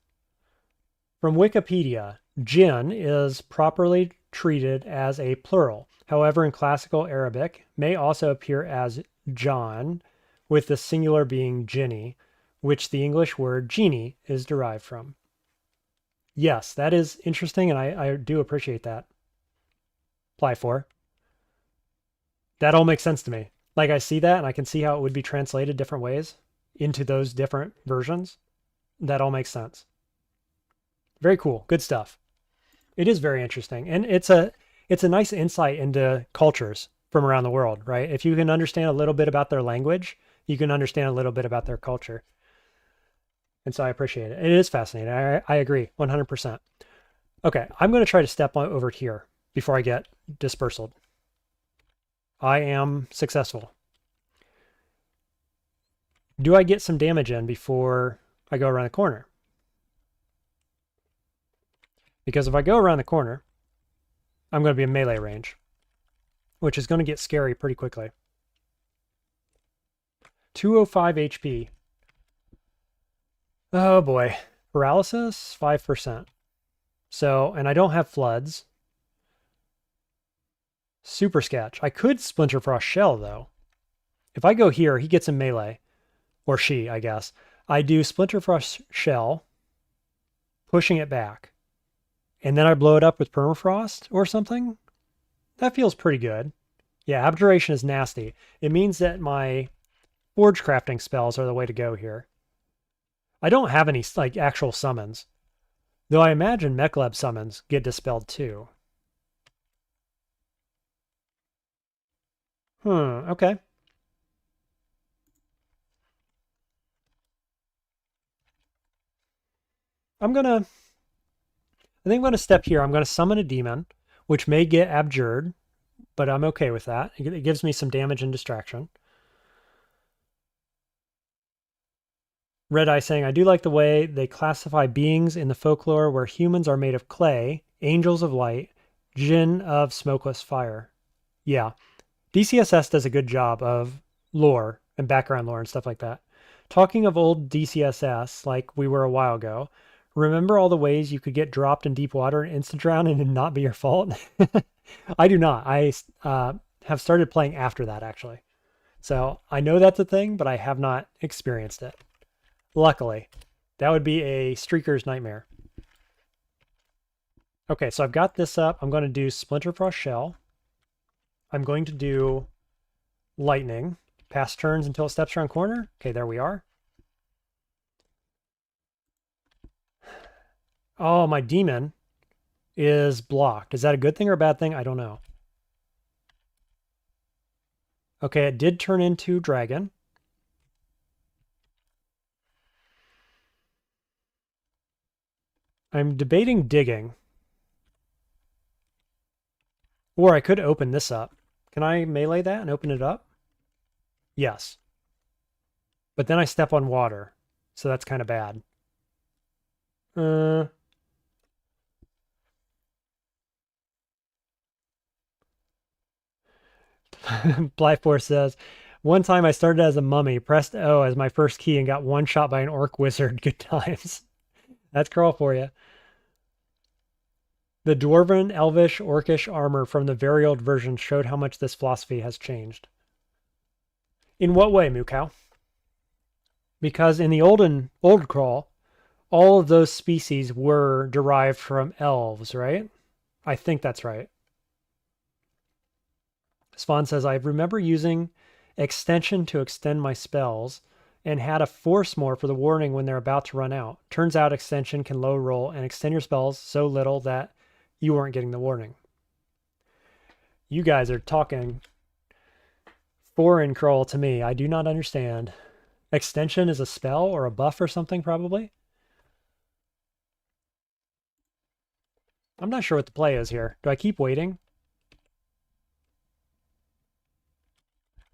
Speaker 1: From Wikipedia, jinn is properly treated as a plural. However, in classical Arabic, may also appear as John, with the singular being Djinni, which the English word genie is derived from. Yes, that is interesting, and I do appreciate that. Apply for. That all makes sense to me. Like, I see that, and I can see how it would be translated different ways into those different versions. That all makes sense. Very cool. Good stuff. It is very interesting. And it's a nice insight into cultures from around the world, right? If you can understand a little bit about their language, you can understand a little bit about their culture. And so I appreciate it. It is fascinating. I agree 100%. Okay, I'm going to try to step over here before I get dispersed. I am successful. Do I get some damage in before I go around the corner? Because if I go around the corner, I'm going to be in melee range, which is going to get scary pretty quickly. 205 HP. Oh boy. Paralysis, 5%. So, and I don't have floods. Super sketch. I could Splinter Frost Shell, though. If I go here, he gets in melee. Or she, I guess. I do Splinter Frost Shell, pushing it back. And then I blow it up with Permafrost or something. That feels pretty good. Yeah, Abjuration is nasty. It means that my Forge crafting spells are the way to go here. I don't have any like actual summons. Though I imagine Makhleb summons get dispelled too. Okay. I think I'm gonna step here. I'm gonna summon a demon, which may get abjured, but I'm okay with that. It gives me some damage and distraction. Red Eye saying, I do like the way they classify beings in the folklore where humans are made of clay, angels of light, jinn of smokeless fire. Yeah. DCSS does a good job of lore and background lore and stuff like that. Talking of old DCSS, like we were a while ago, remember all the ways you could get dropped in deep water and instant drown and it not be your fault? I do not. I have started playing after that, actually. So I know that's a thing, but I have not experienced it. Luckily. That would be a streaker's nightmare. Okay, so I've got this up. I'm going to do Splinter Frost Shell. I'm going to do Lightning. Pass turns until it steps around corner. Okay, there we are. Oh, my demon is blocked. Is that a good thing or a bad thing? I don't know. Okay, it did turn into dragon. I'm debating digging. Or I could open this up. Can I melee that and open it up? Yes. But then I step on water. So that's kind of bad. Blyforce says, one time I started as a mummy, pressed O as my first key, and got one shot by an orc wizard. Good times. That's Carl for you. The dwarven, elvish, orcish armor from the very old version showed how much this philosophy has changed. In what way, Mukau? Because in the old crawl, all of those species were derived from elves, right? I think that's right. Svan says, I remember using extension to extend my spells and had a force more for the warning when they're about to run out. Turns out extension can low roll and extend your spells so little that you weren't getting the warning. You guys are talking foreign crawl to me. I do not understand. Extension is a spell or a buff or something, probably. I'm not sure what the play is here. Do I keep waiting?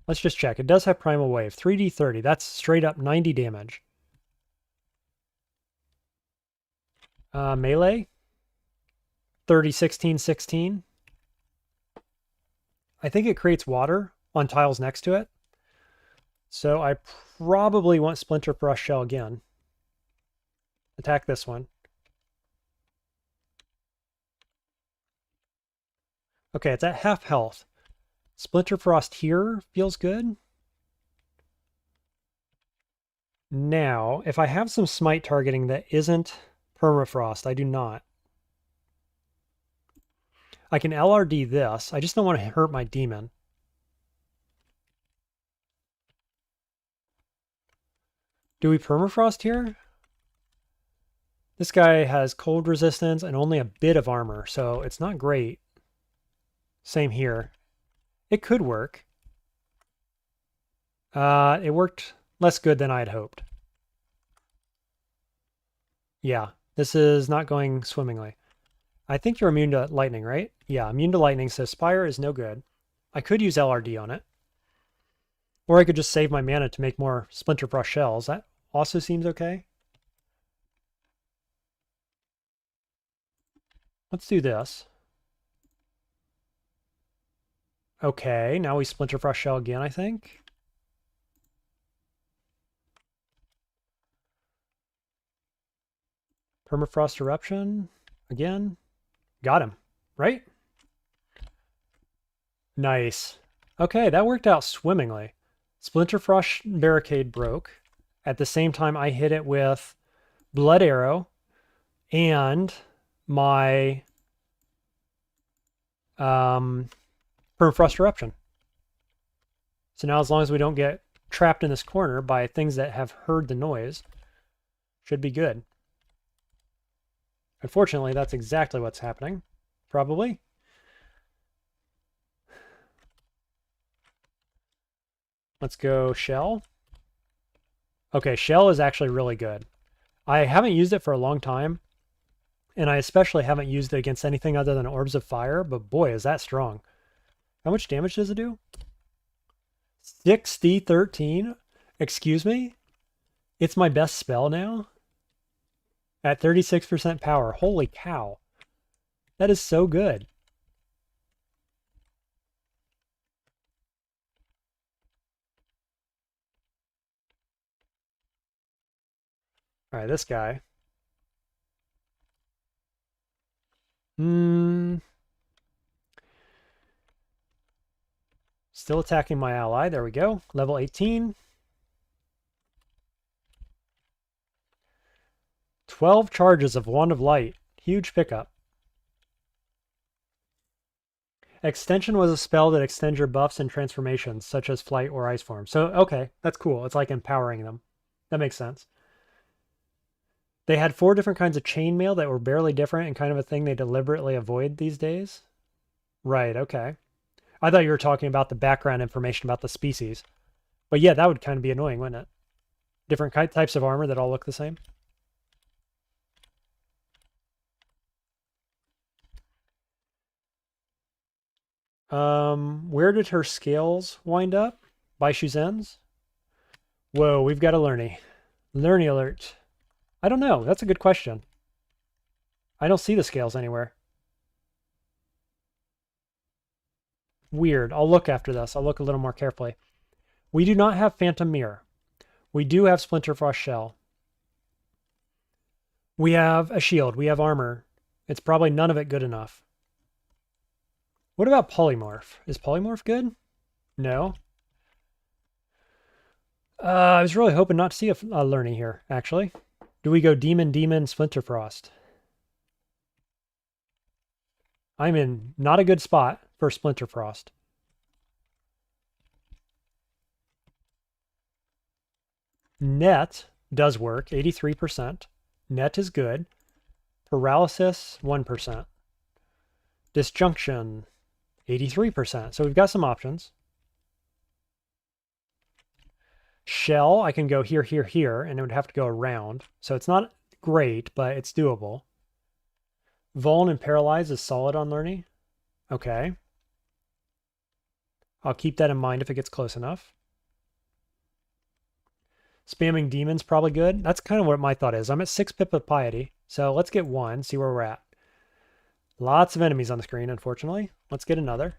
Speaker 1: Let's just check. It does have Primal Wave. 3d30. That's straight up 90 damage. Melee. 30, 16, 16. I think it creates water on tiles next to it. So I probably want Splinter Frost Shell again. Attack this one. Okay, it's at half health. Splinter Frost here feels good. Now, if I have some smite targeting that isn't permafrost, I do not. I can LRD this. I just don't want to hurt my demon. Do we permafrost here? This guy has cold resistance and only a bit of armor, so it's not great. Same here. It could work. It worked less good than I had hoped. Yeah, this is not going swimmingly. I think you're immune to lightning, right? Yeah, immune to lightning, so Spire is no good. I could use LRD on it. Or I could just save my mana to make more Splinter Frost Shells. That also seems okay. Let's do this. Okay, now we Splinter Frost Shell again, I think. Permafrost Eruption again. Got him, right? Nice. Okay, that worked out swimmingly. Splinter Frost Barricade broke. At the same time, I hit it with Blood Arrow and my Permafrost Eruption. So now as long as we don't get trapped in this corner by things that have heard the noise, should be good. Unfortunately, that's exactly what's happening. Probably. Let's go Shell. Okay, Shell is actually really good. I haven't used it for a long time, and I especially haven't used it against anything other than Orbs of Fire, but boy, is that strong. How much damage does it do? 6d13? Excuse me? It's my best spell now? At 36% power. Holy cow. That is so good. All right, this guy. Still attacking my ally. There we go. Level 18. 12 charges of Wand of Light. Huge pickup. Extension was a spell that extends your buffs and transformations, such as Flight or Ice Form. So, okay, that's cool. It's like empowering them. That makes sense. They had 4 different kinds of chainmail that were barely different and kind of a thing they deliberately avoid these days. Right, okay. I thought you were talking about the background information about the species. But yeah, that would kind of be annoying, wouldn't it? Different types of armor that all look the same. Where did her scales wind up? By Shuzen's? Whoa, we've got a Learny. Learny alert. I don't know. That's a good question. I don't see the scales anywhere. Weird. I'll look after this. I'll look a little more carefully. We do not have Phantom Mirror. We do have Splinter Frost Shell. We have a shield. We have armor. It's probably none of it good enough. What about Polymorph? Is Polymorph good? No. I was really hoping not to see a Learny here, actually. Do we go Demon, Demon, Splinter Frost? I'm in not a good spot for Splinter Frost. Net does work, 83%. Net is good. Paralysis, 1%. Disjunction, 83%. So we've got some options. Shell, I can go here, here, here, and it would have to go around. So it's not great, but it's doable. Vuln and Paralyze is solid on Lerny. Okay. I'll keep that in mind if it gets close enough. Spamming Demon's probably good. That's kind of what my thought is. I'm at 6 pip of Piety, so let's get one, see where we're at. Lots of enemies on the screen, unfortunately. Let's get another.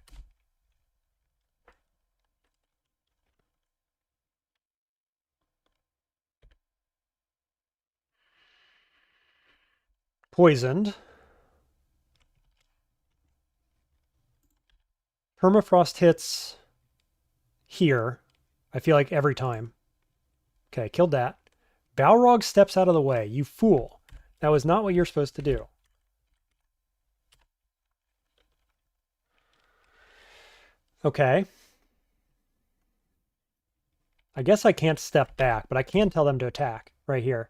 Speaker 1: Poisoned. Permafrost hits here, I feel like every time. Okay, killed that. Balrog steps out of the way. You fool. That was not what you're supposed to do. Okay. I guess I can't step back, but I can tell them to attack right here.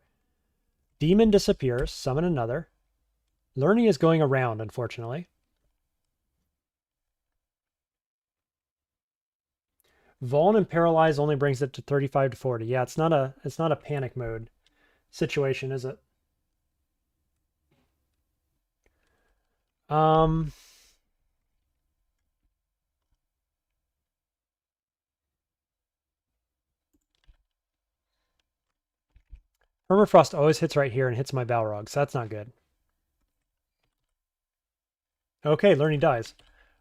Speaker 1: Demon disappears. Summon another. Lerny is going around, unfortunately. Vuln and Paralyze only brings it to 35 to 40. Yeah, it's not a panic mode situation, is it? Permafrost always hits right here and hits my Balrog, so that's not good. Okay, Lerny dies.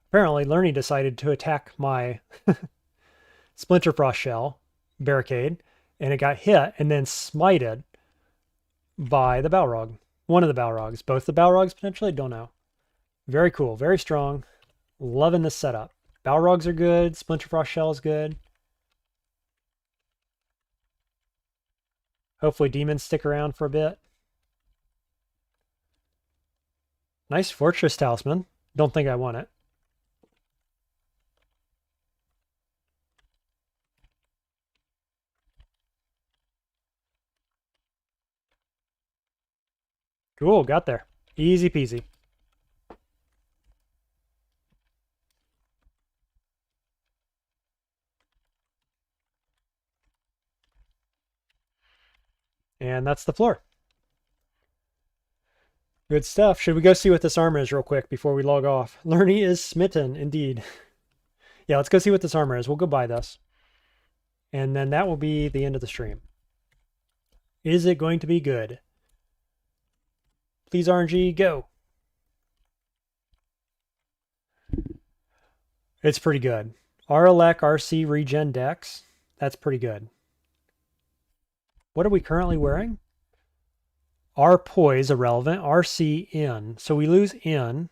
Speaker 1: Apparently, Lerny decided to attack my Splinter Frost shell barricade, and it got hit and then smited by the Balrog. One of the Balrogs. Both the Balrogs potentially? Don't know. Very cool. Very strong. Loving this setup. Balrogs are good. Splinter Frost shell is good. Hopefully demons stick around for a bit. Nice Fortress Talisman. Don't think I want it. Cool, got there. Easy peasy. And that's the floor. Good stuff. Should we go see what this armor is real quick before we log off? Lerny is smitten, indeed. Yeah, let's go see what this armor is. We'll go buy this. And then that will be the end of the stream. Is it going to be good? Please, RNG, go. It's pretty good. Warlock RC regen dex. That's pretty good. What are we currently wearing? R poise irrelevant. RC in. So we lose in.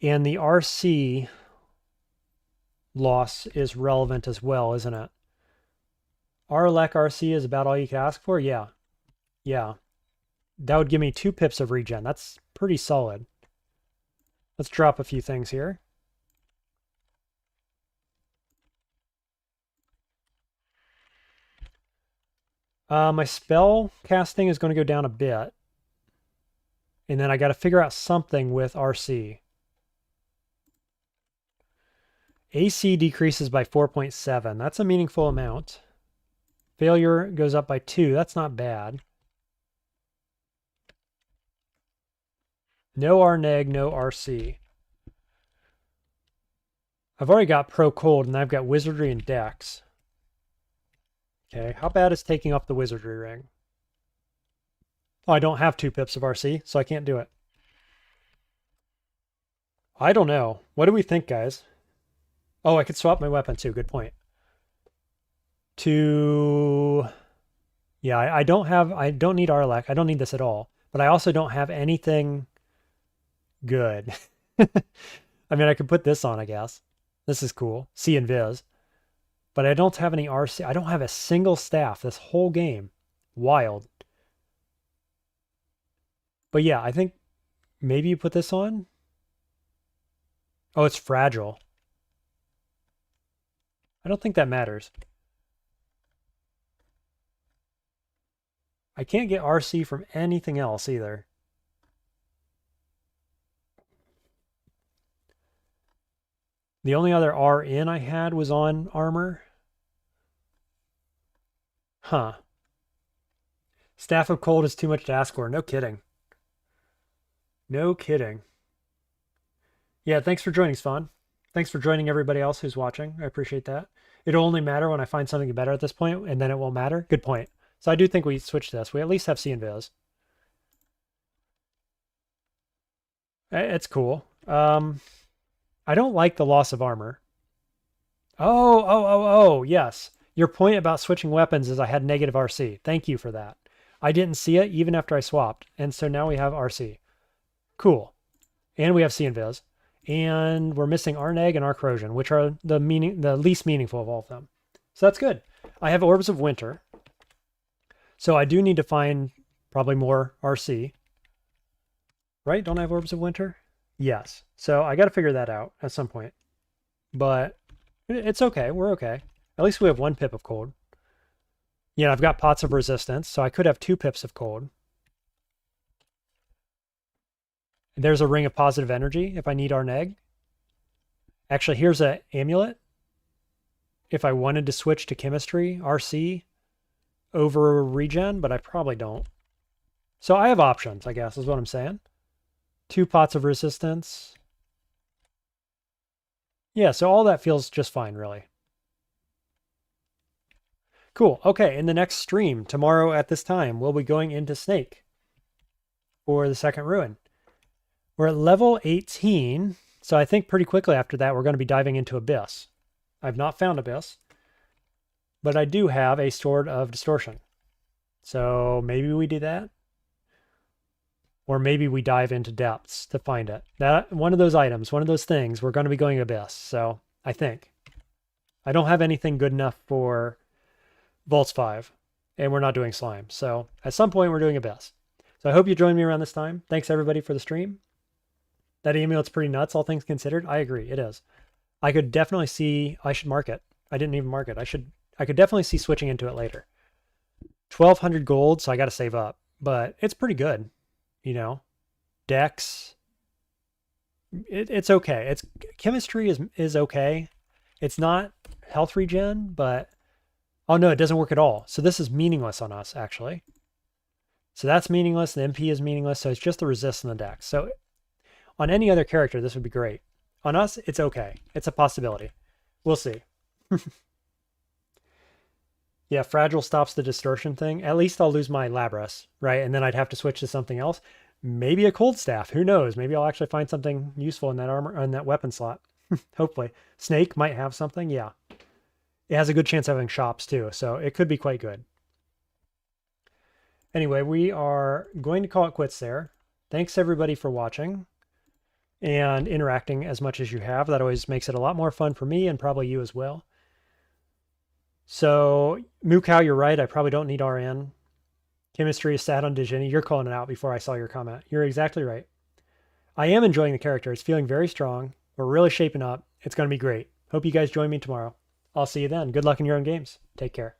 Speaker 1: And the RC loss is relevant as well, isn't it? Warlock RC is about all you can ask for? Yeah. Yeah. That would give me 2 pips of regen. That's pretty solid. Let's drop a few things here. My spell casting is going to go down a bit. And then I got to figure out something with RC. AC decreases by 4.7. That's a meaningful amount. Failure goes up by 2. That's not bad. No RNeg, no RC. I've already got Pro Cold, and I've got Wizardry and Dex. Okay, how bad is taking off the Wizardry ring? Oh, I don't have 2 pips of RC, so I can't do it. I don't know. What do we think, guys? Oh, I could swap my weapon too. Good point. Yeah, I don't need Arlec. I don't need this at all. But I also don't have anything good. I mean, I could put this on, I guess. This is cool. See Invis. But I don't have any RC. I don't have a single staff this whole game. Wild. But yeah, I think Maybe you put this on? Oh, it's fragile. I don't think that matters. I can't get RC from anything else either. The only other RN I had was on armor. Huh. Staff of Cold is too much to ask for. No kidding. No kidding. Yeah, thanks for joining, Spawn. Thanks for joining everybody else who's watching. I appreciate that. It'll only matter when I find something better at this point, and then it won't matter. Good point. So I do think we switch this. We at least have C and Viz. It's cool. I don't like the loss of armor. Oh, yes. Your point about switching weapons is I had negative RC. Thank you for that. I didn't see it even after I swapped. And so now we have RC. Cool. And we have C and Viz. And we're missing Arneg and Corrosion, which are the least meaningful of all of them. So that's good. I have Orbs of Winter. So I do need to find probably more RC. Right? Don't I have Orbs of Winter? Yes. So I got to figure that out at some point. But it's okay. We're okay. At least we have 1 pip of cold. Yeah, I've got Pots of Resistance, so I could have 2 pips of cold. There's a Ring of Positive Energy if I need Arneg. Actually, here's an Amulet. If I wanted to switch to Chemistry, RC, over Regen, but I probably don't. So I have options, I guess, is what I'm saying. 2 Pots of Resistance. Yeah, so all that feels just fine, really. Cool. Okay, in the next stream, tomorrow at this time, we'll be going into Snake for the second ruin. We're at level 18, so I think pretty quickly after that, we're going to be diving into Abyss. I've not found Abyss, but I do have a Sword of Distortion. So maybe we do that. Or maybe we dive into Depths to find it. That one of those items, one of those things, we're going to be going Abyss. So I think. I don't have anything good enough for Vaults 5, and we're not doing Slime. So at some point, we're doing Abyss. So I hope you join me around this time. Thanks, everybody, for the stream. That amulet's pretty nuts, all things considered. I agree, it is. I could definitely see... I should mark it. I didn't even mark it. I could definitely see switching into it later. 1,200 gold, so I got to save up. But it's pretty good, you know. Dex. It's okay. It's Chemistry is okay. It's not health regen, but... Oh, no, it doesn't work at all. So this is meaningless on us, actually. So that's meaningless. The MP is meaningless. So it's just the resist and the dex. So on any other character, this would be great. On us, it's okay. It's a possibility. We'll see. Yeah, Fragile stops the distortion thing. At least I'll lose my Labras, right? And then I'd have to switch to something else. Maybe a Cold Staff. Who knows? Maybe I'll actually find something useful in that armor, in that weapon slot. Hopefully. Snake might have something. Yeah. It has a good chance of having shops too, so it could be quite good. Anyway, we are going to call it quits there. Thanks everybody for watching and interacting as much as you have. That always makes it a lot more fun for me and probably you as well. So, Mookow, you're right. I probably don't need RN. Chemistry is sad on Djinni. You're calling it out before I saw your comment. You're exactly right. I am enjoying the character. It's feeling very strong. We're really shaping up. It's going to be great. Hope you guys join me tomorrow. I'll see you then. Good luck in your own games. Take care.